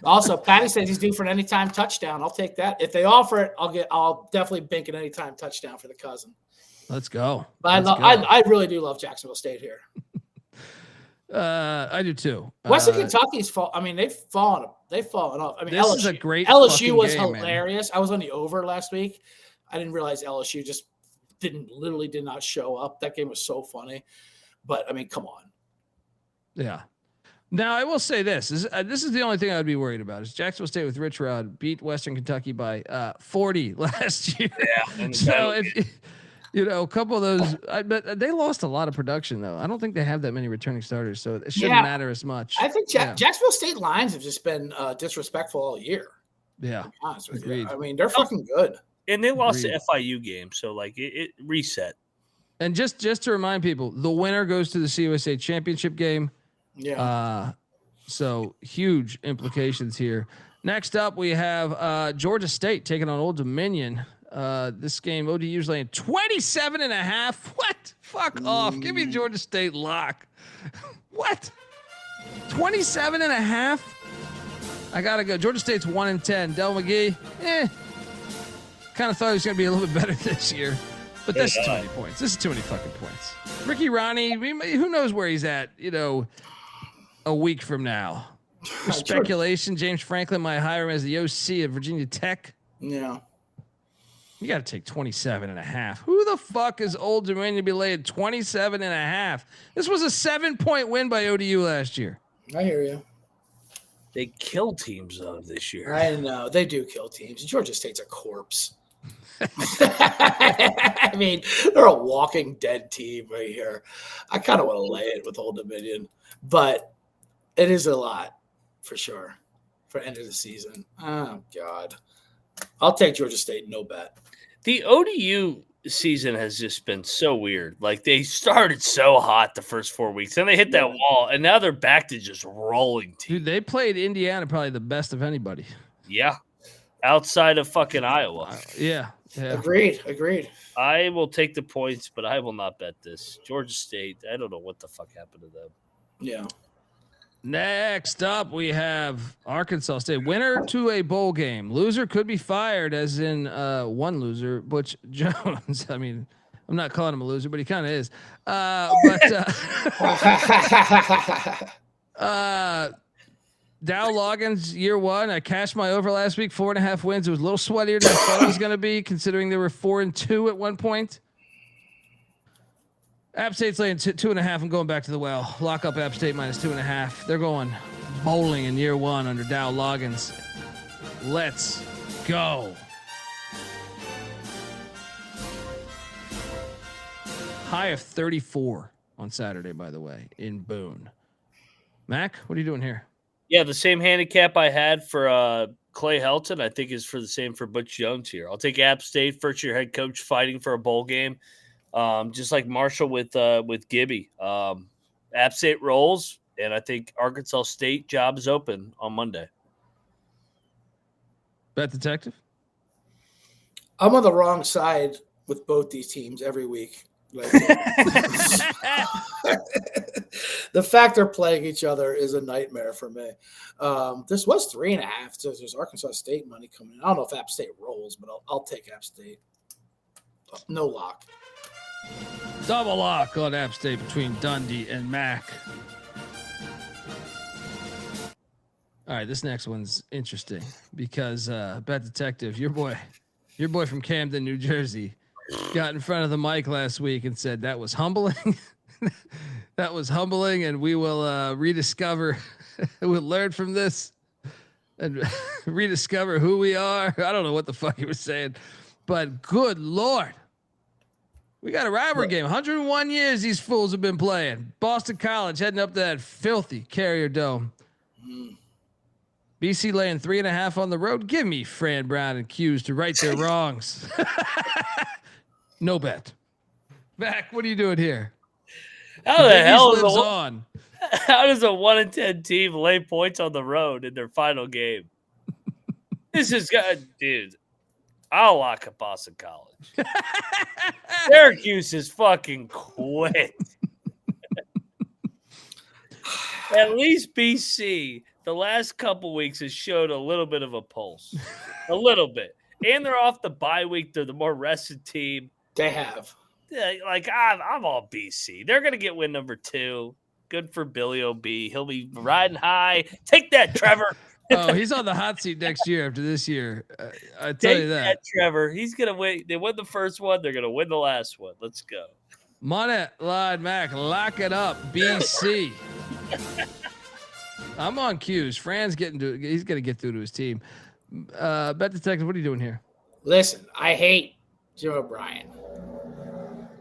Also, Patty says he's due for an anytime touchdown. I'll take that. If they offer it, I'll definitely bank an anytime touchdown for the cousin. Let's go. But I really do love Jacksonville State here. I do too. Western Kentucky's they've fallen off. I mean, this is a great LSU was game, hilarious. Man. I was on the over last week. I didn't realize LSU just did not show up. That game was so funny. But, I mean, come on. Yeah. Now, I will say this. This is the only thing I would be worried about is Jacksonville State with Rich Rod beat Western Kentucky by 40 last year. Yeah. So, if a couple of those, but they lost a lot of production, though. I don't think they have that many returning starters, so it shouldn't matter as much. I think Jacksonville State lines have just been disrespectful all year. Yeah. To be honest with Agreed. you. I mean, they're fucking good. And they lost the FIU game, so like it reset. And just to remind people, the winner goes to the CUSA championship game. Yeah. So huge implications here. Next up, we have Georgia State taking on Old Dominion. This game, ODU's laying 27.5. What? Fuck off. Give me Georgia State lock. What? 27.5? I got to go. Georgia State's 1-10. Del McGee, kind of thought he was going to be a little bit better this year. But this is too many points. This is too many fucking points. Ricky Ronnie, who knows where he's at, a week from now. For speculation, James Franklin might hire him as the OC at Virginia Tech. Yeah. You got to take 27.5. Who the fuck is Old Dominion to be laying 27.5? This was a 7-point win by ODU last year. I hear you. They kill teams though this year. I know they do kill teams. Georgia State's a corpse. I mean, they're a walking dead team right here. I kind of want to lay it with Old Dominion, but it is a lot for sure for end of the season. Oh God, I'll take Georgia State. No bet. The ODU season has just been so weird. Like they started so hot the first 4 weeks, then they hit that wall, and now they're back to just rolling teams. Dude, they played Indiana probably the best of anybody. Yeah, outside of fucking Iowa. Yeah. Agreed. I will take the points, but I will not bet this. Georgia State, I don't know what the fuck happened to them. Yeah. Next up, we have Arkansas State. Winner to a bowl game. Loser could be fired, as in one loser, Butch Jones. I mean, I'm not calling him a loser, but he kind of is. Dow Loggins, year one. I cashed my over last week, 4.5 wins. It was a little sweatier than I thought it was going to be, considering they were 4-2 at one point. App State's laying 2.5. I'm going back to the well. Lock up App State minus 2.5. They're going bowling in year one under Dow Loggins. Let's go. High of 34 on Saturday, by the way, in Boone. Mac, what are you doing here? Yeah, the same handicap I had for Clay Helton, I think is for the same for Butch Jones here. I'll take App State, first-year head coach fighting for a bowl game. Just like Marshall with Gibby. App State rolls, and I think Arkansas State job is open on Monday. Bet detective? I'm on the wrong side with both these teams every week. Like, the fact they're playing each other is a nightmare for me. This was 3.5. So there's Arkansas State money coming in. I don't know if App State rolls, but I'll take App State. No lock. Double lock on App State between Dundee and Mac. All right, this next one's interesting because Bet Detective, your boy from Camden, New Jersey, got in front of the mic last week and said that was humbling. That was humbling, and we will rediscover. We'll learn from this and rediscover who we are. I don't know what the fuck he was saying, but good Lord. We got a rivalry game. 101 years these fools have been playing. Boston College heading up to that filthy Carrier Dome. BC laying 3.5 on the road. Give me Fran Brown and Q's to right their wrongs. No bet. Mac, what are you doing here? How the hell is how does a 1-10 team lay points on the road in their final game? This is good, dude. I'll lock up Boston College. Syracuse is fucking quit. At least BC, the last couple weeks, has showed a little bit of a pulse. A little bit. And they're off the bye week. They're the more rested team. They have. Like, I'm all BC. They're going to get win number 2. Good for Billy O.B. He'll be riding high. Take that, Trevor. Oh, he's on the hot seat next year after this year. I tell you that. Trevor. He's gonna win. They win the first one. They're gonna win the last one. Let's go. Monette, Lod, Mac, lock it up. BC. I'm on cues. Fran's he's gonna get through to his team. Bet Detective, what are you doing here? Listen, I hate Jim O'Brien.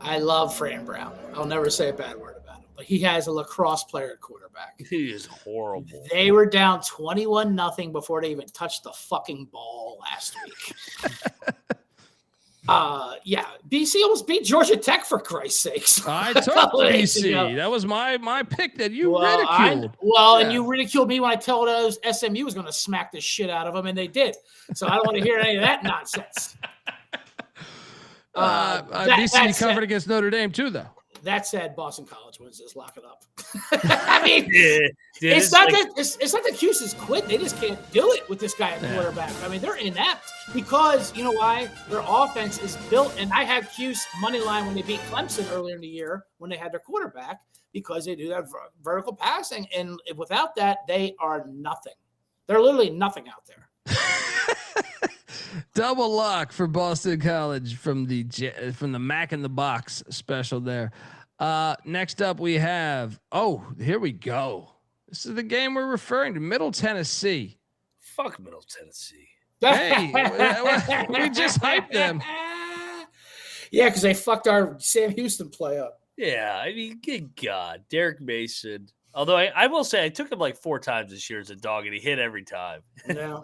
I love Fran Brown. I'll never say a bad word about him. But he has a lacrosse player at quarterback. He is horrible. They were down 21-0 before they even touched the fucking ball last week. Yeah, BC almost beat Georgia Tech for Christ's sakes. I took BC. That was my pick that you ridiculed. And you ridiculed me when I told us SMU was going to smack the shit out of them, and they did. So I don't want to hear any of that nonsense. BC covered against Notre Dame too, though. That said, Boston College wins this. Lock it up. I mean, it's not that Houston's quit. They just can't do it with this guy at quarterback. I mean, they're inept because, you know why? Their offense is built. And I had Cuse money line when they beat Clemson earlier in the year when they had their quarterback because they do that vertical passing. And without that, they are nothing. They're literally nothing out there. Double lock for Boston College from the Mac in the Box special there. Next up we have, here we go. This is the game we're referring to, Middle Tennessee. Fuck Middle Tennessee. Hey, we just hyped them. Yeah, because they fucked our Sam Houston play up. Yeah, I mean, good God. Derek Mason. Although I will say I took him like 4 times this year as a dog, and he hit every time. Yeah.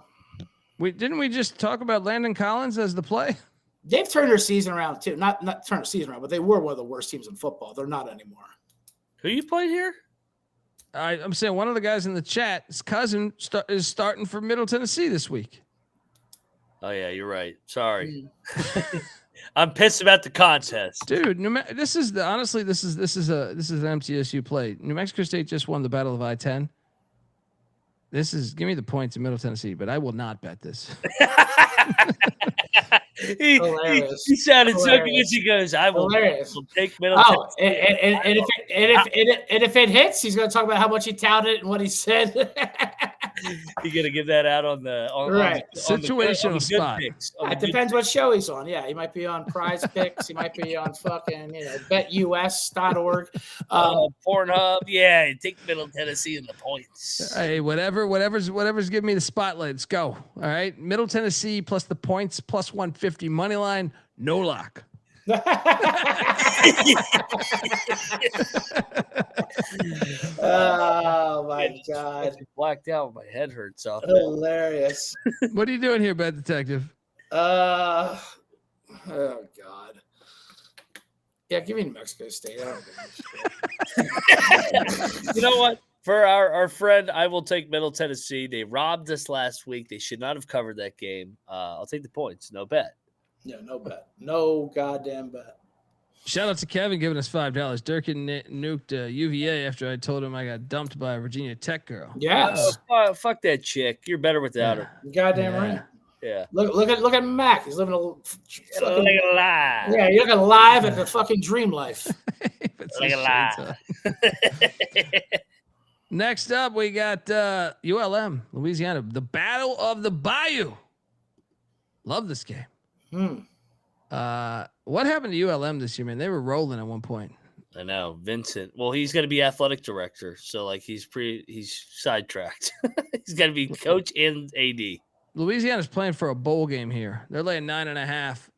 Didn't we just talk about Landon Collins as the play? They've turned their season around too. Not turned their season around, but they were one of the worst teams in football. They're not anymore. Who you played here? I'm saying one of the guys in the chat, his cousin is starting for Middle Tennessee this week. Oh yeah, you're right. Sorry. I'm pissed about the contest, dude. This is an MTSU play. New Mexico State just won the Battle of I-10. Give me the points in Middle Tennessee, but I will not bet this. he sounded so convinced. He goes, "I will take Middle Tennessee." And if it hits, he's going to talk about how much he touted and what he said. You're going to give that out on the situational spot. It depends what show he's on. Yeah, he might be on Prize Picks. He might be on fucking betus.org. Pornhub. Yeah, take Middle Tennessee in the points. Hey, whatever's giving me the spotlight. Let's go. All right, Middle Tennessee plus the points plus 150 money line. No lock. Oh my God! Blacked out. My head hurts. Hilarious. What are you doing here, Bet Detective? Oh God! Yeah, give me New Mexico State. You know what? For our friend, I will take Middle Tennessee. They robbed us last week. They should not have covered that game. I'll take the points. No bet. Yeah, no bet. No goddamn bet. Shout out to Kevin giving us $5. Durkin nuked UVA after I told him I got dumped by a Virginia Tech girl. Yes. Fuck that chick. You're better without her. Goddamn right. Yeah. Look at Mac. He's living like a lie. Yeah, you're looking live at the fucking dream life. Like a lie. Next up, we got ULM, Louisiana, the Battle of the Bayou. Love this game. What happened to ULM this year, man? They were rolling at one point. I know, Vincent. Well, he's going to be athletic director, so like he's sidetracked. He's got to be coach and AD. Louisiana's playing for a bowl game here. They're laying 9.5.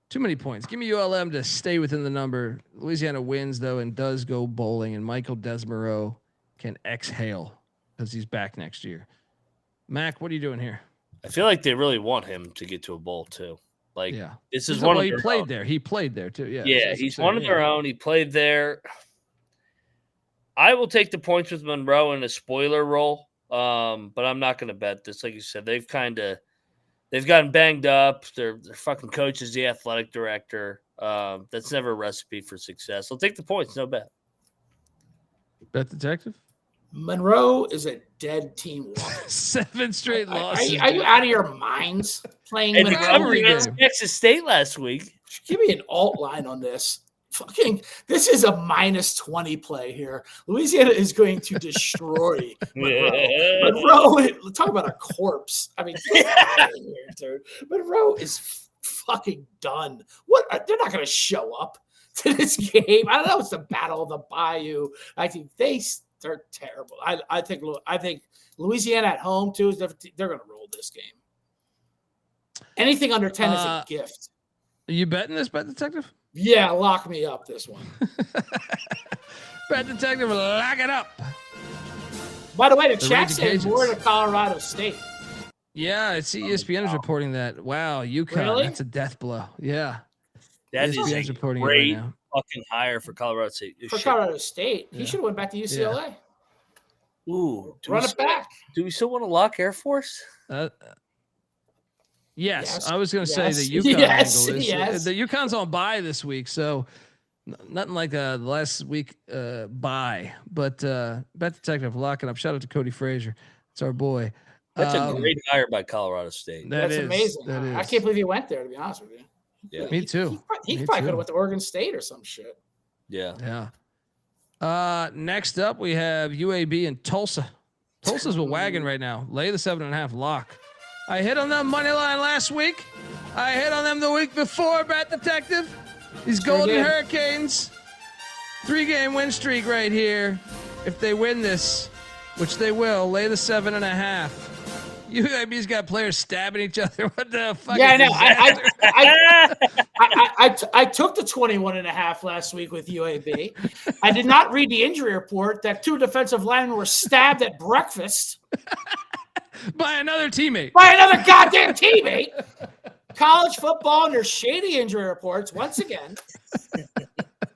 Too many points. Give me ULM to stay within the number. Louisiana wins though and does go bowling, and Michael Desmareau can exhale because he's back next year. Mac, what are you doing here? I feel like they really want him to get to a bowl too. Like, yeah, this is one of he their played own. there. He played there too. Yeah, yeah, he's one of their own. He played there. I will take the points with Monroe in a spoiler role, but I'm not going to bet this. Like you said, they've gotten banged up. Their fucking coach is the athletic director. That's never a recipe for success. I'll take the points. No bet. Bet Detective. Monroe is a dead team. 7 straight losses. Are you out of your minds playing Monroe against Texas State last week? Give me an alt line on this. This is a minus 20 play here. Louisiana is going to destroy Monroe. Monroe, talk about a corpse. I mean, get out of here, dude. Monroe is fucking done. What? They're not going to show up to this game. I don't know. It's the Battle of the Bayou. I think they're terrible. I think Louisiana at home too. They're going to roll this game. Anything under 10 is a gift. Are you betting this, Bet Detective? Yeah, lock me up this one. Bet Detective, lock it up. By the way, the chat said more to Colorado State. Yeah, I see ESPN is reporting that. Wow, UConn, Really? that's a death blow. Yeah. That ESPN is a reporting it great right now. fucking hire for Colorado State. For Colorado State, he should have went back to UCLA. Ooh, Run it back. Do we still want to lock Air Force? Yes, I was going to say the UConn angle is the UConn's on bye this week, so nothing like the last week bye. But Bet Detective locking up. Shout out to Cody Frazier. It's our boy. That's a great hire by Colorado State. That's amazing. I can't believe he went there, to be honest with you. Yeah, me too. He probably could have went to Oregon State or some shit. Yeah. Next up, we have UAB and Tulsa. Tulsa's a wagon right now. Lay the 7.5 lock. I hit on them money line last week. I hit on them the week before, Bet Detective. These Golden Hurricanes, 3-game win streak right here. If they win this, which they will, lay the 7.5. UAB's got players stabbing each other. What the fuck? Yeah, I know. I took the 21.5 last week with UAB. I did not read the injury report that 2 defensive linemen were stabbed at breakfast. By another teammate. By another goddamn teammate. College football and their shady injury reports once again.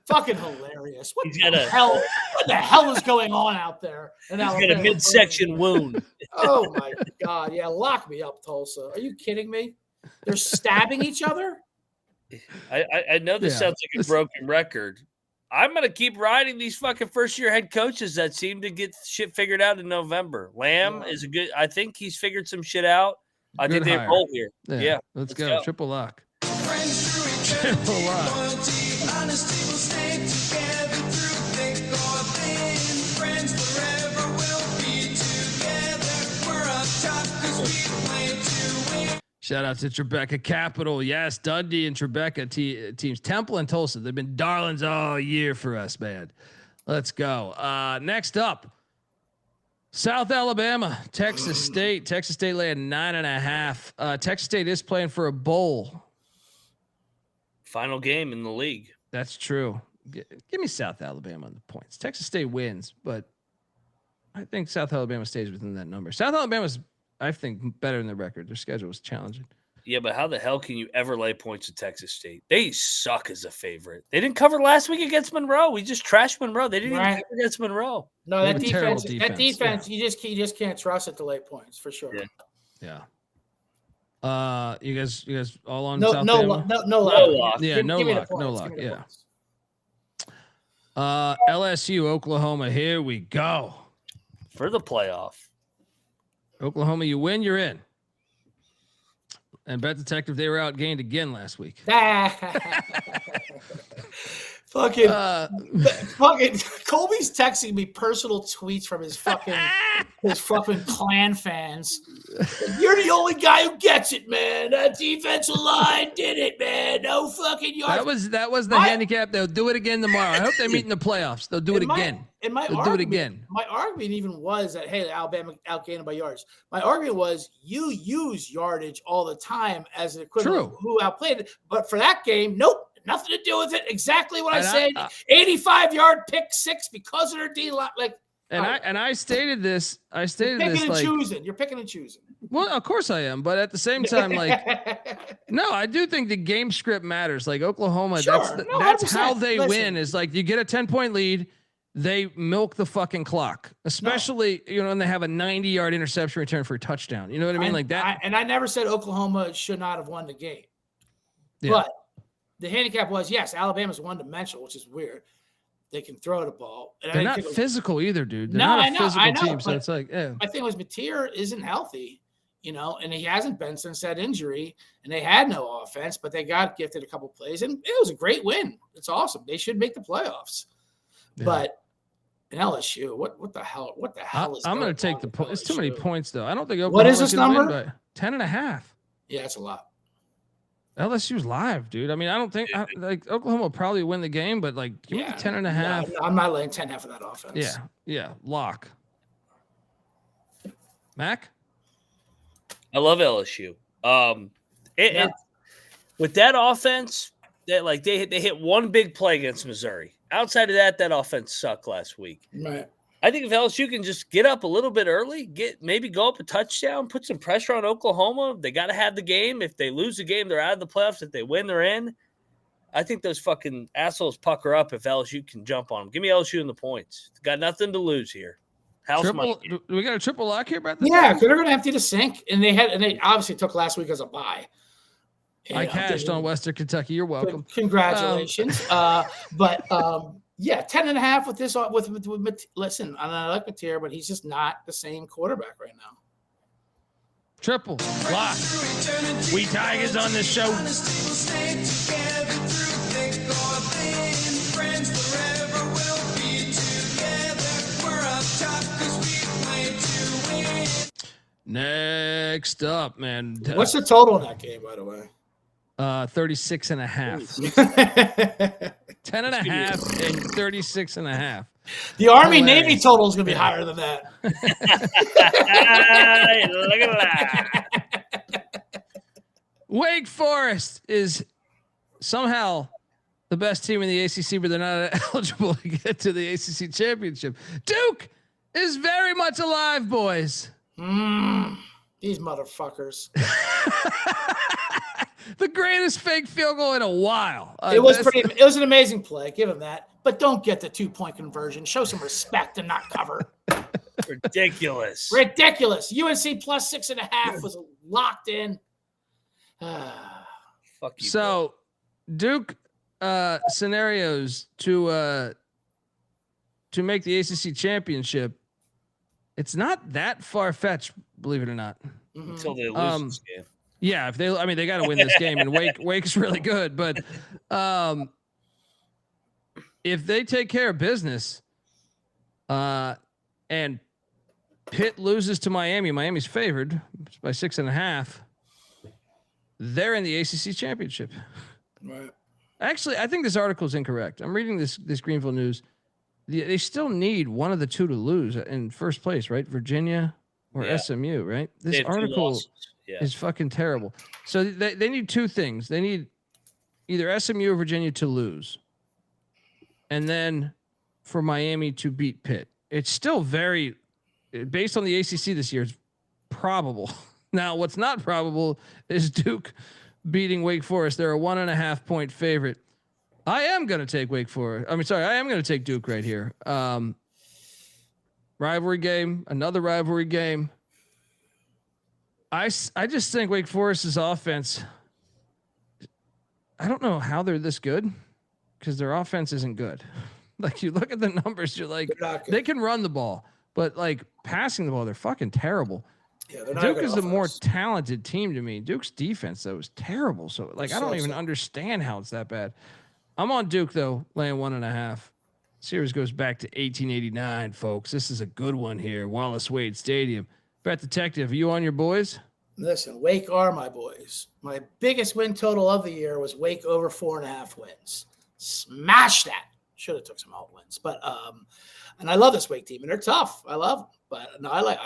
Fucking hilarious. What the hell is going on out there? He's got a midsection wound. Oh my God. Yeah, lock me up, Tulsa. Are you kidding me? They're stabbing each other? I know this sounds like a broken record. I'm going to keep riding these fucking first-year head coaches that seem to get shit figured out in November. Lamb is I think he's figured some shit out. I think they roll here. Yeah. Let's go. Triple lock. Triple lock. Shout out to Tribeca Capital. Yes, Dundee and Tribeca teams. Temple and Tulsa. They've been darlings all year for us, man. Let's go. Next up, South Alabama, Texas State. Texas State laying 9.5. Texas State is playing for a bowl. Final game in the league. That's true. Give me South Alabama on the points. Texas State wins, but I think South Alabama stays within that number. South Alabama's, I think, better than their record. Their schedule was challenging. Yeah, but how the hell can you ever lay points to Texas State? They suck as a favorite. They didn't cover last week against Monroe. We just trashed Monroe. They didn't even cover against Monroe. No, that defense, you just can't trust it to lay points for sure. Yeah. You guys all on no South lock. Yeah, no lock. Yeah. LSU, Oklahoma. Here we go for the playoff. Oklahoma, you win, you're in. And Bet Detective, they were outgained again last week. Fucking Colby's texting me personal tweets from his fucking clan fans. You're the only guy who gets it, man. That defensive line did it, man. No fucking yards. That was the handicap. They'll do it again tomorrow. I hope they meet in the playoffs. They'll do it again. Do it again. My argument even was that, hey, Alabama outgained by yards. My argument was you use yardage all the time as an equivalent of who outplayed it. But for that game, nope. Nothing to do with it. Exactly what I said. 85-yard pick six because of their D line. I stated this. You're picking and choosing. Well, of course I am, but at the same time, no, I do think the game script matters. Like Oklahoma, that's how they win. Is like you get a 10-point lead, they milk the fucking clock, especially when they have a 90-yard interception return for a touchdown. You know what I mean? Like that. I never said Oklahoma should not have won the game, but the handicap was, yes, Alabama's one-dimensional, which is weird. They can throw the ball. And they're not physical either, dude. They're not a physical team, so it's like, My thing was McIntyre isn't healthy. and he hasn't been since that injury, and they had no offense, but they got gifted a couple plays, and it was a great win. It's awesome. They should make the playoffs. Yeah. But in LSU, what the hell? What the hell is? I'm going to take the point. It's too many points, though. I don't think Oklahoma. What is this number? 10.5. Yeah, it's a lot. LSU's live, dude. I mean, I don't think Oklahoma will probably win the game, but give me 10.5. No, I'm not laying 10.5 of that offense. Yeah, lock. Mac, I love LSU. With that offense, they hit one big play against Missouri. Outside of that offense sucked last week. Right. I think if LSU can just get up a little bit early, maybe go up a touchdown, put some pressure on Oklahoma. They got to have the game. If they lose the game, they're out of the playoffs. If they win, they're in. I think those fucking assholes pucker up if LSU can jump on them. Give me LSU in the points. Got nothing to lose here. Do we got a triple lock here, Brett? Yeah, because they're going to empty the sink, and they obviously took last week as a bye. I cashed on Western Kentucky. You're welcome. Congratulations. But 10.5 with this. With listen, I like McIntyre, but he's just not the same quarterback right now. Triple lock. We Tigers on this show. Next up, man. What's the total in that game, by the way? 36.5. 10.5 and 36.5. The Army Navy total is going to be higher than that. Look at that. Wake Forest is somehow the best team in the ACC, but they're not eligible to get to the ACC championship. Duke is very much alive, boys. These motherfuckers. The greatest fake field goal in a while. It was an amazing play. Give him that. But don't get the 2-point conversion. Show some respect and not cover. Ridiculous. UNC plus 6.5 was locked in. Fuck you. So, Duke scenarios to make the ACC championship. It's not that far fetched, believe it or not. Until they lose this game. Yeah, they got to win this game, and Wake's really good. But if they take care of business, and Pitt loses to Miami's favored by 6.5, they're in the ACC championship. Right. Actually, I think this article is incorrect. I'm reading this Greenville News. They still need one of the two to lose in first place, right? Virginia or SMU, right? This article is fucking terrible. So they need two things. They need either SMU or Virginia to lose, and then for Miami to beat Pitt. It's still very, based on the ACC this year, it's probable. Now, what's not probable is Duke beating Wake Forest. They're a 1.5 point favorite. I am going to take Wake Forest. I am going to take Duke right here. Rivalry game, another rivalry game. I just think Wake Forest's offense, I don't know how they're this good because their offense isn't good. Like, you look at the numbers, you're like, they can run the ball, but passing the ball, they're fucking terrible. Yeah, Duke is the more talented team to me. Duke's defense, though, is terrible. So, I don't even understand how it's that bad. I'm on Duke, though, laying 1.5. Series goes back to 1889, folks. This is a good one here. Wallace Wade Stadium. Bet Detective, are you on your boys? Listen, Wake are my boys. My biggest win total of the year was Wake over 4.5 wins. Smash that. Should have took some out wins, but and I love this Wake team, and they're tough. I love them, but no, I like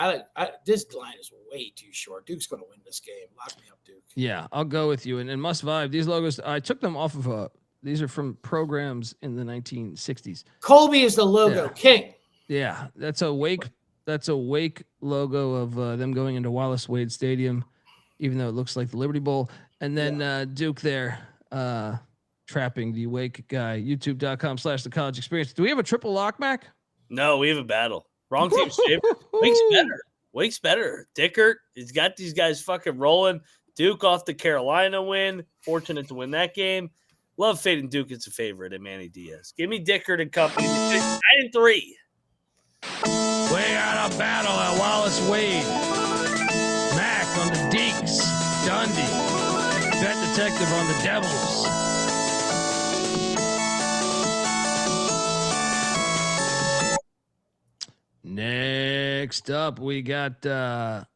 this line is way too short. Duke's going to win this game. Lock me up, Duke. Yeah, I'll go with you. And Must Vibe, these logos, I took them off of these are from programs in the 1960s. Colby is the logo king. Yeah, that's a Wake logo of them going into Wallace Wade Stadium, even though it looks like the Liberty Bowl. And then Duke there, trapping the Wake guy. YouTube.com/The College Experience. Do we have a triple lock, Mac? No, we have a battle. Wrong team's favorite. Wake's better. Dickert, he's got these guys fucking rolling. Duke off the Carolina win. Fortunate to win that game. Love fading Duke as a favorite at Manny Diaz. Give me Dickert and company. 9-3. We got a battle at Wallace Wade. Mac on Bet Detective on the Devils. Next up, we got the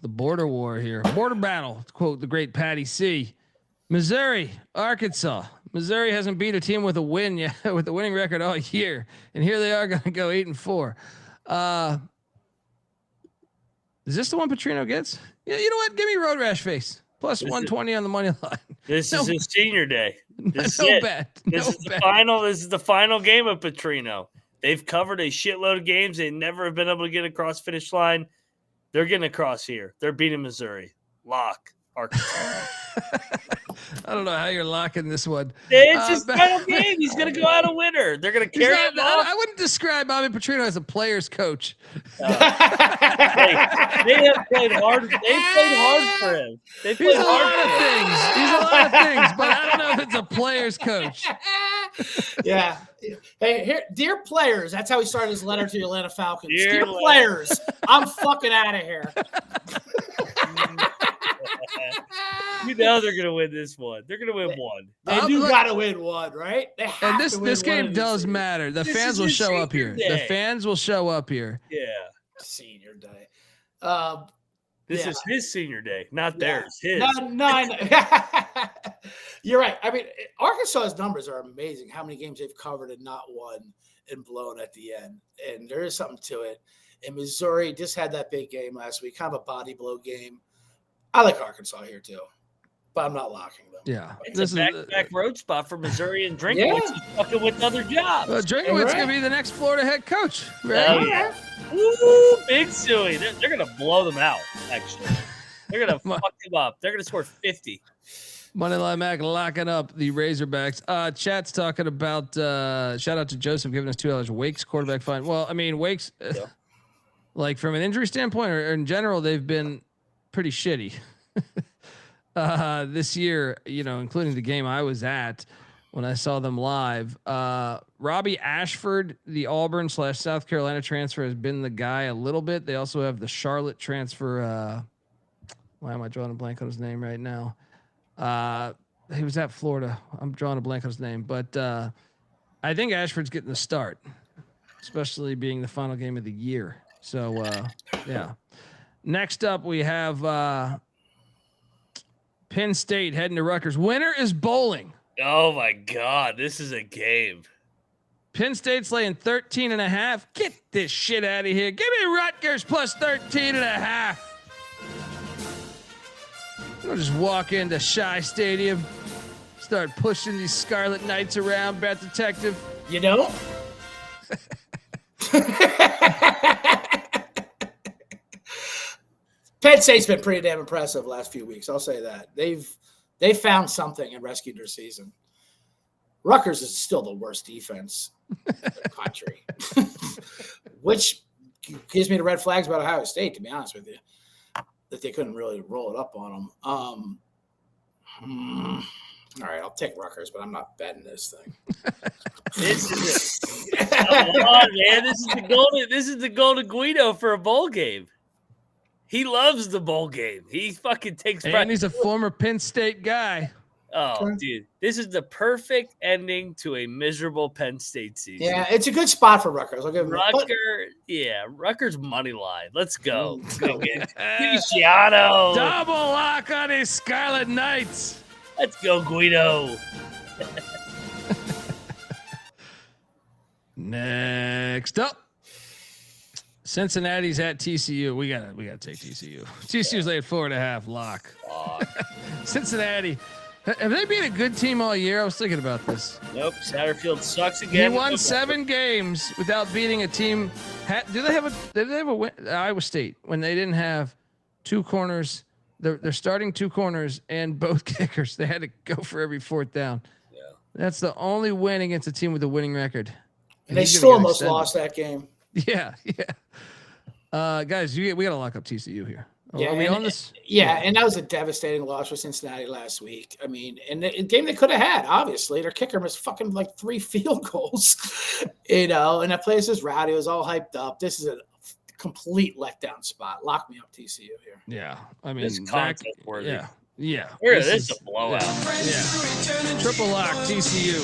border war here. Border battle, to quote the great Patty C. Missouri, Arkansas. Missouri hasn't beat a team with a win yet, with a winning record all year, and here they are going to go 8-4. Is this the one Petrino gets? Yeah, you know what? Give me Road Rash face plus 120 on the money line. This is his senior day. This no is bet. This is the final. This is the final game of Petrino. They've covered a shitload of games. They never have been able to get across finish line. They're getting across here. They're beating Missouri. Lock Arkansas. I don't know how you're locking this one. It's his final game. He's going to go out a winner. They're going to carry him off. I wouldn't describe Bobby Petrino as a player's coach. They have played hard. They played hard for him. They played He's a hard lot of things. He's a lot of things, but I don't know if it's a player's coach. Yeah. Hey, here, dear players, that's how he started his letter to the Atlanta Falcons. Dear players, I'm fucking out of here. You know they're going to win this one. They're going to win one. They do got to win one, right? They have And to win this game one does matter. The This fans is will his show up senior here. day. The fans will show up here. Yeah. Senior day. This is his senior day, not theirs. His. No. You're right. I mean, Arkansas's numbers are amazing. How many games they've covered and not won and blown at the end. And there is something to it. And Missouri just had that big game last week, kind of a body blow game. I like Arkansas here too, but I'm not locking them. Yeah. It's a back-to-back road spot for Missouri and Drinkowitz. He's fucking with other jobs. Drinkowitz going to be the next Florida head coach. Right? Oh, yeah. Woo, big suey. They're going to blow them out, actually. They're going to fuck them up. They're going to score 50. Moneyline Mac locking up the Razorbacks. Chat's talking about shout out to Joseph giving us $2. Wake's quarterback fine. Well, I mean, Wake's like from an injury standpoint or in general, they've been pretty shitty this year, you know, including the game I was at when I saw them live. Robbie Ashford, the Auburn / South Carolina transfer, has been the guy a little bit. They also have the Charlotte transfer. Why am I drawing a blank on his name right now? He was at Florida. I'm drawing a blank on his name, but I think Ashford's getting the start, especially being the final game of the year. So yeah. Next up, we have Penn State heading to Rutgers. Winner is bowling. Oh, my God. This is a game. Penn State's laying 13.5. Get this shit out of here. Give me Rutgers plus 13.5. We'll just walk into Shy Stadium, start pushing these Scarlet Knights around, Bet Detective. You know? Penn State's been pretty damn impressive the last few weeks. I'll say that. They've found something and rescued their season. Rutgers is still the worst defense in the country, which gives me the red flags about Ohio State, to be honest with you, that they couldn't really roll it up on them. All right, I'll take Rutgers, but I'm not betting this thing. This is it. Come on, man. This is the golden Guido for a bowl game. He loves the bowl game. He fucking takes pride. And he's a former Penn State guy. Oh, dude. This is the perfect ending to a miserable Penn State season. Yeah, it's a good spot for Rutgers. I'll give him Rutgers money line. Let's go. Let's go get Feliciano. Double lock on his Scarlet Knights. Let's go, Guido. Next up, Cincinnati's at TCU. We gotta take TCU. TCU's laid 4.5 lock. Cincinnati. Have they been a good team all year? I was thinking about this. Nope. Satterfield sucks again. He won 7 games without beating a team. Did they have a win? Iowa State when they didn't have 2 corners. They're starting 2 corners and both kickers. They had to go for every 4th down. Yeah. That's the only win against a team with a winning record. And they still almost lost that game. Yeah. Guys, we got to lock up TCU here. Yeah, Are we on this? Yeah, and that was a devastating loss for Cincinnati last week. I mean, and the game they could have had, obviously. Their kicker missed fucking like 3 field goals, and that place is rowdy. It was all hyped up. This is a complete letdown spot. Lock me up, TCU here. Yeah, I mean, worthy. Yeah, Yeah. This is a blowout. Yeah. Triple lock, TCU.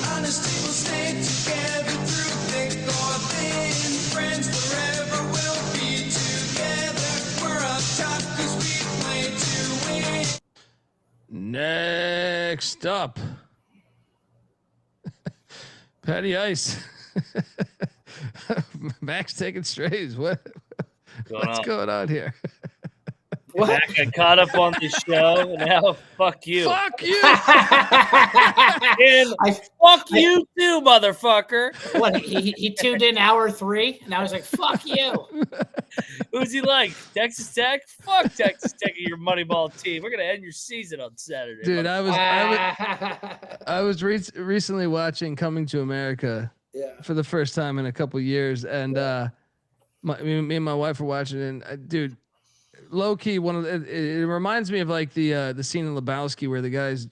Next up, Patty Ice. Max taking strays. What's going on here? Mac, I caught up on the show. Now, fuck you. Fuck you. And fuck you too, motherfucker. What? He tuned in hour 3. Now he's like, fuck you. Who's he like? Texas Tech? Fuck Texas Tech and your Moneyball team. We're gonna end your season on Saturday. Dude, I was recently watching Coming to America for the first time in a couple years, and me and my wife were watching it, and dude, low key, it reminds me of like the scene in Lebowski where the guys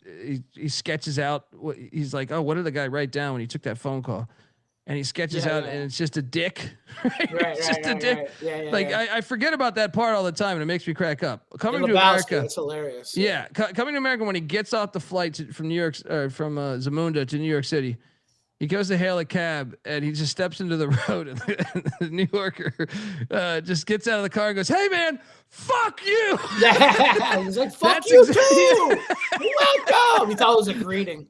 he sketches out he's like, oh, what did the guy write down when he took that phone call? And he sketches out, and it's just a dick. It's just a dick. I forget about that part all the time, and it makes me crack up. Coming to America, it's hilarious. Yeah, Coming to America, when he gets off the flight from New York, from Zamunda to New York City, he goes to hail a cab, and he just steps into the road, and the New Yorker just gets out of the car and goes, "Hey, man, fuck you!" Yeah, he's like, "Fuck you too." Welcome. He thought it was a greeting.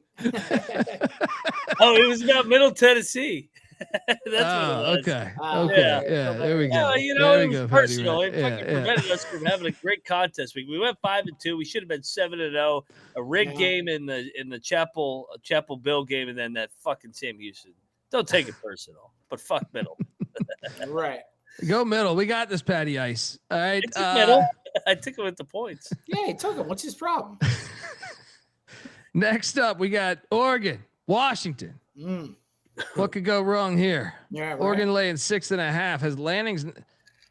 Oh, it was about Middle Tennessee. That's what it was. Okay. Yeah, there we go. There it was personal. It fucking prevented us from having a great contest week. We went 5-2. We should have been 7-0. A rigged game in the Chapel Bill game, and then that fucking Sam Houston. Don't take it personal, but fuck Middle. Right. Go Middle. We got this, Patty Ice. All right. I took Middle. I took him with the points. Yeah, he took him. What's his problem? Next up, we got Oregon, Washington. What could go wrong here? Yeah, right. Oregon laying 6.5. Has Lanning's,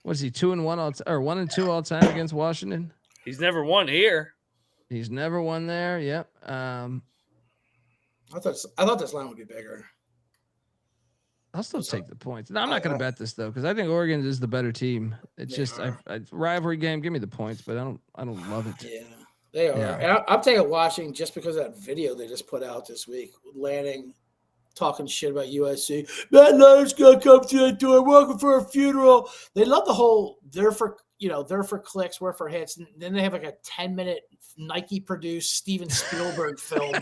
what is he, 2-1 or 1-2 all time against Washington? He's never won here. He's never won there. Yep. I thought this line would be bigger. I'll still take the points. No, I'm not going to bet this though, because I think Oregon is the better team. It's just a rivalry game. Give me the points, but I don't love it. Yeah, they are. Yeah. And I'm taking Washington just because of that video they just put out this week with Lanning talking shit about USC. That Lanning's gonna come to the door. Welcome for a funeral. They love the whole they're for clicks, we're for hits. And then they have like a 10-minute Nike produced Steven Spielberg film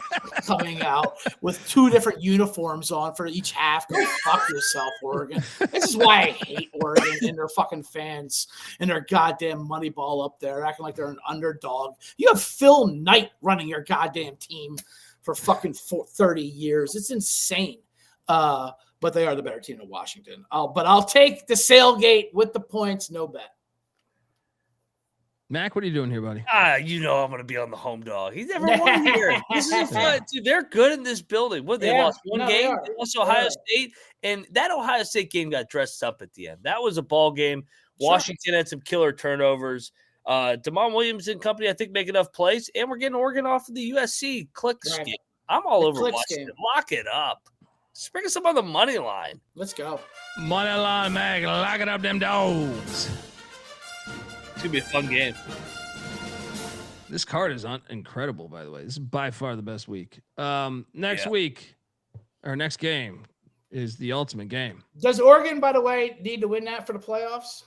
coming out with 2 different uniforms on for each half. Go fuck yourself, Oregon. This is why I hate Oregon and their fucking fans and their goddamn money ball up there acting like they're an underdog. You have Phil Knight running your goddamn team for fucking 30 years. It's insane. But they are the better team than Washington. But I'll take the Sailgate with the points, no bet. Mac, what are you doing here, buddy? I'm going to be on the home dog. He's never won here. This is fun. Dude, they're good in this building. What, they lost one game? They lost Ohio State. And that Ohio State game got dressed up at the end. That was a ball game. Washington had some killer turnovers. Damon Williams and company, I think, make enough plays. And we're getting Oregon off of the USC click scheme. I'm all over Washington. Lock it up. Bring us up on the money line. Let's go. Money line, Mac. Lock it up, them dogs. It's going to be a fun game. This card is incredible, by the way. This is by far the best week. Next week, or next game, is the ultimate game. Does Oregon, by the way, need to win that for the playoffs?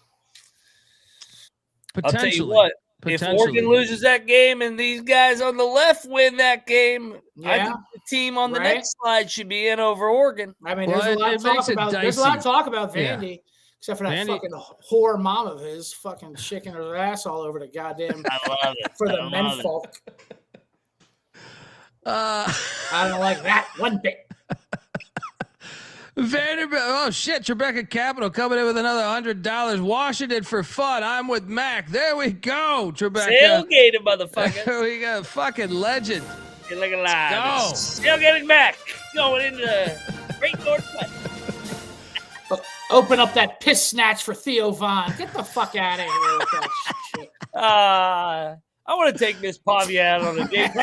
I'll tell you what. If Oregon loses that game and these guys on the left win that game, I think the team on the next slide should be in over Oregon. I mean, there's a lot of talk about Vandy. Except for that fucking whore mom of his fucking shaking her ass all over the goddamn for the menfolk. I don't like that one bit. Vanderbilt. Oh shit! Tribeca Capital coming in with another $100. Washington for fun. I'm with Mac. There we go, Tribeca. Tailgated, motherfucker. There we go. Fucking legend. Get like a live. Go. Tailgating Mac. Going into the Great Northwest. Open up that piss snatch for Theo Vaughn. Get the fuck out of here with that shit. I want to take Miss Pavia out on a date too.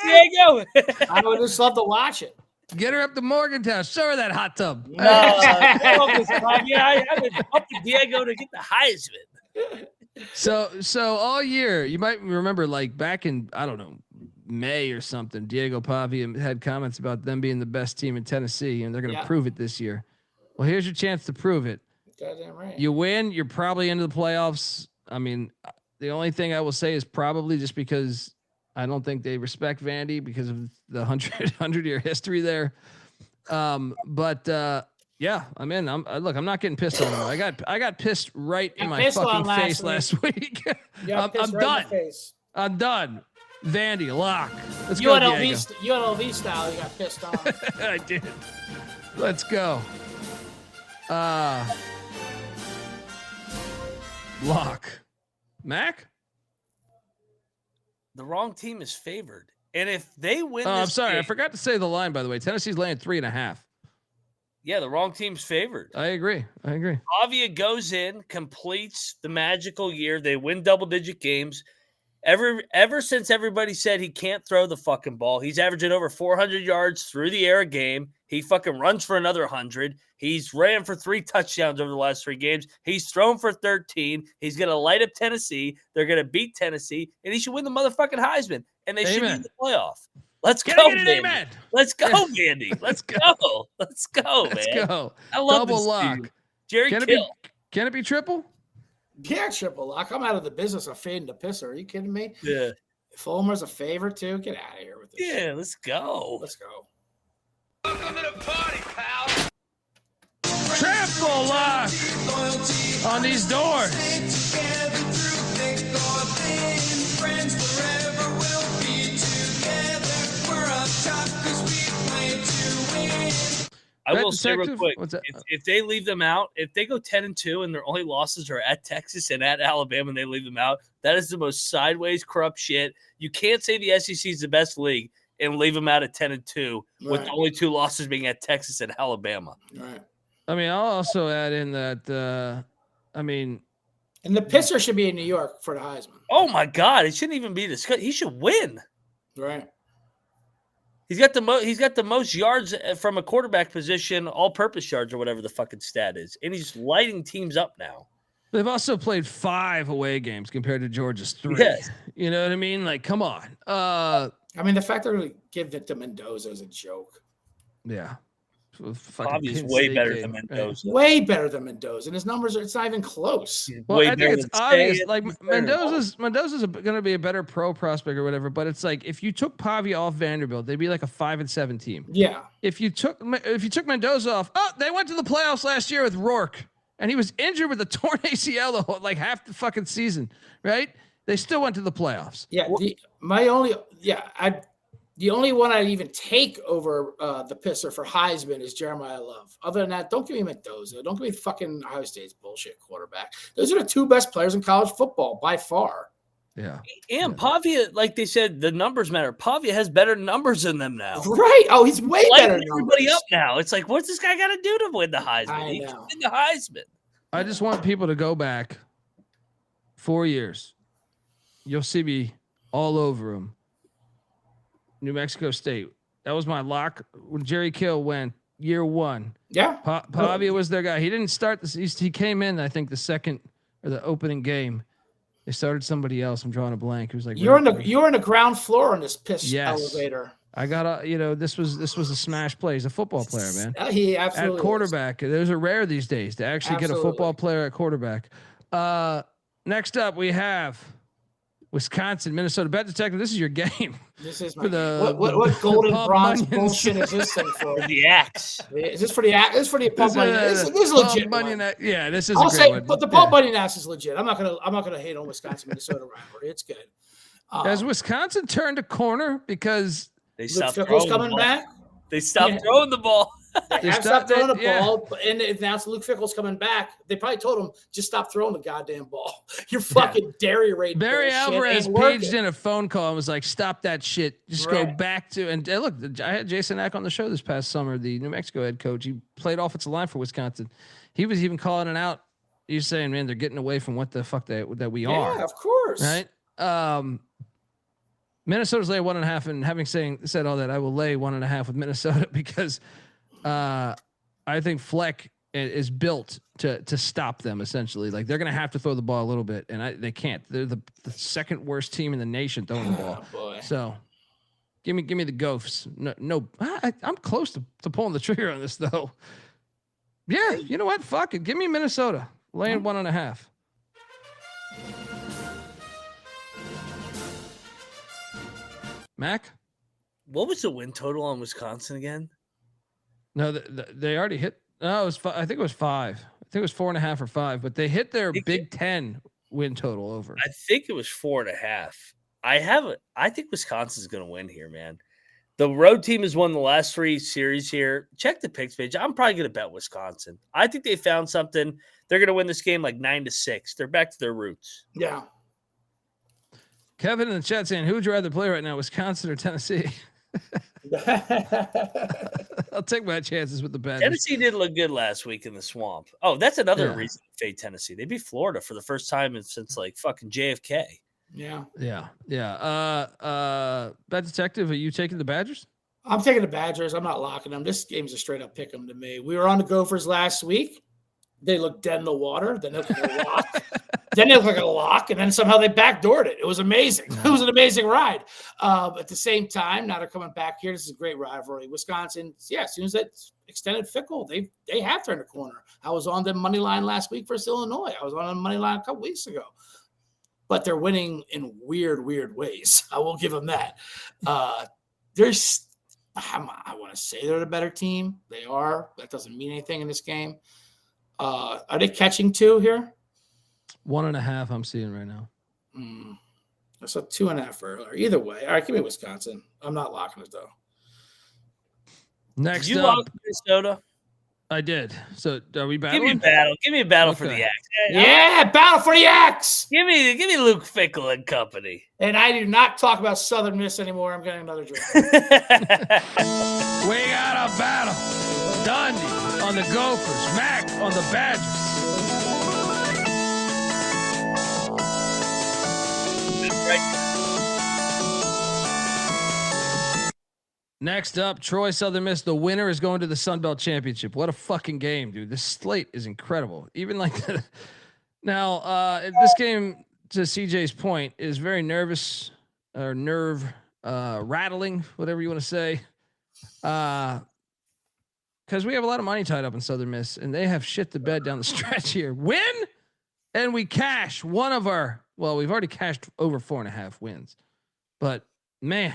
Diego. I would just love to watch it. Get her up to Morgantown. Show her that hot tub. No, Miss Pavia. I would up to Diego to get the Heisman. So all year, you might remember, like back in, I don't know, May or something, Diego Pavia had comments about them being the best team in Tennessee, and they're going to prove it this year. Well, here's your chance to prove it. Goddamn right. You win, you're probably into the playoffs. I mean, the only thing I will say is probably just because I don't think they respect Vandy because of the 100-year history there. Yeah, I'm in. I'm not getting pissed on them. I got pissed right in my fucking face last week. I'm done. I'm done. Vandy lock. Let's go, Diego. You had LV style. You got pissed off. I did. Let's go. Lock. Mac? The wrong team is favored. And if they win I'm this sorry. game, I forgot to say the line, by the way. Tennessee's laying 3.5. yeah, the wrong team's favored. I agree. Pavia goes in, completes the magical year. They win double-digit games. Ever since everybody said he can't throw the fucking ball, he's averaging over 400 yards through the air a game. He fucking runs for another 100. He's ran for 3 touchdowns over the last 3 games. He's thrown for 13. He's going to light up Tennessee. They're going to beat Tennessee, and he should win the motherfucking Heisman, and they should be in the playoff. Let's go, Vandy. Let's go, Vandy. Let's go. Let's go, man. Let's go. I love Double this lock. team. Jerry Can Kill. Can it be triple? Yeah, triple lock. I'm out of the business of fading the pisser. Are you kidding me? Yeah. Fulmer's a favorite too. Get out of here with this. Yeah, shit. let's go. Let's go. Welcome to the party, pal. Triple lock on these doors. I Bet will say real detective? quick, What's that? if they leave them out, if they go 10-2 and their only losses are at Texas and at Alabama and they leave them out, that is the most sideways corrupt shit. You can't say the SEC is the best league and leave them out at 10-2 with the only 2 losses being at Texas and Alabama. Right. I mean, I'll also add in that, and the pisser should be in New York for the Heisman. Oh my God, it shouldn't even be discussed. He should win. Right. He's got the most yards from a quarterback position, all-purpose yards or whatever the fucking stat is, and he's lighting teams up now. they've also played 5 away games compared to Georgia's 3. Yes. You know what I mean? Like, come on. I mean, the fact they're going to give it to Mendoza is a joke. Yeah. Obviously, way better than Mendoza. Way better than Mendoza, and his numbers are—it's not even close. Well, I think it's obvious. Like Mendoza's going to be a better pro prospect or whatever. But it's like if you took Pavia off Vanderbilt, they'd be like a 5-7 team. Yeah. If you took Mendoza off, they went to the playoffs last year with Rourke, and he was injured with a torn ACL like half the fucking season. Right? They still went to the playoffs. Yeah. The only one I'd even take over the pisser for Heisman is Jeremiah Love. Other than that, don't give me Mendoza. Don't give me fucking Ohio State's bullshit quarterback. Those are the 2 best players in college football by far. Yeah. And Pavia, like they said, the numbers matter. Pavia has better numbers than them now. Right. Oh, he's way better than everybody up now. It's like, what's this guy got to do to win the Heisman? I He know. can win the Heisman. I just want people to go back 4 years. You'll see me all over them. New Mexico State. That was my lock when Jerry Kill went year 1. Yeah. Pavia was their guy. He didn't start this. He came in, I think, the second or the opening game. They started somebody else. I'm drawing a blank. It was like you're in the ground floor on this piss Yes. elevator. I got this was a smash play. He's a football player, man. He absolutely at quarterback. Those are rare these days to actually get a football player at quarterback. Next up, we have Wisconsin, Minnesota. Bet detective, this is your game. This is For what golden Pump bronze Onions. bullshit is this thing for? The axe. Is this for the axe? This is for the Pump Onion. This is legit. Yeah, this is. I'll a great say, one. but the Pump Onion axe is legit. I'm not gonna hate on Wisconsin Minnesota rivalry. It's good. Has Wisconsin turned a corner because They Luke stopped Fickell's throwing the coming ball. back. They stopped throwing the ball. They have stopped throwing the ball, and if now Luke Fickell's coming back, they probably told him just stop throwing the goddamn ball. You're fucking dairy rate. Barry Alvarez paged in a phone call and was like, "Stop that shit. Just go back to." And look, I had Jason Ack on the show this past summer, the New Mexico head coach. He played offensive line for Wisconsin. He was even calling it out. He's saying, "Man, they're getting away from what the fuck that we are." Yeah, of course. Right. Minnesota's lay 1.5, and having said all that, I will lay 1.5 with Minnesota because I think Fleck is built to stop them essentially. Like they're going to have to throw the ball a little bit, and they can't. They're the second worst team in the nation throwing the ball. Oh, boy. So give me the Gophs. No, I'm close to pulling the trigger on this though. Yeah, you know what? Fuck it. Give me Minnesota laying 1.5. Mac? What was the win total on Wisconsin again? No, they already hit. No, it was. I think it was 5. I think it was 4.5 or 5. But they hit their Big Ten win total over. I think it was 4.5. I think Wisconsin's going to win here, man. The road team has won the last 3 series here. Check the picks page. I'm probably going to bet Wisconsin. I think they found something. They're going to win this game like 9-6. They're back to their roots. Yeah. Kevin in the chat saying, who would you rather play right now, Wisconsin or Tennessee? I'll take my chances with the Badgers. Tennessee did look good last week in the swamp. Oh, that's another reason to fade Tennessee. They beat Florida for the first time since like fucking JFK. Yeah. Bet Detective, are you taking the Badgers? I'm taking the Badgers. I'm not locking them. This game's a straight up pick 'em to me. We were on the Gophers last week. They looked dead in the water. Then they looked like a lock. Then they looked like a lock, and then somehow they backdoored it. It was amazing. It was an amazing ride. At the same time, now they're coming back here. This is a great rivalry. Wisconsin, as soon as that extended Fickle, they have turned a corner. I was on the money line last week versus Illinois. I was on the money line a couple weeks ago. But they're winning in weird ways. I will give them that. I want to say they're the better team. They are. That doesn't mean anything in this game. Are they catching 2 here? 1.5 I'm seeing right now. So 2.5 earlier. Either way. All right, give me Wisconsin. I'm not locking it, though. Next Did you up. lock Minnesota? I did. So are we battling? Give me a battle for the Axe. Yeah, battle for the Axe. Give me Luke Fickle and company. And I do not talk about Southern Miss anymore. I'm getting another drink. We got a battle. Dundee on the Gophers. Mac on the Badgers. Next up, Troy Southern Miss. The winner is going to the Sun Belt Championship. What a fucking game, dude. This slate is incredible. Even like now, this game, to CJ's point, is very nerve rattling, whatever you want to say. Because we have a lot of money tied up in Southern Miss, and they have shit the bed down the stretch here. Win, and we cash one of our. Well, we've already cashed over 4.5 wins, but man.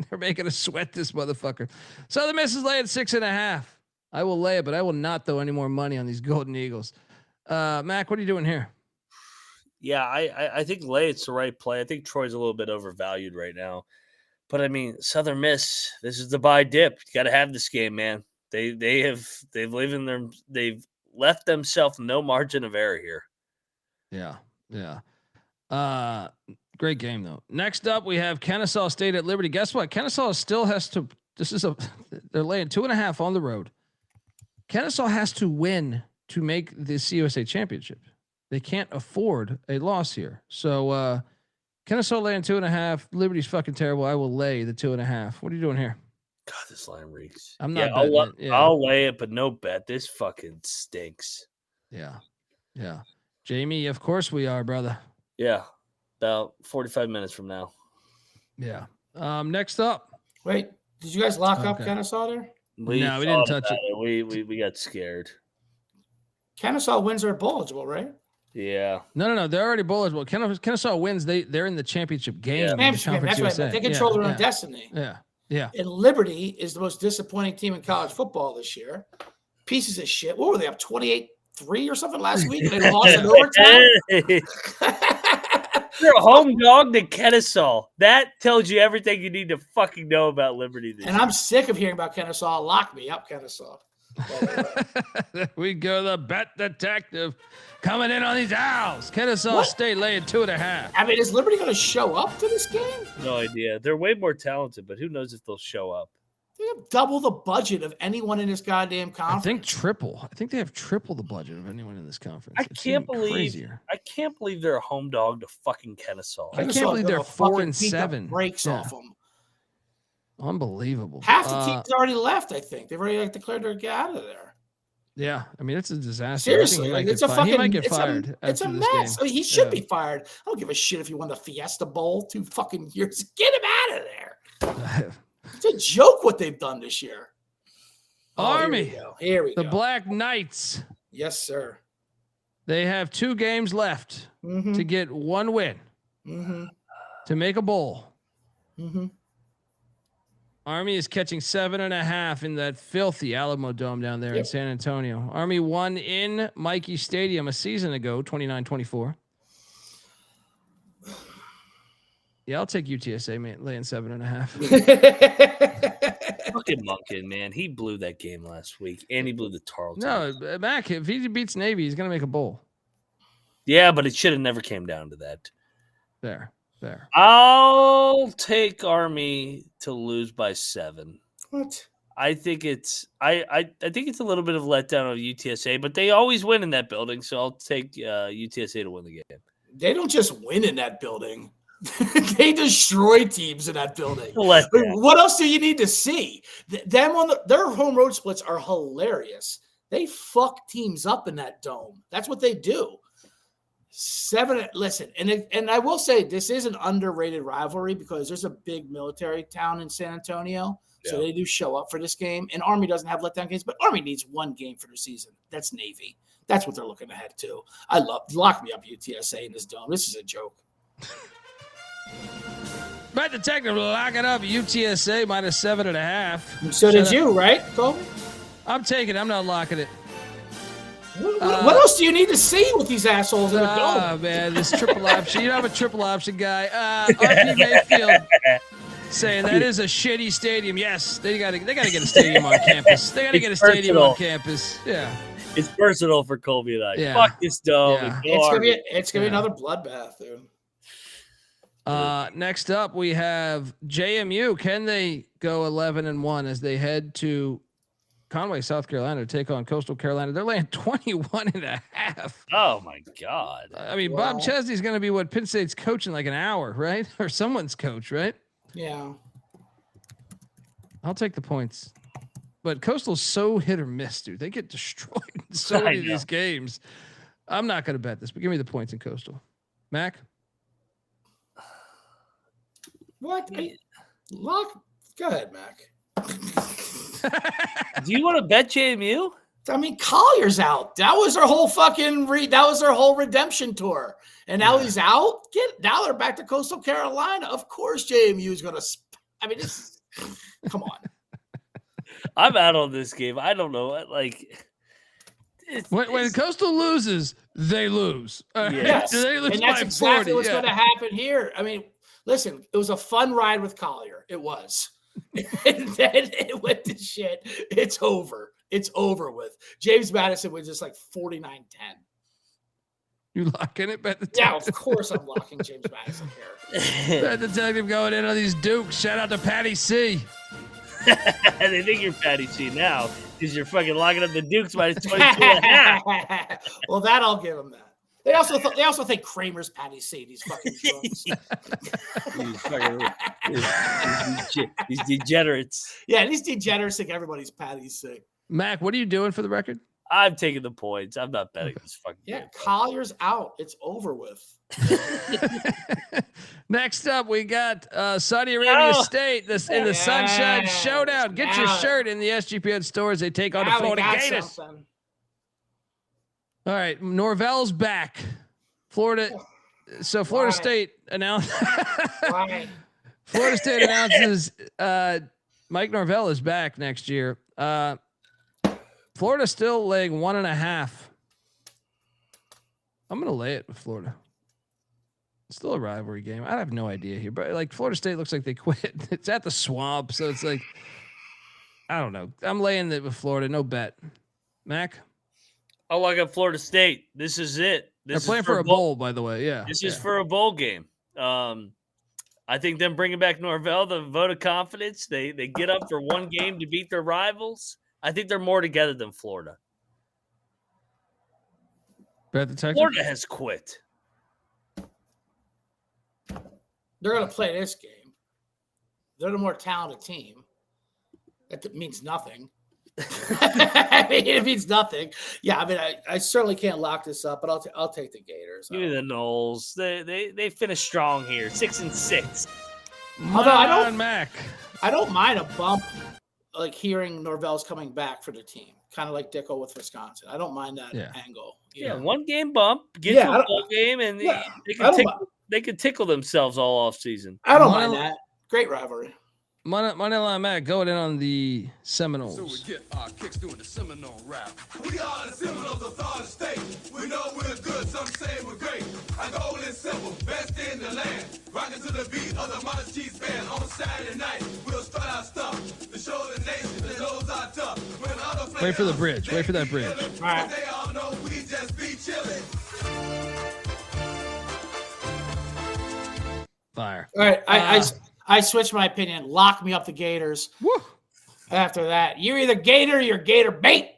They're making us sweat this motherfucker. Southern Miss is laying 6.5. I will lay it, but I will not throw any more money on these Golden Eagles. Mac, what are you doing here? Yeah, I think lay it's the right play. I think Troy's a little bit overvalued right now. But I mean, Southern Miss, this is the buy dip. You got to have this game, man. They've left themselves no margin of error here. Yeah. Great game though. Next up, we have Kennesaw State at Liberty. Guess what? Kennesaw still has to. They're laying 2.5 on the road. Kennesaw has to win to make the CUSA championship. They can't afford a loss here. So Kennesaw laying 2.5. Liberty's fucking terrible. I will lay the 2.5. What are you doing here? God, this line reeks. I'm not. I'll lay it, but no bet. This fucking stinks. Yeah. Jamie, of course we are, brother. Yeah. About 45 minutes from now. Yeah. Next up. Wait, did you guys lock up Kennesaw there? We didn't touch it. We got scared. Kennesaw wins are bullegeable, right? Yeah. No. They're already bullegeable. Kennesaw wins. They're in the championship game. Yeah. That's right. They control their own destiny. Yeah. And Liberty is the most disappointing team in college football this year. Pieces of shit. What were they up 28-3 or something last week? They lost in overtime. You're a home dog to Kennesaw. That tells you everything you need to fucking know about Liberty this year. I'm sick of hearing about Kennesaw. Lock me up, Kennesaw. There we go. The bet detective coming in on these Owls. Kennesaw State laying 2.5. I mean, is Liberty going to show up to this game? No idea. They're way more talented, but who knows if they'll show up. They have double the budget of anyone in this goddamn conference. I think triple. I think they have triple the budget of anyone in this conference. I can't believe they're a home dog to fucking Kennesaw. I can't believe they're 4-7. Breaks off them. Unbelievable. Half the team's already left. I think they've already declared their get out of there. Yeah, I mean it's a disaster. Seriously, He might it's get a fired. He fucking. might get fired It's a after this mess. game. I mean, he should be fired. I don't give a shit if he won the Fiesta Bowl 2 fucking years. Get him out of there. It's a joke what they've done this year. Army. Here we go. The Black Knights. Yes, sir. They have 2 games left to get 1 win to make a bowl. Army is catching 7.5 in that filthy Alamo Dome down there in San Antonio. Army won in Mikey Stadium a season ago, 29-24. Yeah, I'll take UTSA, man, laying 7.5. Fucking Monken, man. He blew that game last week, and he blew the Tarleton. No, Mac, if he beats Navy, he's going to make a bowl. Yeah, but it should have never came down to that. There. I'll take Army to lose by 7. What? I think it's I think it's a little bit of a letdown of UTSA, but they always win in that building, so I'll take UTSA to win the game. They don't just win in that building. They destroy teams in that building. What else do you need to see? Them on their home road splits are hilarious. They fuck teams up in that dome. That's what they do. 7. Listen, and I will say this is an underrated rivalry because there's a big military town in San Antonio, so they do show up for this game. And Army doesn't have letdown games, but Army needs 1 game for the season. That's Navy. That's what they're looking ahead to. Lock me up UTSA in this dome. This is a joke. Bet Detective, lock it up. UTSA minus 7.5. So did you, right, Colby? I'm taking it. I'm not locking it. What else do you need to see with these assholes in the dome? Oh, man, this triple option. You know, I'm a triple option guy. RP Mayfield saying that is a shitty stadium. Yes, they got to get a stadium on campus. They got to get a stadium on campus. Yeah. It's personal for Colby and I. Yeah. Fuck this dome. Yeah. It's gonna be another bloodbath, dude. Next up, we have JMU. Can they go 11-1 as they head to Conway, South Carolina to take on Coastal Carolina? They're laying 21.5. Oh my God. I mean, Bob Chesney's going to be what Penn State's coach in like an hour, right? Or someone's coach, right? Yeah. I'll take the points. But Coastal's so hit or miss, dude. They get destroyed in so many of these games. I'm not going to bet this, but give me the points in Coastal. Mac? What? Go ahead, Mac. Do you want to bet JMU? I mean, Collier's out. That was their whole fucking that was their whole redemption tour. And now he's out. Now they're back to Coastal Carolina. Of course JMU is going to I mean, come on. I'm out on this game. I don't know. Like when Coastal loses, they lose. Yes. They lose and that's by exactly 40, what's going to happen here. I mean, listen, it was a fun ride with Collier. It was. And then it went to shit. It's over. It's over with. James Madison was just like 49-10. You locking it? Bet the yeah, of course I'm locking James Madison here. Bet Detective going in on these Dukes. Shout out to Patty C. They think you're Patty C now because you're fucking locking up the Dukes minus 22.5. Well, that I'll give them that. They also think Kramer's Patty C. These fucking drunks. These degenerates. Yeah, these degenerates think everybody's Patty C. Mac, what are you doing for the record? I'm taking the points. I'm not betting this fucking game. Collier's out. It's over with. Next up, we got Saudi Arabia State in the Sunshine Showdown. Get your shirt in the SGPN stores. They take on the Florida Gators. Something. All right, Norvell's back. Florida. So Florida State announced. Florida State announces Mike Norvell is back next year. Florida still laying 1.5. I'm gonna lay it with Florida. It's still a rivalry game. I have no idea here, but like Florida State looks like they quit. It's at the Swamp, so it's like I don't know. I'm laying it with Florida. No bet. Mac. I'll lock up Florida State. This is it. They're playing for a bowl, by the way. Yeah. This is for a bowl game. I think them bringing back Norvell, the vote of confidence. They get up for one game to beat their rivals. I think they're more together than Florida. Florida has quit. They're going to play this game. They're the more talented team. That means nothing. I mean, it means nothing. Yeah, I mean, I certainly can't lock this up, but I'll take the Gators. Give me the Noles. They finished strong here, 6-6. Although I don't mind a bump, like hearing Norvell's coming back for the team, kind of like Dicko with Wisconsin. I don't mind that angle. Yeah, 1 game bump, get to a bowl game, and they can tickle themselves all off season. I don't mind that. Great rivalry. Moneyline Matt going in on the Seminoles. So we get our kicks doing the Seminole rap. We are the Seminoles of Florida State. We know we're good, some say we're great. Our goal is simple, best in the land. Rocking to the beat of the Modern Cheese Band on Saturday night. We'll start our stuff to show the nation that those are tough. When other players Wait for the bridge. Wait for that bridge. All right. They all know we just be chilling. Fire. All right, I switched my opinion. Lock me up the Gators. Woo. After that, you're either Gator or you're Gator bait.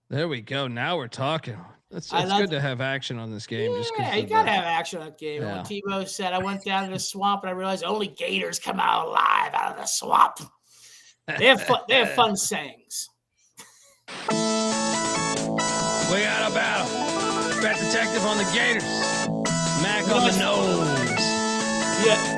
There we go. Now we're talking. It's good to have action on this game. Yeah, you got to have action on that game. Yeah. When Tebow said, I went down to the swamp and I realized only Gators come out alive out of the swamp. They have fun sayings. We got a battle. Bet detective on the Gators. Mac on the nose. Yeah.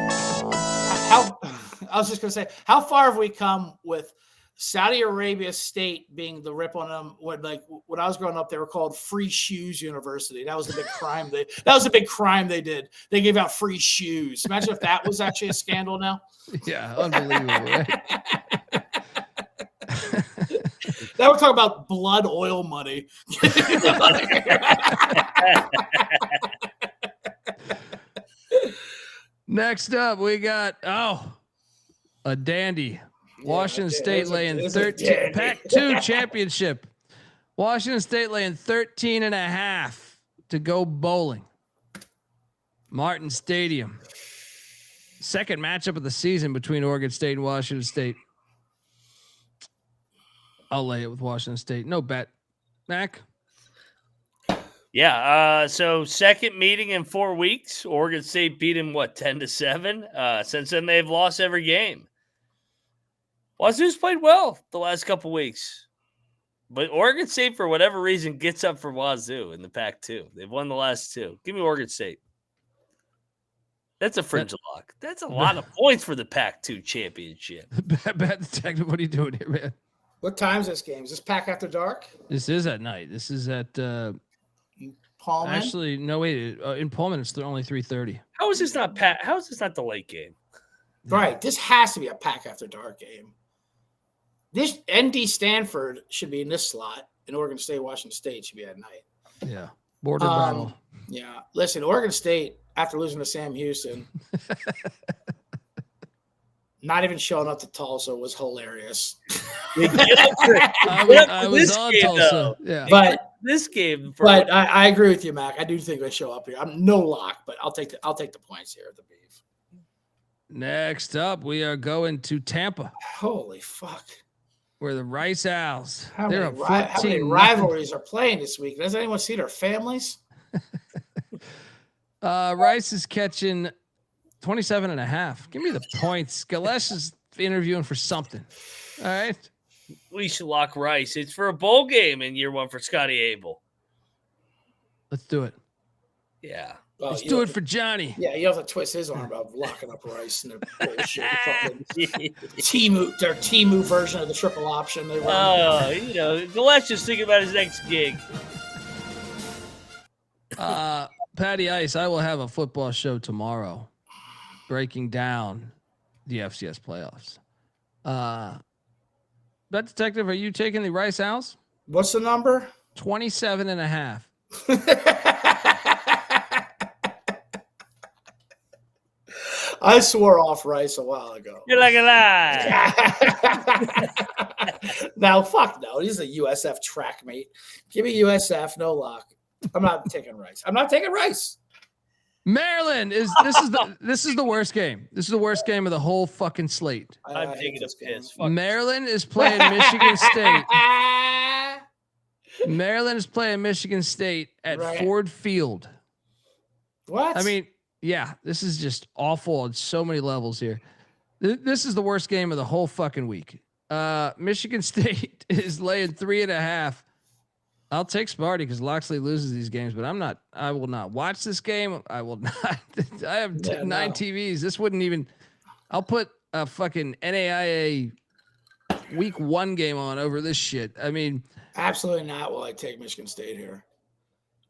I was just going to say, how far have we come with Saudi Arabia State being the rip on them? When I was growing up, they were called Free Shoes University. That was the big crime. That was the big crime they did. They gave out free shoes. Imagine if that was actually a scandal now. Yeah, unbelievable, right? Now we're talking about blood oil money. Next up, we got a dandy. Washington State laying 13 Pac-2 championship. Washington State laying 13.5 to go bowling. Martin Stadium. Second matchup of the season between Oregon State and Washington State. I'll lay it with Washington State. No bet. Mac? Yeah. So second meeting in 4 weeks. Oregon State beat him 10-7. Since then they've lost every game. Wazoo's played well the last couple weeks, but Oregon State for whatever reason gets up for Wazoo in the Pac-2. They've won the last 2. Give me Oregon State. That's a fringe lock. That's a lot of points for the Pac-2 championship. Bet detective, what are you doing here, man? What time's this game? Is this Pac after dark? This is at night. This is at Pullman. Actually, no wait. In Pullman, it's only 3:30. How is this not Pac? How is this not the late game? Right. This has to be a Pac after dark game. This ND Stanford should be in this slot, and Oregon State, Washington State should be at night. Yeah. Border battle. Yeah. Listen, Oregon State, after losing to Sam Houston, not even showing up to Tulsa was hilarious. I was on Tulsa. Yeah. But this game. But I agree with you, Mac. I do think they show up here. I'm no lock, but I'll take the points here at the beef. Next up, we are going to Tampa. Holy fuck. Where the Rice Owls. How many rivalries are playing this week? Does anyone see their families? Rice is catching 27.5. Give me the points. Galesh is interviewing for something. All right. We should lock Rice. It's for a bowl game in year 1 for Scotty Abel. Let's do it. Yeah. Well, let's do it for Johnny. Yeah, you have to twist his arm about locking up Rice and their bullshit. Their Temu version of the triple option. They run. Galesh is thinking about his next gig. Patty Ice, I will have a football show tomorrow breaking down the FCS playoffs. Bet detective, are you taking the Rice Owls? What's the number? 27.5. I swore off Rice a while ago. You're like a lie. Now, fuck no. He's a USF track mate. Give me USF, no lock. I'm not taking Rice. Maryland this is the worst game. This is the worst game of the whole fucking slate. I'm taking a piss. Maryland is playing Michigan State. Maryland is playing Michigan State at Ford Field. What? I mean, yeah, this is just awful on so many levels here. This is the worst game of the whole fucking week. Michigan State is laying 3.5. I'll take Sparty because Loxley loses these games, but I will not watch this game. I will not. I have 9 TVs. This wouldn't even. I'll put a fucking NAIA week 1 game on over this shit. I mean, absolutely not. Will I take Michigan State here?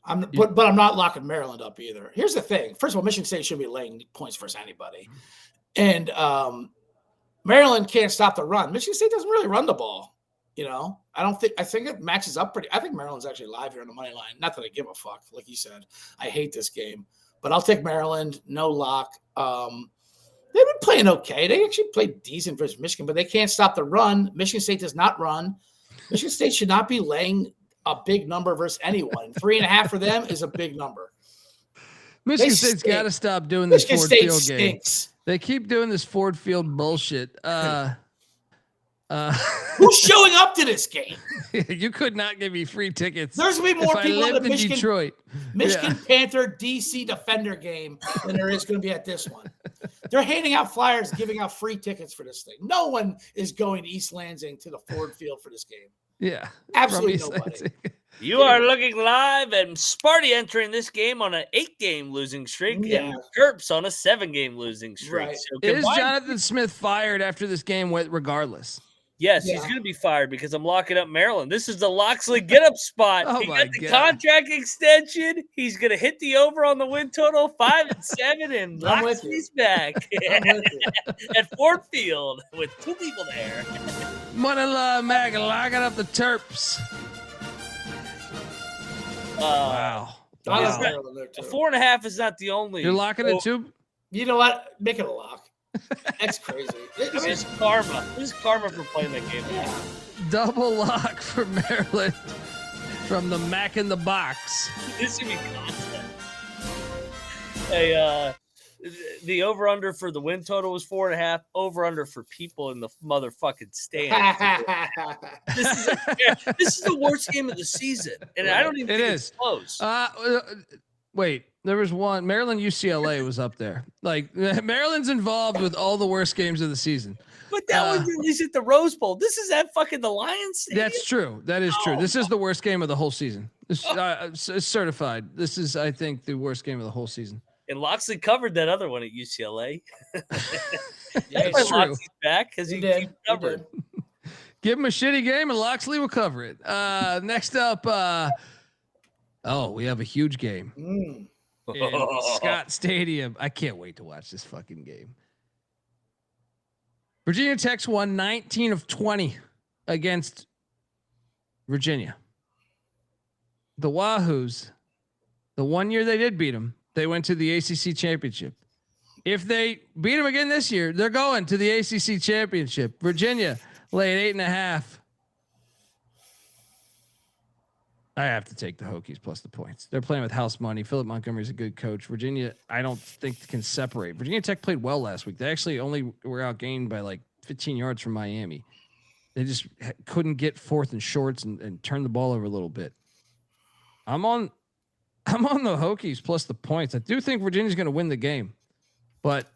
But I'm not locking Maryland up either. Here's the thing. First of all, Michigan State should be laying points versus anybody, and Maryland can't stop the run. Michigan State doesn't really run the ball. I think it matches up pretty. I think Maryland's actually live here on the money line. Not that I give a fuck. Like you said, I hate this game, but I'll take Maryland. No lock. They've been playing okay. They actually played decent versus Michigan, but they can't stop the run. Michigan State does not run. Michigan State should not be laying a big number versus anyone. 3.5 for them is a big number. Michigan State's got to stop doing this Michigan Ford State Field stinks. game. They keep doing this Ford Field bullshit. Who's showing up to this game? You could not give me free tickets. There's going to be more people at the Michigan, Detroit. Michigan Panther DC Defender game than there is going to be at this one. They're handing out flyers, giving out free tickets for this thing. No one is going to East Lansing to the Ford Field for this game. Yeah. Absolutely nobody. You are looking live, and Sparty entering this game on an 8-game losing streak, and Terps on a 7-game losing streak. Right. So is Jonathan Smith fired after this game went regardless? Yes, he's going to be fired because I'm locking up Maryland. This is the Loxley get-up spot. Oh he my got the God. Contract extension. He's going to hit the over on the win total, 5 and 7, and Loxley's back at Ford Field with 2 people there. Money Love Mag locking up the Terps. Wow. I like Maryland there too. 4.5 is not the only. You're locking it too? You know what? Make it a lock. That's crazy. This is karma. This is karma for playing that game. Yeah. Double lock for Maryland from the Mac in the Box. This should be constant. Hey, the over-under for the win total was 4.5. Over-under for people in the motherfucking stand. This is the worst game of the season, and I don't even think it's close. Wait, there was one. Maryland UCLA was up there. Like, Maryland's involved with all the worst games of the season. But that one's at least at the Rose Bowl. This is at fucking the Lions Stadium. That's true. That is true. This is the worst game of the whole season. This it's certified. This is, I think, the worst game of the whole season. And Loxley covered that other one at UCLA. It's true. Loxley's back because he covered. Give him a shitty game and Loxley will cover it. Next up, we have a huge game in Scott Stadium. I can't wait to watch this fucking game. Virginia Tech's won 19 of 20 against Virginia. The Wahoos, the one year they did beat them, they went to the ACC championship. If they beat them again this year, they're going to the ACC championship. Virginia laid 8.5. I have to take the Hokies plus the points. They're playing with house money. Philip Montgomery's a good coach. Virginia, I don't think can separate. Virginia Tech played well last week. They actually only were outgained by like 15 yards from Miami. They just couldn't get fourth and shorts and turn the ball over a little bit. I'm on the Hokies plus the points. I do think Virginia's going to win the game, but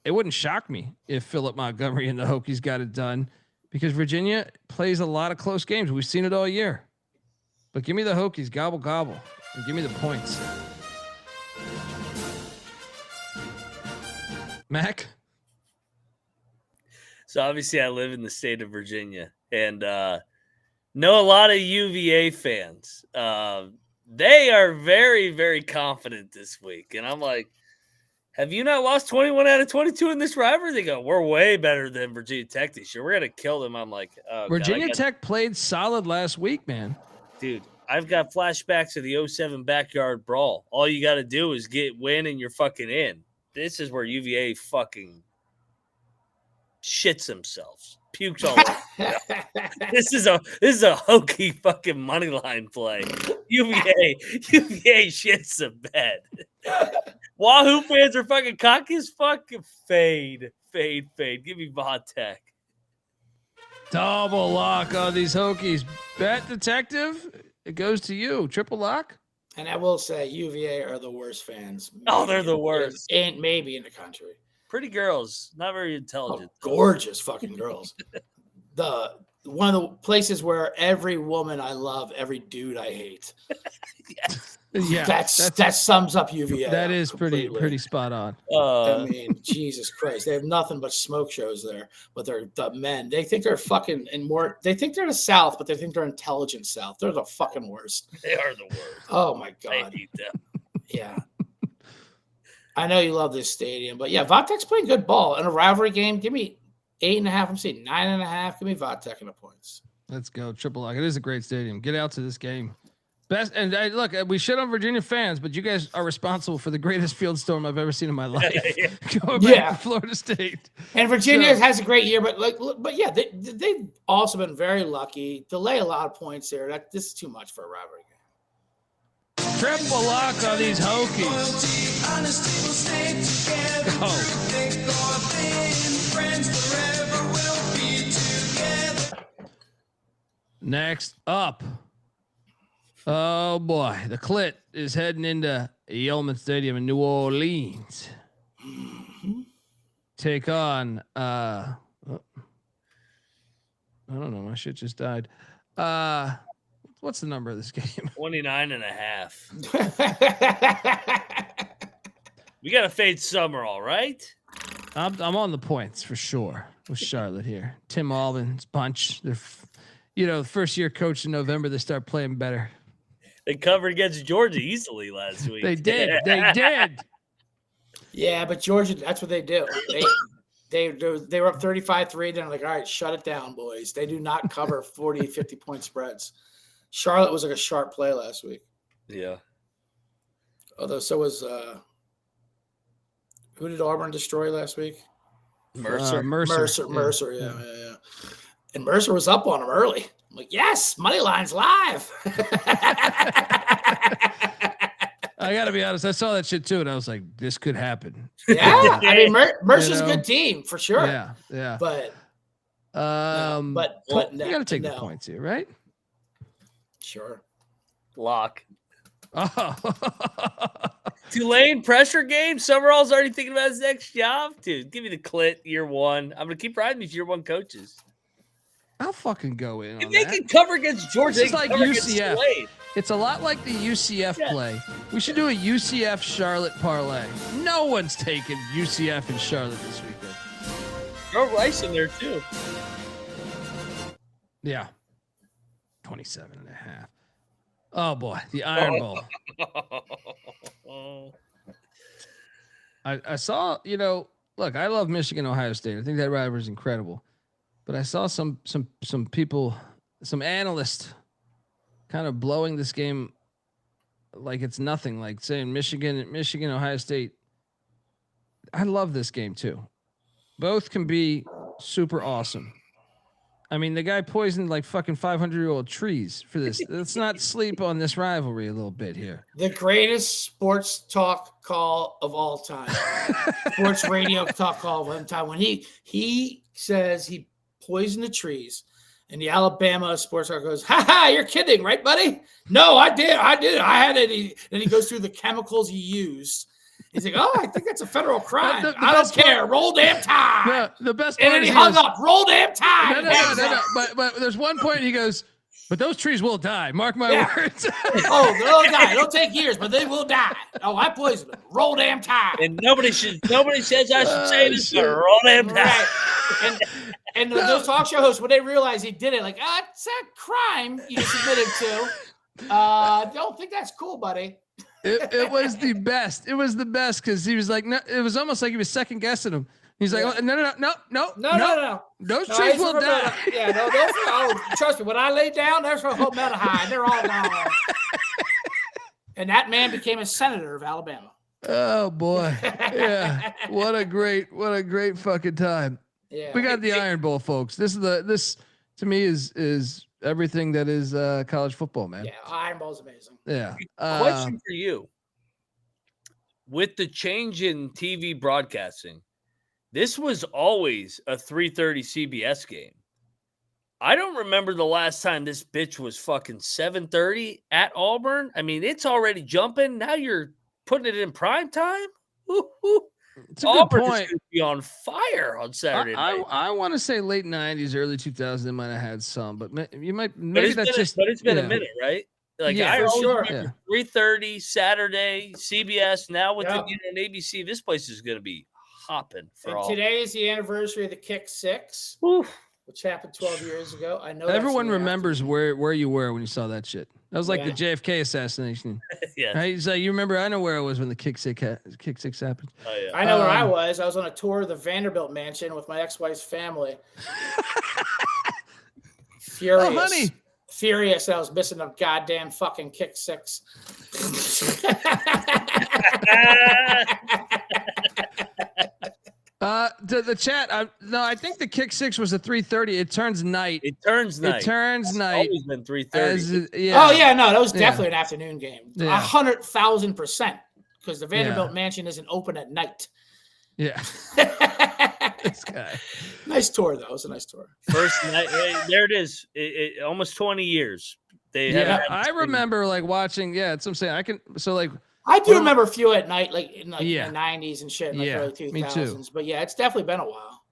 it wouldn't shock me if Philip Montgomery and the Hokies got it done because Virginia plays a lot of close games. We've seen it all year. But give me the Hokies, gobble, gobble, and give me the points. Mac? So obviously I live in the state of Virginia and know a lot of UVA fans. They are very, very confident this week. And I'm like, have you not lost 21 out of 22 in this rivalry? They go, we're way better than Virginia Tech this year. We're going to kill them. I'm like, oh, Virginia Tech played solid last week, man. Dude, I've got flashbacks of the 07 backyard brawl. All you got to do is win and you're fucking in. This is where UVA fucking shits themselves. Pukes all over. This is a Hokie fucking money line play. UVA shits the bed. Wahoo fans are fucking cocky as fuck. Fade. Give me Vodtech. Double lock on these Hokies. Bet Detective, it goes to you. Triple lock. And I will say UVA are the worst fans. Oh, they're the worst. And maybe in the country. Pretty girls, not very intelligent. Oh, gorgeous fucking girls. one of the places where every woman I love, every dude I hate. Yeah, that sums up UVA. That is completely. pretty spot on. I mean, Jesus Christ, they have nothing but smoke shows there. But they're the men. They think they're fucking and more. They think they're the South, but they think they're intelligent South. They're the fucking worst. They are the worst. Oh my God. I hate them. Yeah. I know you love this stadium, but yeah, Vatek's playing good ball in a rivalry game. Give me 8.5. I'm saying 9.5. Give me Vatek in the points. Let's go. Triple lock. It is a great stadium. Get out to this game. Best and look, we shit on Virginia fans, but you guys are responsible for the greatest field storm I've ever seen in my life. Going back to Florida State. And Virginia has a great year, but yeah, they've also been very lucky. Delay a lot of points there. This is too much for a rivalry game. Triple lock on these Hokies. Next up. Oh boy, the Clit is heading into Neyland Stadium in New Orleans. Take on I don't know, my shit just died. What's the number of this game? 29.5. We got to fade Summerall, right? I'm on the points for sure with Charlotte here. Tim Albin's bunch. They're, the first year coach in November, they start playing better. They covered against Georgia easily last week. They did. They did. Yeah, but Georgia, that's what they do. They were up 35-3. They're like, all right, shut it down, boys. They do not cover 40, 50-point spreads. Charlotte was like a sharp play last week. Yeah. Although so was who did Auburn destroy last week? Mercer. Mercer. Yeah. And Mercer was up on him early. I'm like, yes, money line's live. I got to be honest. I saw that shit too, and I was like, this could happen. Yeah. I mean, Mercer's a good team for sure. Yeah. But you got to take the points here, right? Sure. Lock. Oh. Tulane pressure game. Summerall's already thinking about his next job. Dude, give me the Clit year one. I'm going to keep riding these year one coaches. I'll fucking go in. If they can cover against Georgia, it's like UCF. It's a lot like the UCF play. We should do a UCF Charlotte parlay. No one's taking UCF and Charlotte this weekend. Throw Rice in there too. Yeah. 27.5. Oh boy, the Iron Bowl. I saw, look, I love Michigan, Ohio State. I think that rivalry is incredible. But I saw some people, some analysts kind of blowing this game like it's nothing, like saying Michigan, Ohio State. I love this game too. Both can be super awesome. I mean, the guy poisoned like fucking 500-year-old trees for this. Let's not sleep on this rivalry a little bit here. The greatest sports talk call of all time. Sports radio talk call of all time. When he says he poisoned the trees, and the Alabama sports talk goes, ha, you're kidding, right, buddy? No, I did. I had it. And he goes through the chemicals he used. He's like, I think that's a federal crime. I don't care. Roll damn tide. The best part. And then he hung up. Roll damn tide. No. But there's one point he goes, but those trees will die. Mark my words. They'll die. It'll take years, but they will die. Oh, I poisoned them. Roll damn tide. And nobody says I should say this, but roll damn tide. Right. And those talk show hosts, when they realize he did it, like, it's a crime you submitted to. Don't think that's cool, buddy. It was the best. It was the best because he was like, no, it was almost like he was second guessing him. He's like, no. Those trees will die. No, trust me. When I lay down, there's a whole metal high. They're all gone. And that man became a senator of Alabama. Oh boy, yeah. What a great fucking time. Yeah, we got the Iron Bowl, folks. This to me is everything that is college football, man. Yeah, Iron Bowl's amazing. Yeah. Question for you. With the change in TV broadcasting, this was always a 3:30 CBS game. I don't remember the last time this bitch was fucking 7:30 at Auburn. I mean, it's already jumping. Now you're putting it in prime time? Woo-hoo. It's a Auburn good is point. going to be on fire on Saturday night. I want to say late 90s, early 2000s, they might have had some, but you might But maybe it's that's been, just. but it's been yeah. a minute, right? Like Yeah, I for always sure. remember 3:30 Saturday, CBS. Now with Yep. an ABC, this place is going to be hopping for And all. today is the anniversary of the Kick Six, Oof. which happened 12 years ago. I know that's Everyone in the remembers afternoon. where you were when you saw that shit. That was like the Yeah. JFK assassination. Yeah. Right? So you remember? I know where I was when the kick six happened. Oh yeah. I know where I was. I was on a tour of the Vanderbilt mansion with my ex-wife's family. Furious. Oh, honey. Furious that I was missing a goddamn fucking Kick Six. The chat. No, I think the kick six was a 3:30. It turns night. It turns night. It turns It's night. always been 3:30. Oh yeah, no, that was Yeah. definitely an afternoon game. Yeah. 100,000%, because the Vanderbilt mansion isn't open at night. Yeah. This guy. Nice tour though. It was a nice tour. First night. There it is. Almost 20 years. They Yeah, haven't had I this thing. remember like watching. Yeah, that's what I'm saying. I can. So like. I do remember a few at night, like in Yeah. the 90s and shit, in like Yeah, early me 2000s. too. But yeah, it's definitely been a while.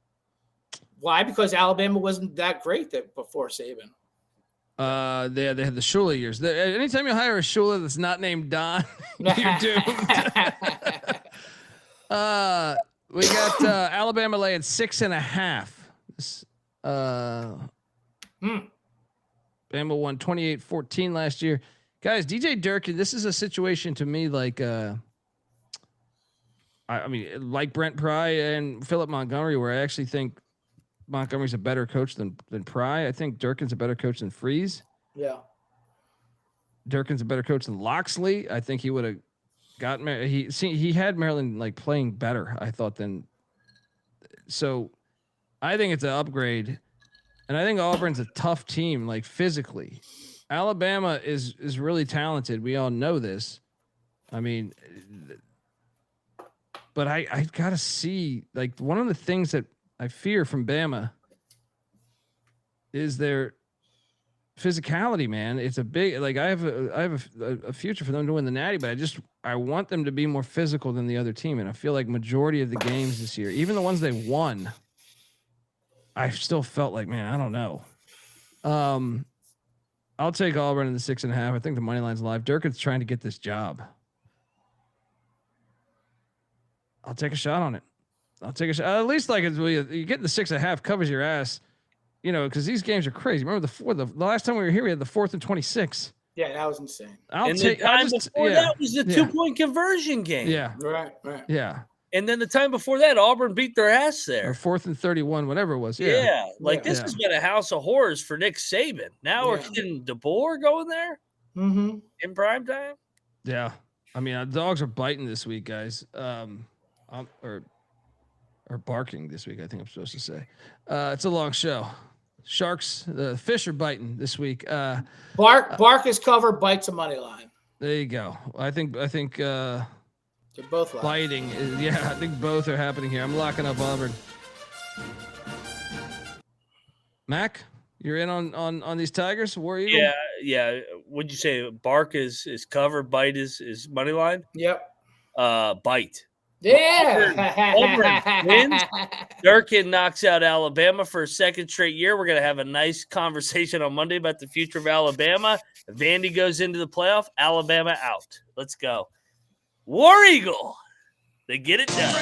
Why? Because Alabama wasn't that great before Saban. They had the Shula years. Anytime you hire a Shula that's not named Don, you're doomed. We got Alabama laying 6.5. This, Bama won 28-14 last year. Guys, DJ Durkin, this is a situation to me like I mean, like Brent Pry and Philip Montgomery, where I actually think Montgomery's a better coach than Pry. I think Durkin's a better coach than Freeze. Yeah. Durkin's a better coach than Loxley. I think he would have gotten he had Maryland like playing better, I thought, than so I think it's an upgrade. And I think Auburn's a tough team, like physically. Alabama is really talented. We all know this. I mean, but I gotta see, like, one of the things that I fear from Bama is their physicality, man. It's a big, like, I have a future for them to win the Natty, but I want them to be more physical than the other team. And I feel like majority of the games this year, even the ones they won, I still felt like, man, I don't know. I'll take Auburn in the 6.5. I think the money line's live. Durkin's trying to get this job. I'll take a shot on it. I'll take a shot. At least like you get the 6.5 covers your ass, you know, because these games are crazy. Remember the last time we were here, we had the 4th and 26. Yeah, that was insane. The time before that was the 2-point conversion game. Yeah. Right. Yeah. And then the time before that, Auburn beat their ass there. Or 4th and 31, whatever it was. Yeah. This has been a house of horrors for Nick Saban. Now we're getting DeBoer going there in prime time. Yeah. I mean, the dogs are biting this week, guys. Or barking this week, I think I'm supposed to say. It's a long show. Sharks, the fish are biting this week. Bark is cover, bites a money line. There you go. I think They're both live. biting. I think both are happening here. I'm locking up Auburn. Mac, you're in on these Tigers? War Eagle? Yeah. Would you say bark is cover, bite is money line? Yep. Bite. Yeah. Auburn wins. Durkin knocks out Alabama for a second straight year. We're going to have a nice conversation on Monday about the future of Alabama. Vandy goes into the playoff. Alabama out. Let's go. War Eagle. They get it done.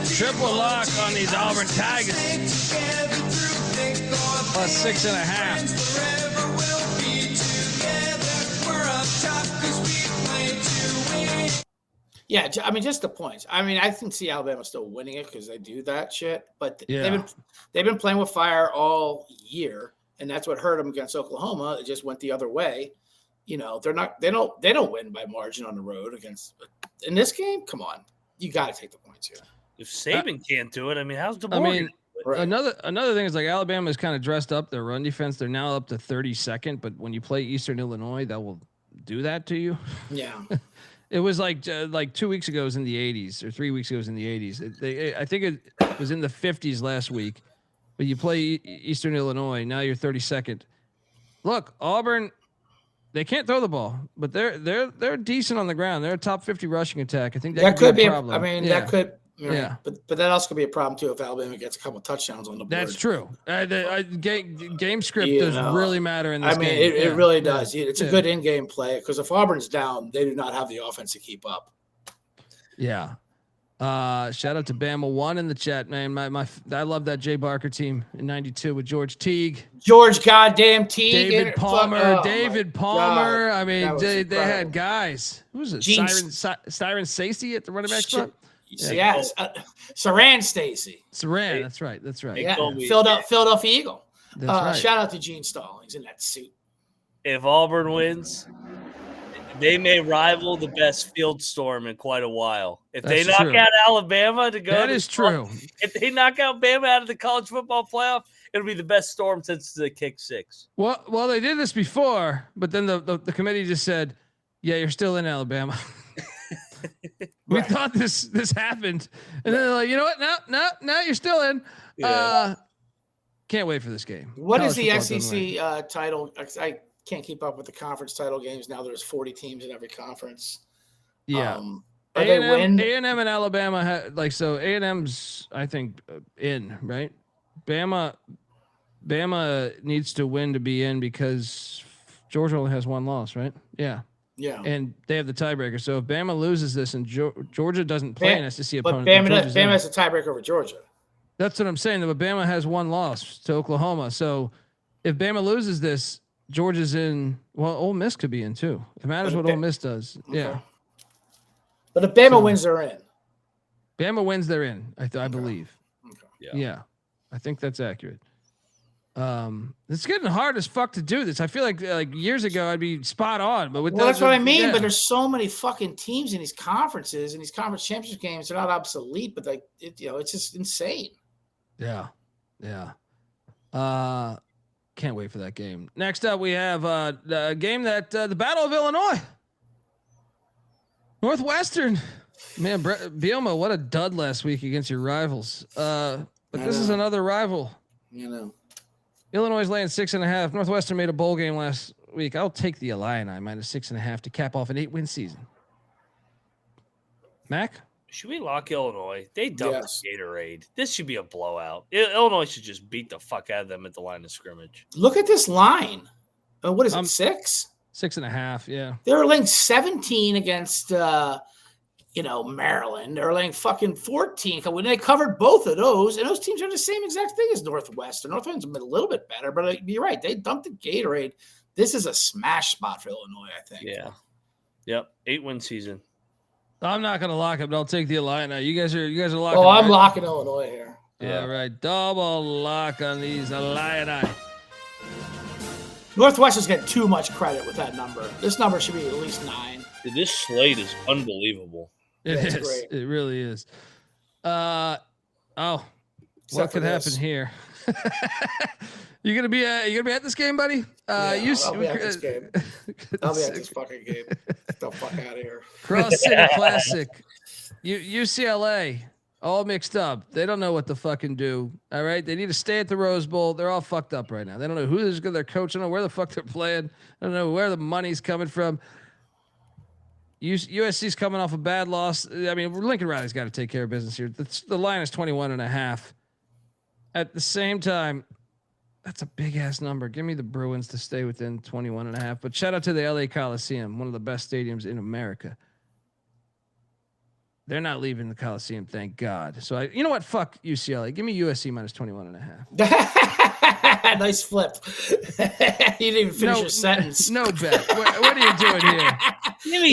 Triple lock on these Auburn Tigers. Plus 6.5. Yeah, I mean, just the points. I mean, I can see Alabama still winning it because they do that shit. But they've been playing with fire all year, and that's what hurt them against Oklahoma. It just went the other way. You know, they don't win by margin on the road against in this game. Come on, you got to take the points here. If Saban can't do it, I mean, how's DeBoer? I mean, Right. another thing is like Alabama's kind of dressed up their run defense. They're now up to 32nd, but when you play Eastern Illinois, that will do that to you. Yeah. It was like 2 weeks ago it was in the 80s, or 3 weeks ago it was in the 80s. I think it was in the 50s last week. But you play Eastern Illinois, now you're 32nd. Look, Auburn, they can't throw the ball, but they're decent on the ground. They're a top 50 rushing attack. I think that could be a problem. Right. Yeah. But that also could be a problem too if Alabama gets a couple touchdowns on the board. That's true. Game script does really matter in this game. It really does. It's a good in-game play because if Auburn's down, they do not have the offense to keep up. Yeah. Shout out to Bama 1 in the chat, man. I love that Jay Barker team in '92 with George Teague, George goddamn Teague, David Palmer. God. I mean, they had guys. Who was it? Siren Stacey at the running back spot. Yes, Saran Stacy. Saran, that's right. Yeah, Philadelphia Eagle. That's right. Shout out to Gene Stallings in that suit. If Auburn wins, they may rival the best field storm in quite a while. If they knock out Alabama to go, that is true. If they knock out Bama out of the college football playoff, it'll be the best storm since the kick six. Well, they did this before, but then the committee just said, "Yeah, you're still in Alabama." We thought this happened, and then they're like, you know what? No, you're still in. Yeah. Can't wait for this game. What is the SEC title? I can't keep up with the conference title games now. There's 40 teams in every conference. Yeah. A&M and Alabama so A&M's I think in, right? Bama needs to win to be in because Georgia only has one loss, right? Yeah. Yeah, and they have the tiebreaker. So if Bama loses this and Georgia doesn't play an SEC opponent, but Bama has a tiebreaker over Georgia. That's what I'm saying. But Bama has one loss to Oklahoma. So if Bama loses this, Georgia's in. Well, Ole Miss could be in too. It matters what Ole Miss does. Okay. Yeah. But if Bama wins, they're in. Bama wins, they're in. I believe. Okay. Yeah, I think that's accurate. It's getting hard as fuck to do this. I feel like years ago I'd be spot on, but that's what I mean. Yeah. But there's so many fucking teams in these conferences and these conference championship games. They're not obsolete, but it's just insane. Yeah. Can't wait for that game. Next up, we have the game that the Battle of Illinois, Northwestern. Man, Bielma, what a dud last week against your rivals. But this is another rival. Illinois is laying 6.5. Northwestern made a bowl game last week. I'll take the Illini -6.5 to cap off an 8-win season. Mac? Should we lock Illinois? They dumped Gatorade. This should be a blowout. Illinois should just beat the fuck out of them at the line of scrimmage. Look at this line. What is it, 6? 6.5, yeah. They're laying 17 against Maryland. They're laying fucking 14. When they covered both of those, and those teams are the same exact thing as Northwestern. Northwestern's been a little bit better, but you're right. They dumped the Gatorade. This is a smash spot for Illinois, I think. Yeah. Yep. 8-win season. I'm not gonna lock it, but I'll take the Illini. You guys are locking. Oh, I'm locking Illinois here. Yeah, right. Double lock on these Illini. Northwestern's getting too much credit with that number. This number should be at least 9. Dude, this slate is unbelievable. It is. Great. It really is. What could happen here? You gonna be at this game, buddy? I'll be at this game. I'll be at this fucking game. Get the fuck out of here. Cross City Classic. UCLA all mixed up. They don't know what to fucking do. All right, they need to stay at the Rose Bowl. They're all fucked up right now. They don't know who's their coach. I don't know where the fuck they're playing. I don't know where the money's coming from. USC's coming off a bad loss. I mean, Lincoln Riley's got to take care of business here. The line is 21.5. At the same time, that's a big ass number. Give me the Bruins to stay within 21.5. But shout out to the LA Coliseum, one of the best stadiums in America. They're not leaving the Coliseum, thank God. So you know what? Fuck UCLA. Give me USC -21.5. Nice flip. You didn't even finish your sentence. No bet. What are you doing here? Give me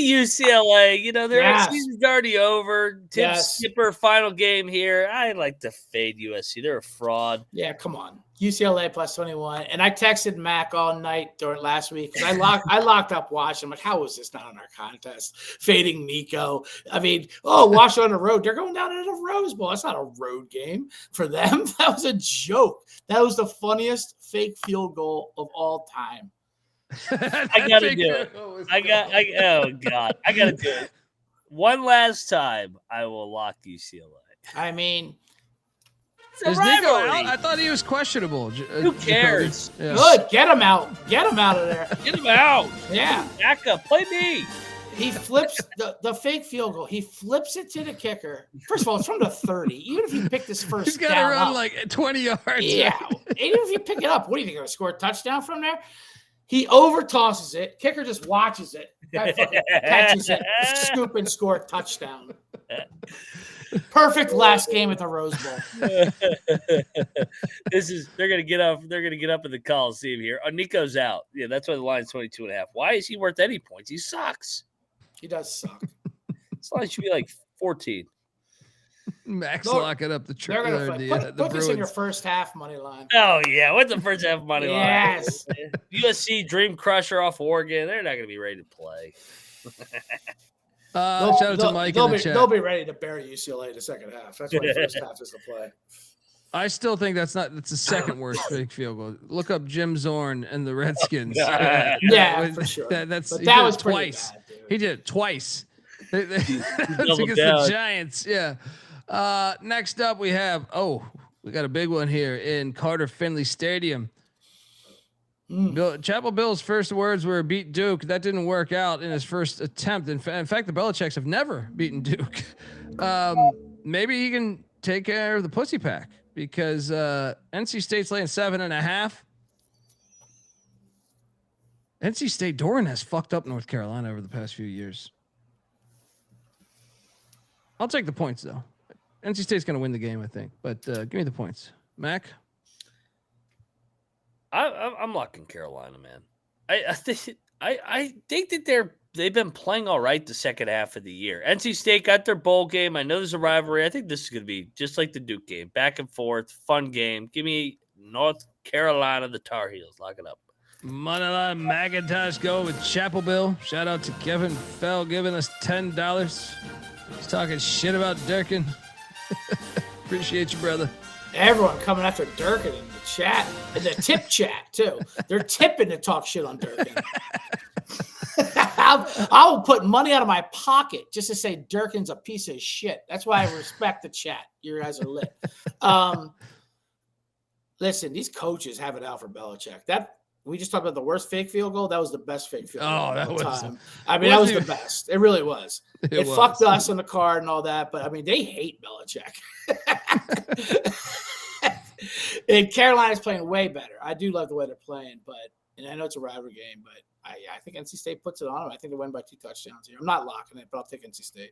UCLA. Their season's already over. Tim Skipper, final game here. I like to fade USC. They're a fraud. Yeah, come on. UCLA +21. And I texted Mac all night during last week because I locked up Washington. I'm like, how is this not on our contest? Fading Nico. I mean, Washington on the road. They're going down to the Rose Bowl. That's not a road game for them. That was a joke. That was the funniest fake field goal of all time. I gotta do it. Oh God. I gotta do it. One last time, I will lock UCLA. I mean, it's a rivalry. I thought he was questionable. Who cares? Yeah. Good. Get him out. Get him out of there. Get him out. Yeah. Back up. Play me. He flips the fake field goal. He flips it to the kicker. First of all, it's from the 30. Even if you pick this first He's got to down run up, like 20 yards. yeah. Even if you pick it up, what do you think? You're going to score a touchdown from there? He over tosses it. Kicker just watches it. Guy fucking catches it. Scoop and score a touchdown. Perfect last game at the Rose Bowl. They're gonna get up in the Coliseum here. Oh, Nico's out. Yeah, that's why the line's 22.5. Why is he worth any points? He sucks. He does suck. This line should be like 14. Max locking up the They're gonna put this in your first half money line. Oh yeah, what's the first half money line? Yes. USC Dream Crusher off Oregon. They're not gonna be ready to play. Shout out to Mike in the chat. They'll be ready to bury UCLA in the second half. That's why the first half is the play. I still think that's the second worst fake field goal. Look up Jim Zorn and the Redskins. Yeah, for sure. That was twice. Bad, he did it twice. Against down. the Giants. Yeah. Next up, we got a big one here in Carter Finley Stadium. Chapel Bill's first words were beat Duke. That didn't work out in his first attempt. In fact, the Belichicks have never beaten Duke. Maybe he can take care of the pussy pack because NC State's laying 7.5. NC State, Doran has fucked up North Carolina over the past few years. I'll take the points though. NC State's going to win the game, I think. But give me the points, Mac. I'm locking Carolina, man. I think that they've been playing all right the second half of the year. NC State got their bowl game. I know there's a rivalry. I think this is going to be just like the Duke game, back and forth, fun game. Give me North Carolina, the Tar Heels. Lock it up. Moneyline McIntyre go with Chapel Bill. Shout out to Kevin Fell giving us $10. He's talking shit about Durkin. Appreciate you, brother. Everyone coming after Durkin in the chat, in the tip chat too. They're tipping to talk shit on Durkin. I will put money out of my pocket just to say Durkin's a piece of shit. That's why I respect the chat. You guys are lit. Listen, these coaches have it out for Belichick. We just talked about the worst fake field goal. That was the best fake field goal of all time. I mean, that was the best. It really was. It fucked us on the card and all that, but I mean, they hate Belichick. And Carolina's playing way better. I do love the way they're playing, and I know it's a rivalry game, but I think NC State puts it on them. I think they win by 2 touchdowns here. I'm not locking it, but I'll take NC State.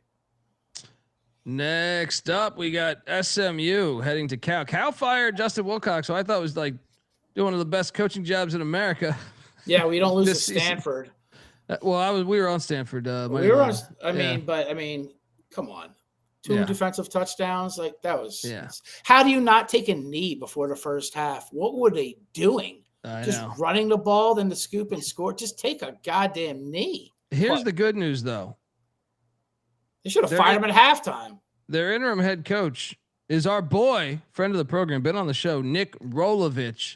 Next up, we got SMU heading to Cal. Cal fired Justin Wilcox, so I thought it was like doing one of the best coaching jobs in America. Yeah, we don't lose to Stanford. We were on Stanford. We were on. I mean, come on. 2 defensive touchdowns, like that was. Yeah. How do you not take a knee before the first half? What were they doing? Just running the ball, then the scoop and score. Just take a goddamn knee. Here's the good news, though. They should have fired him at halftime. Their interim head coach is our boy, friend of the program, been on the show, Nick Rolovich.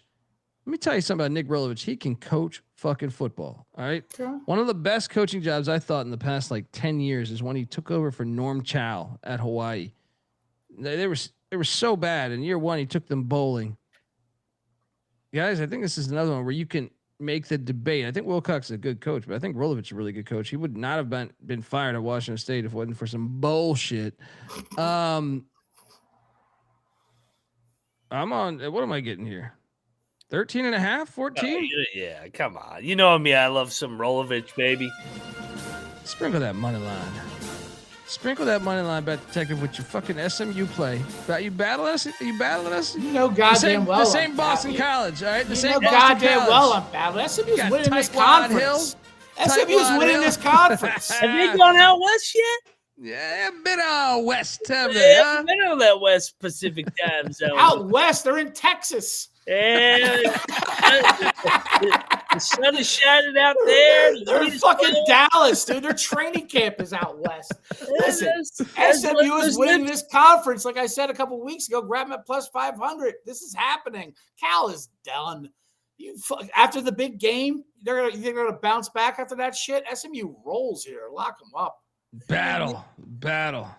Let me tell you something about Nick Rolovich. He can coach fucking football. All right. Sure. One of the best coaching jobs I thought in the past 10 years is when he took over for Norm Chow at Hawaii. They were so bad. In year 1, he took them bowling. Guys, I think this is another one where you can make the debate. I think Wilcox is a good coach, but I think Rolovich is a really good coach. He would not have been fired at Washington State if it wasn't for some bullshit. I'm on. What am I getting here? 13.5, 14? Yeah, come on. You know me. I love some Rolovich, baby. Sprinkle that money line. Sprinkle that money line, Bet Detective, with your fucking SMU play. You battling us? You battling us? You know goddamn well. The same Boston College, all right? The same Boston goddamn College. Well I'm battling. SMU's winning this conference. SMU's winning this conference. Have they gone out west yet? Yeah, a bit out west, have they? Yeah, been on that West Pacific time zone. Out west, they're in Texas. And the sun is shining out there. They're in fucking Dallas, dude. Their training camp is out west. Listen, SMU is winning this conference. Like I said a couple weeks ago, grab them at plus 500. This is happening. Cal is done. After the big game, they're gonna bounce back after that shit. SMU rolls here. Lock them up. Battle.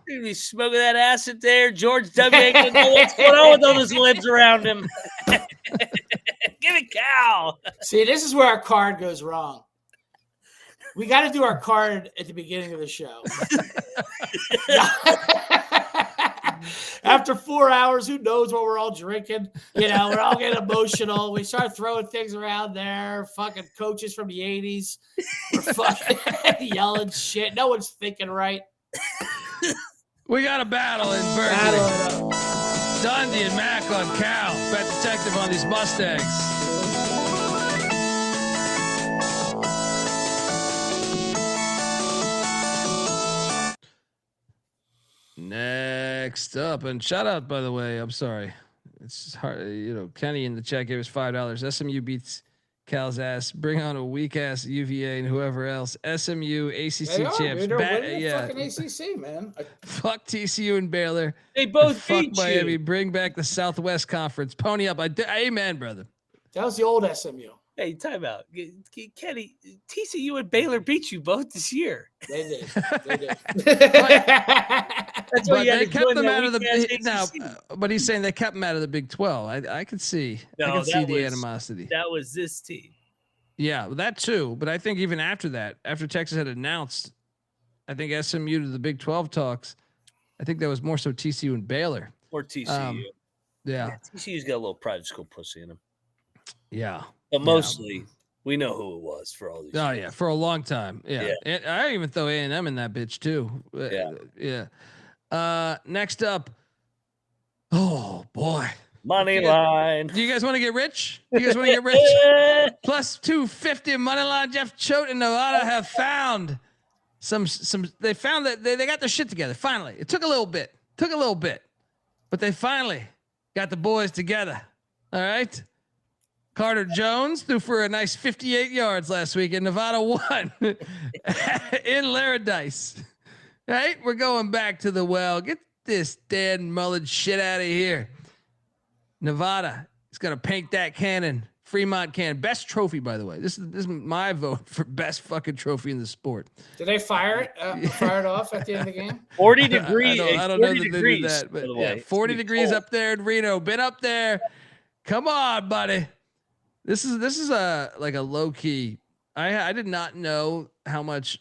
He's smoking that acid there. George W. ain't gonna know what's going on with all those lips around him. Give it Cal. See, this is where our card goes wrong. We got to do our card at the beginning of the show. After 4 hours, who knows what we're all drinking? We're all getting emotional. We start throwing things around there. Fucking coaches from the 80s. We're fucking yelling shit. No one's thinking right. We got a battle in Berkeley. Dundee and Mac on Cal. Bet Detective on these Mustangs. Next up, and shout out, by the way, I'm sorry. It's hard, Kenny in the chat gave us $5. SMU beats Cal's ass. Bring on a weak ass UVA and whoever else. SMU ACC champs. Fucking ACC, man. Fuck TCU and Baylor. They both fuck beat Miami. you. Bring back the Southwest Conference. Pony up. Amen, brother. That was the old SMU. Hey, time out. Kenny, TCU and Baylor beat you both this year. They did. That's why they kept them out of the now. But he's saying they kept them out of the Big 12. I could see. I could see the animosity. That was this team. Yeah, that too. But I think even after that, after Texas had announced, I think SMU to the Big 12 talks. I think that was more so TCU and Baylor. Or TCU. Yeah. TCU's got a little private school pussy in him. Yeah. But mostly, we know who it was for all these. Oh yeah, for a long time. Yeah, and I even throw A&M in that bitch too. Yeah. Next up. Oh boy. Money line. Do you guys want to get rich? Plus 250 money line. Jeff Choate and Nevada have found some. They found that they got their shit together. Finally, it took a little bit. But they finally got the boys together. All right. Carter Jones threw for a nice 58 yards last week, and Nevada won in Laradice. Right? We're going back to the well. Get this Dan Mullen shit out of here. Nevada is going to paint that cannon. Fremont cannon. Best trophy, by the way. This is my vote for best fucking trophy in the sport. Did they fire it off at the end of the game? 40 degrees. I don't know that they did that, but yeah, 40 degrees cold up there in Reno. Been up there. Come on, buddy. This is a low key. I did not know how much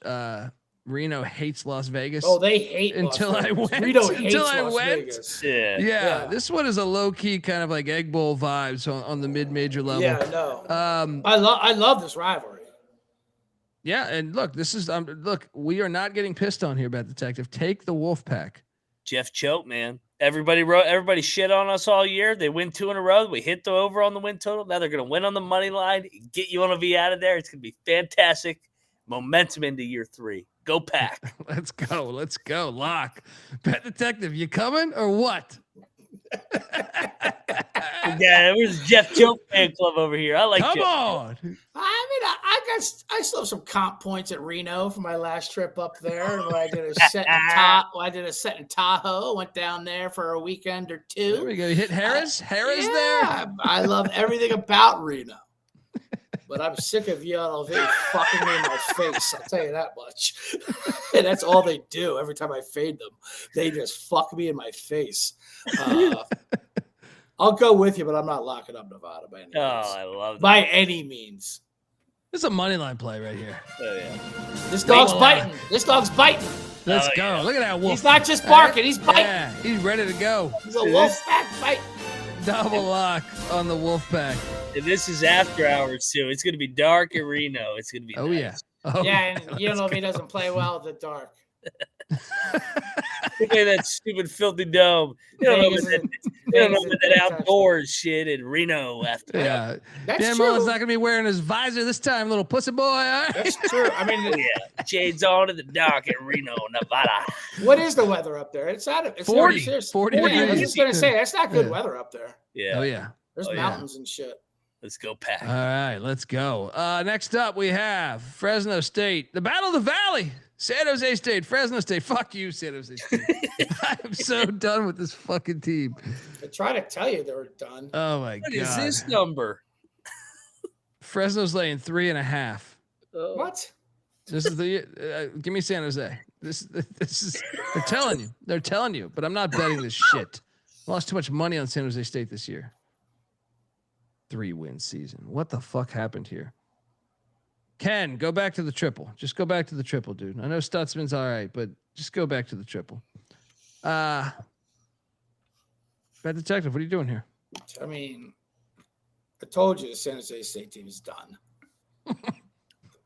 Reno hates Las Vegas. Oh, they hate until Las I Vegas. went. Reno until hates I Las went. Vegas. Yeah. This one is a low key kind of like Egg Bowl vibes on the mid major level. Yeah, no. I love this rivalry. Yeah, and look, this is look. We are not getting pissed on here, Bet Detective. Take the Wolfpack. Jeff Choate, man. Everybody shit on us all year. They win 2 in a row. We hit the over on the win total. Now they're going to win on the money line. Get you on a V out of there. It's going to be fantastic. Momentum into year 3. Go Pack. Let's go. Lock. Bet Detective, you coming or what? Yeah, it was Jeff Choate fan club over here. I like. Come Jeff on. Choate. I still have some comp points at Reno for my last trip up there. Where I did a set in Tahoe. Went down there for a weekend or two. There we go. You hit Harris. Harris there. I love everything about Reno. But I'm sick of UNLV fucking me in my face. I'll tell you that much. And that's all they do every time I fade them. They just fuck me in my face. I'll go with you, but I'm not locking up Nevada by any means. I love that. By any means. This is a money line play right here. Oh, yeah. This dog's biting. Let's go. Yeah. Look at that wolf. He's not just barking. He's biting. Yeah, he's ready to go. He's a wolf pack bite. Double lock on the Wolfpack. And this is after hours too. It's going to be dark in Reno. It's going to be nice. Yeah. Oh, yeah, and UNLV doesn't play well in the dark. Look at that stupid filthy dome. They don't know about that outdoors shit in Reno after. Yeah. That's Dan true. Mullen's not going to be wearing his visor this time, little pussy boy. Right? That's true. I mean, yeah. Shades on in the dark in Reno, Nevada. What is the weather up there? It's 40 I was just going to say, that's not good weather up there. Yeah. Oh, yeah. There's mountains and shit. Let's go Pack. All right, let's go. Next up, we have Fresno State. The Battle of the Valley. San Jose State, Fresno State. Fuck you, San Jose State. I am so done with this fucking team. I try to tell you they were done. Oh, my God. What is this number? Fresno's laying 3.5. What? This is the give me San Jose. This is they're telling you, but I'm not betting this shit. I lost too much money on San Jose State this year. 3-win season. What the fuck happened here? Ken, go back to the triple. Just go back to the triple, dude. I know Stutzman's all right, but just go back to the triple. Bad Detective, what are you doing here? I mean, I told you the San Jose State team is done.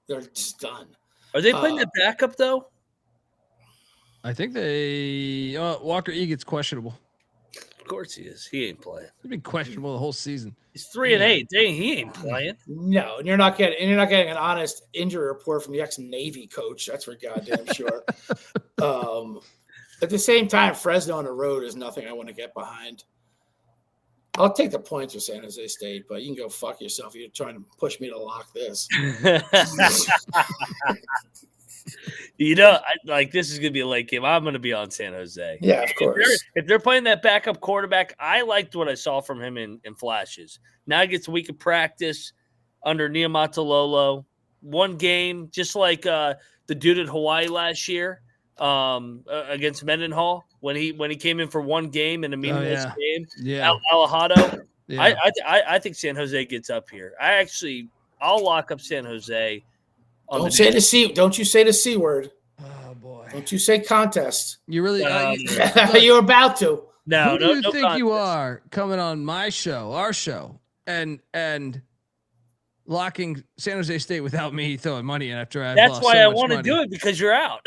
They're just done. Are they playing the backup though? I think they Walker Egan's questionable. Of course he is. He ain't playing. He's been questionable the whole season. He's 3-8. Dang, he ain't playing. No, and you're not getting an honest injury report from the ex-Navy coach. That's for goddamn sure. At the same time, Fresno on the road is nothing I want to get behind. I'll take the points with San Jose State, but you can go fuck yourself. You're trying to push me to lock this. This is going to be a late game. I'm going to be on San Jose. Yeah, of course. If they're playing that backup quarterback, I liked what I saw from him in flashes. Now he gets a week of practice under Niumatalolo. One game, just like the dude at Hawaii last year against Mendenhall when he came in for one game in a meaningless game. Yeah. Alejado. Yeah. I think San Jose gets up here. I'll lock up San Jose. Don't say the C. Don't you say the C word? Oh boy! Don't you say contest? You really? You're about to. No. Who do you think contest. you are coming on my show, our show, and locking San Jose State without me throwing money in after I've That's lost why so I much want to money? do it because you're out.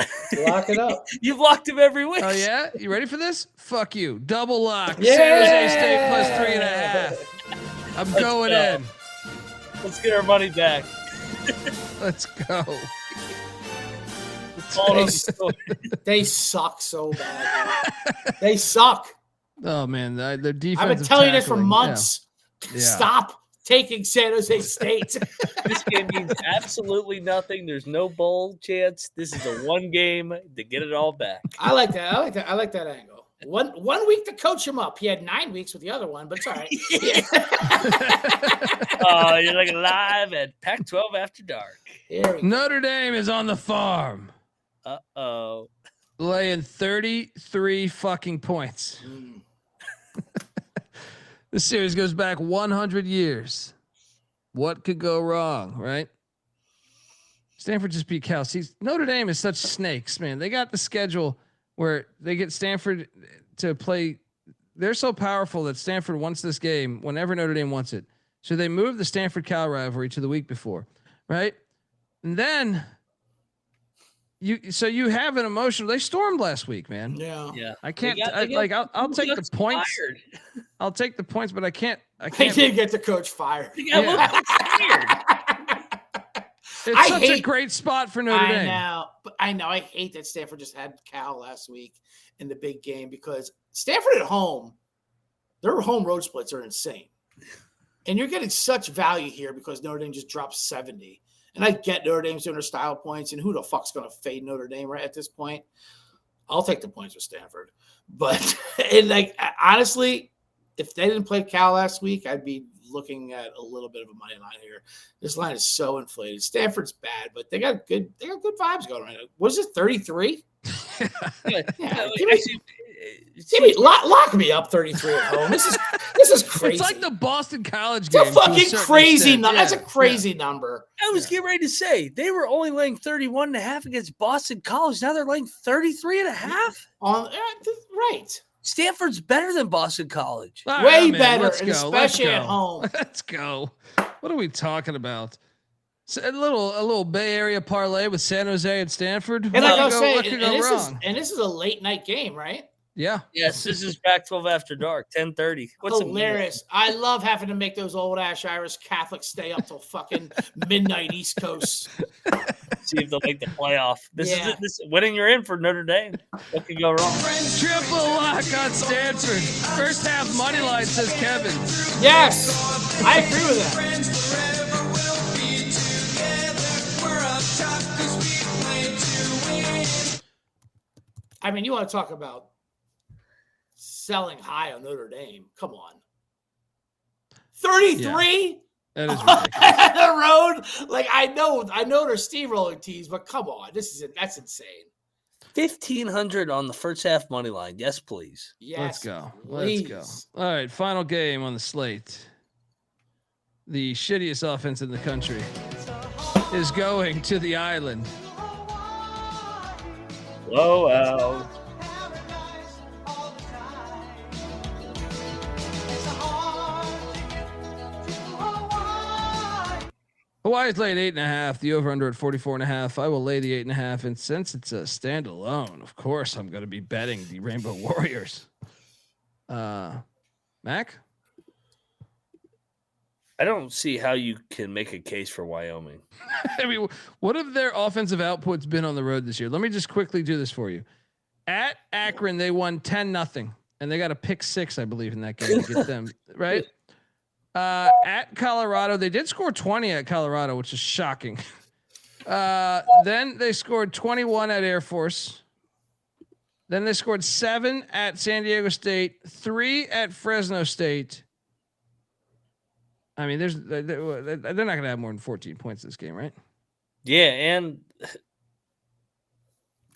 Lock it up. You've locked him every week. Oh yeah, you ready for this? Fuck you! Double lock. Yeah! San Jose State +3.5. I'm going go. in. Let's get our money back. Let's go. They suck so bad. They suck. Oh man, their defense. I've been telling you this for months. Yeah. Stop taking San Jose State. This game means absolutely nothing. There's no bowl chance. This is a one game to get it all back. I like that. I like that angle. One week to coach him up. He had 9 weeks with the other one, but it's all right. You're like live at Pac-12 After Dark. Notre Dame is on the farm. Uh-oh. Laying 33 fucking points. This series goes back 100 years. What could go wrong, right? Stanford just beat Cal. See, Notre Dame is such snakes, man. They got the schedule where they get Stanford to play. They're so powerful that Stanford wants this game whenever Notre Dame wants it. So they moved the Stanford-Cal rivalry to the week before, right? And then you have an emotional. They stormed last week, man. Yeah. I can't. I'll take the points. I'll take the points, but I can't. They did get the coach fired. It's such a great spot for Notre Dame. I know. I hate that Stanford just had Cal last week in the big game because Stanford at home, their home road splits are insane. And you're getting such value here because Notre Dame just dropped 70. And I get Notre Dame's doing their style points, and who the fuck's going to fade Notre Dame right at this point? I'll take the points with Stanford. But honestly, if they didn't play Cal last week, I'd be looking at a little bit of a money line here. This line is so inflated. Stanford's bad, but they got good vibes going right now. What is it, 33? Lock me up 33 at home. This is crazy. It's like the Boston College game. It's a fucking crazy number. That's a crazy number. I was getting ready to say they were only laying 31.5 against Boston College. Now they're laying 33.5. Right. Stanford's better than Boston College. Way better, and especially at home. Let's go. What are we talking about? A little Bay Area parlay with San Jose and Stanford. And like I was saying, this is a late night game, right? Yeah. Yes, this is Pac-12 After Dark, 10:30. What's hilarious? I love having to make those old ass Irish Catholics stay up till fucking midnight East Coast. See if they'll make the playoff. This is winning. You're in for Notre Dame. What could go wrong? Triple lock on Stanford. First half money line, says Kevin. Yes, I agree with that. I mean, you want to talk about selling high on Notre Dame? Come on, 33. That is ridiculous. The road, I know they're steamrolling teams, but come on, that's insane. 1,500 on the first half money line. Yes, please. Yes, let's go. please. Let's go. All right, final game on the slate. The shittiest offense in the country. is going to the island. Blow out. Hawaii's laid 8.5. The over under at 44.5. I will lay the 8.5. And since it's a standalone, of course, I'm going to be betting the Rainbow Warriors. Mac? I don't see how you can make a case for Wyoming. I mean, what have their offensive outputs been on the road this year? Let me just quickly do this for you. At Akron, they won 10-0, and they got a pick 6, I believe, in that game to get them right. At Colorado, they did score 20 at Colorado, which is shocking. Then they scored 21 at Air Force. Then they scored 7 at San Diego State, 3 at Fresno State. I mean, they're not going to have more than 14 points this game, right? Yeah, and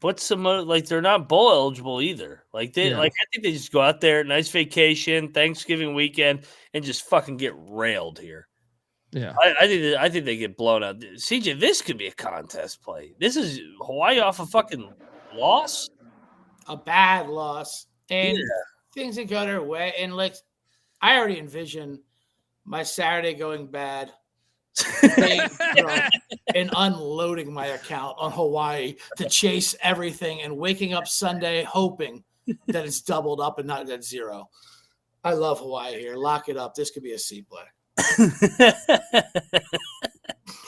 what's the like? They're not bowl eligible either. Like I think they just go out there, nice vacation, Thanksgiving weekend, and just fucking get railed here. Yeah, I think they get blown out. CJ, this could be a contest play. This is Hawaii off a fucking loss, a bad loss, and things that go their way. And like, I already envision my Saturday going bad, and unloading my account on Hawaii to chase everything and waking up Sunday hoping that it's doubled up and not at 0. I love Hawaii here. Lock it up. This could be a C play.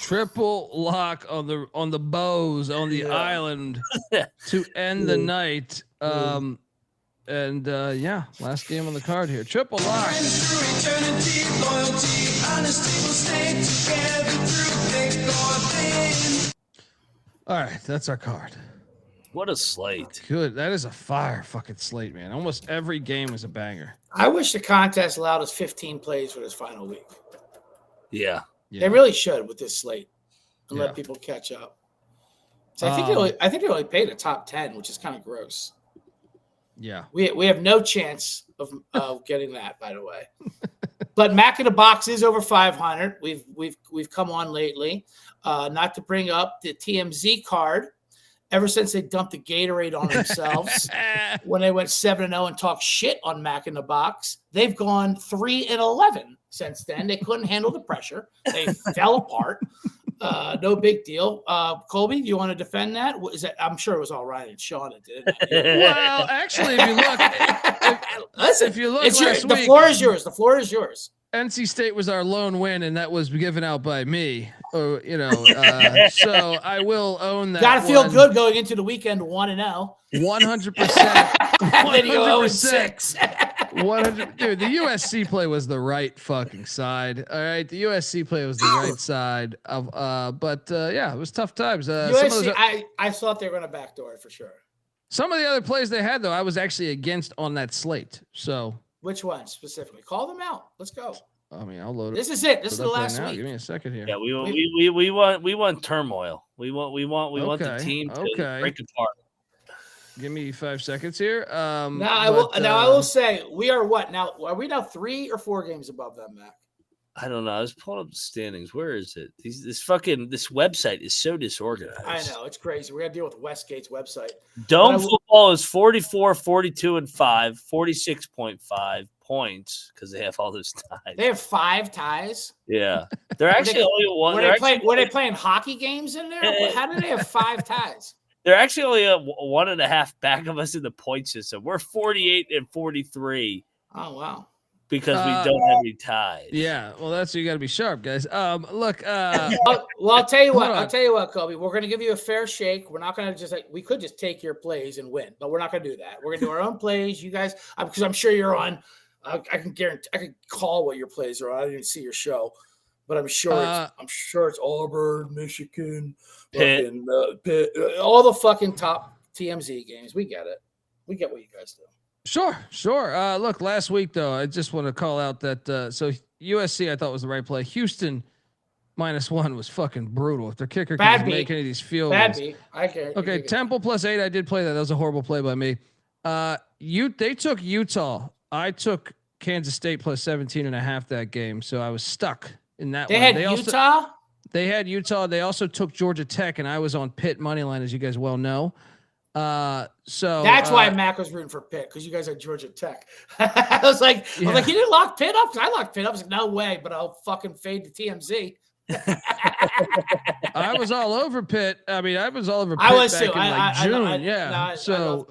Triple lock on the bows on the island to end the night. And last game on the card here. Triple lock. All right, that's our card. What a slate. Good. That is a fire fucking slate, man. Almost every game was a banger. I wish the contest allowed us 15 plays for this final week. Yeah. They really should with this slate and let people catch up. So I think they only paid a top 10, which is kind of gross. Yeah, we have no chance of getting that, by the way. But Mac in the Box is over 500. We've come on lately. Not to bring up the TMZ card. Ever since they dumped the Gatorade on themselves when they went 7-0 and talked shit on Mac in the Box, they've gone 3-11 since then. They couldn't handle the pressure. They fell apart. No big deal. Colby, do you want to defend that? I'm sure it was all right and Sean that did it. Well, actually, if you look, if you look, the floor is yours. The floor is yours. NC State was our lone win, and that was given out by me. So I will own that. Got to feel good going into the weekend 1-0. 100%. Then you go 6. 100. Dude, the USC play was the right fucking side. All right, the USC play was the right side of. But it was tough times. USC, I thought they were going to backdoor it for sure. Some of the other plays they had, though, I was actually against on that slate. So which one specifically? Call them out. Let's go. I mean, I'll load it. This is it. This is the last week. Give me a second here. Yeah, we want turmoil. We want the team to break apart. Give me 5 seconds here. I will say we are what now? Are we now 3 or 4 games above them, Mac? I don't know. I was pulling up the standings. Where is it? This website is so disorganized. I know, it's crazy. We're gonna deal with Westgate's website. Dome football is 44, 42, and 5, 46.5 points because they have all those ties. They have 5 ties. Yeah, they're actually only one. Were they playing hockey games in there? How do they have 5 ties? They're actually only 1.5 back of us in the point system. We're 48 and 43. Oh wow. Because we don't have any ties. Yeah, well, that's you got to be sharp, guys. Look. Well, I'll tell you what. Kobe. We're going to give you a fair shake. We're not going to we could just take your plays and win, but we're not going to do that. We're going to do our own plays. You guys, because I'm sure you're on. I can guarantee. I can call what your plays are on. I didn't see your show, but I'm sure. It's Auburn, Michigan, Pitt, all the fucking top TMZ games. We get it. We get what you guys do. Sure. Look, last week though, I just want to call out that so USC I thought was the right play. Houston -1 was fucking brutal. If their kicker can make any of these field goals. I care. Okay, Temple +8. I did play that. That was a horrible play by me. They took Utah. I took Kansas State +17.5 that game, so I was stuck in that. They had Utah. They had Utah. They also took Georgia Tech, and I was on Pitt money line, as you guys well know. So that's why Mac was rooting for Pitt, because you guys had Georgia Tech. I was like, you didn't lock Pitt up? I locked Pitt up. I was like, no way, but I'll fucking fade the TMZ. I was all over Pitt. I mean, I was all over Pitt I was back too. in like June.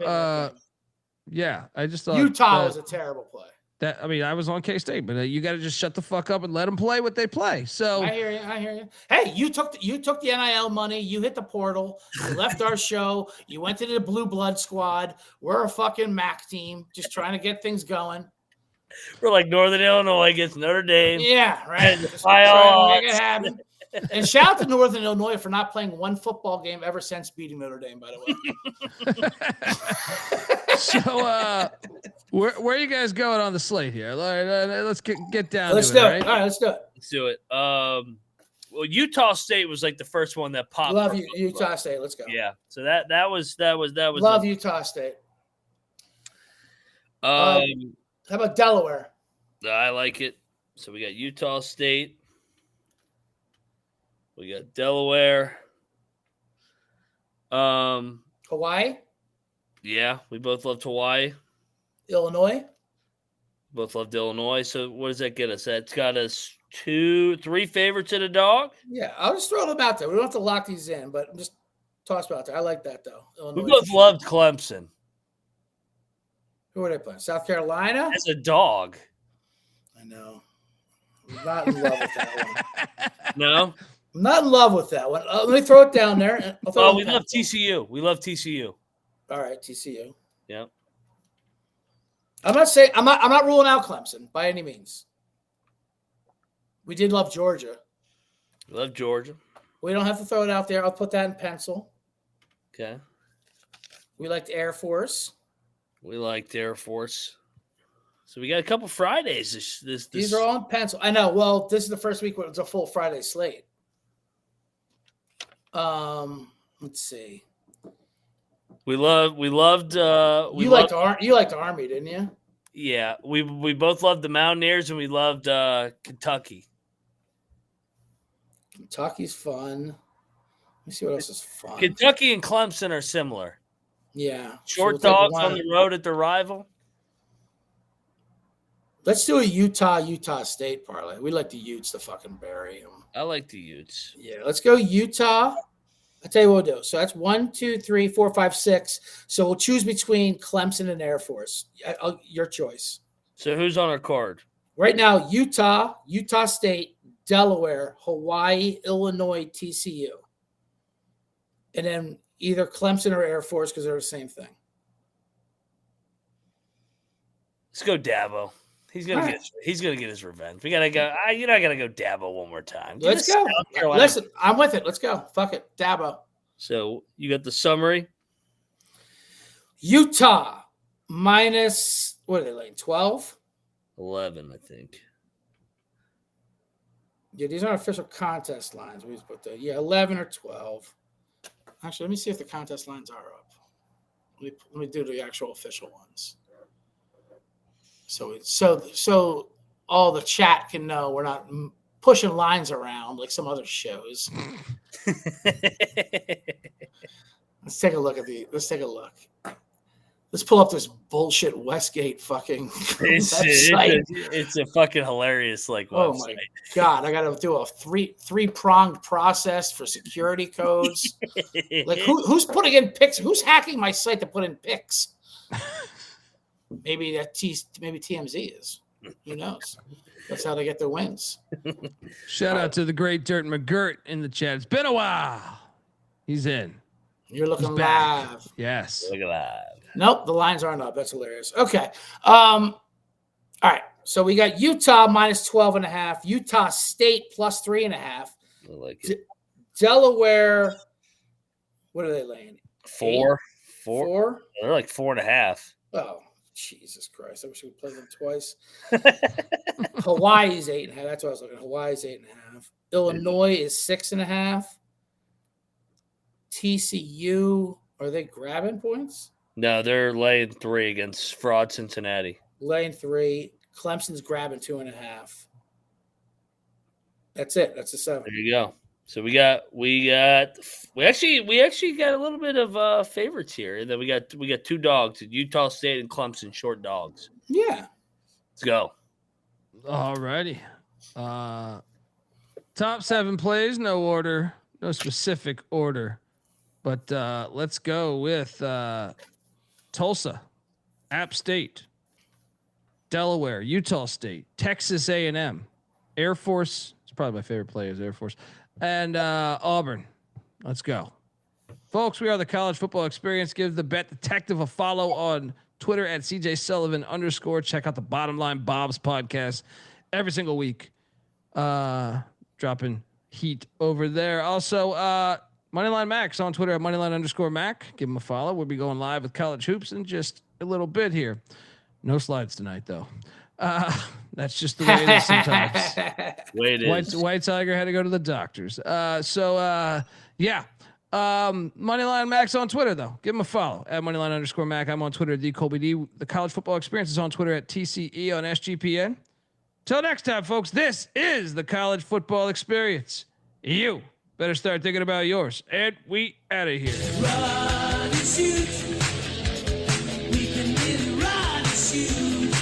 I just thought Utah was a terrible play. I was on K-State, but you got to just shut the fuck up and let them play what they play. So I hear you. Hey, you took the NIL money. You hit the portal. You left our show. You went to the Blue Blood Squad. We're a fucking MAC team, just trying to get things going. We're like Northern Illinois against Notre Dame. Yeah, right. Just trying to make it happen. And shout out to Northern Illinois for not playing one football game ever since beating Notre Dame, by the way. So, where are you guys going on the slate here? Let's get down. Let's to do it. it. Right? All right, let's do it. Let's do it. Well, Utah State was like the first one that popped. Love you, Utah State. Let's go. Yeah. So that was. Love Utah State. How about Delaware? I like it. So we got Utah State. We got Delaware. Hawaii. Yeah, we both loved Hawaii. Illinois. Both loved Illinois. So what does that get us? That's got us 3 favorites at a dog. Yeah, I'll just throw them out there. We don't have to lock these in, but just toss them out there. I like that though. Illinois. We both loved Clemson. Who are they playing? South Carolina? As a dog. I know. I'm not in love with that one. No? I'm not in love with that one. Let me throw it down there. We love TCU. We love TCU. All right, TCU. Yeah. I'm not ruling out Clemson by any means. We did love Georgia. We love Georgia. We don't have to throw it out there. I'll put that in pencil. Okay. We liked Air Force. We liked Air Force. So we got a couple Fridays. These are all in pencil. I know. Well, this is the first week where it's a full Friday slate. Let's see. You liked Army, didn't you? Yeah, we both loved the Mountaineers and we loved Kentucky. Kentucky's fun. Let me see what else is fun. Kentucky and Clemson are similar. Yeah. Short dogs on the road at their rival. Let's do a Utah State parlay. We like the Utes to fucking bury them. I like the Utes. Yeah, let's go Utah. I'll tell you what we'll do. So that's 1, 2, 3, 4, 5, 6. So we'll choose between Clemson and Air Force. Your choice. So who's on our card? Right now, Utah State, Delaware, Hawaii, Illinois, TCU. And then either Clemson or Air Force because they're the same thing. Let's go Dabo. He's gonna get his revenge. We gotta go. I gotta go Dabo one more time. Let's go. Listen, I'm with it. Let's go. Fuck it, Dabo. So you got the summary. Utah minus what are they like 12? 11, I think. Yeah, these aren't official contest lines. We just put 11 or 12. Actually, let me see if the contest lines are up. Let me do the actual official ones. So all the chat can know we're not pushing lines around like some other shows. Let's take a look. Let's pull up this bullshit Westgate fucking website. It's a fucking hilarious website. Oh my God. I got to do a three-pronged process for security codes. Like who's putting in pics? Who's hacking my site to put in pics? Maybe TMZ is. Who knows? That's how they get their wins. Shout out to the great Dirt McGirt in the chat. It's been a while. He's in. You're looking live. Yes. Look at that. Nope, the lines aren't up. That's hilarious. Okay. All right. So we got Utah minus 12.5. Utah State plus 3.5. I like it. Delaware. What are they laying? 4. 4? They're like 4.5. Oh, Jesus Christ. I wish we could play them twice. Hawaii's 8.5. That's what I was looking at. Hawaii's 8.5. Illinois is 6.5. TCU, are they grabbing points? No, they're laying 3 against fraud Cincinnati. Laying 3. Clemson's grabbing 2.5. That's it. That's the 7. There you go. So we actually got a little bit of favorites here. And then we got two dogs, Utah State and Clemson, short dogs. Yeah. Let's go. All righty. Top 7 plays, no order, no specific order. But let's go with Tulsa, App State, Delaware, Utah State, Texas A&M, Air Force. It's probably my favorite play is Air Force. And Auburn. Let's go. Folks, we are the College Football Experience. Give the Bet Detective a follow on Twitter at CJ Sullivan _. Check out the Bottom Line Bob's podcast every single week. Dropping heat over there. Also, Moneyline Max on Twitter at Moneyline _Mac. Give him a follow. We'll be going live with college hoops in just a little bit here. No slides tonight, though. That's just the way it is sometimes. Way it is. White Tiger had to go to the doctors. Moneyline Max on Twitter, though. Give him a follow at Moneyline _Mac. I'm on Twitter at DColbyD. The College Football Experience is on Twitter at TCE on SGPN. Till next time, folks, this is the College Football Experience. You better start thinking about yours. And we out of here. Run and shoot. We can really run and shoot.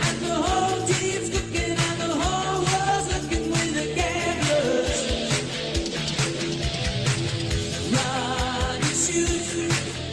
And the whole team's cooking and the whole world's looking with the gamblers. Run and shoot.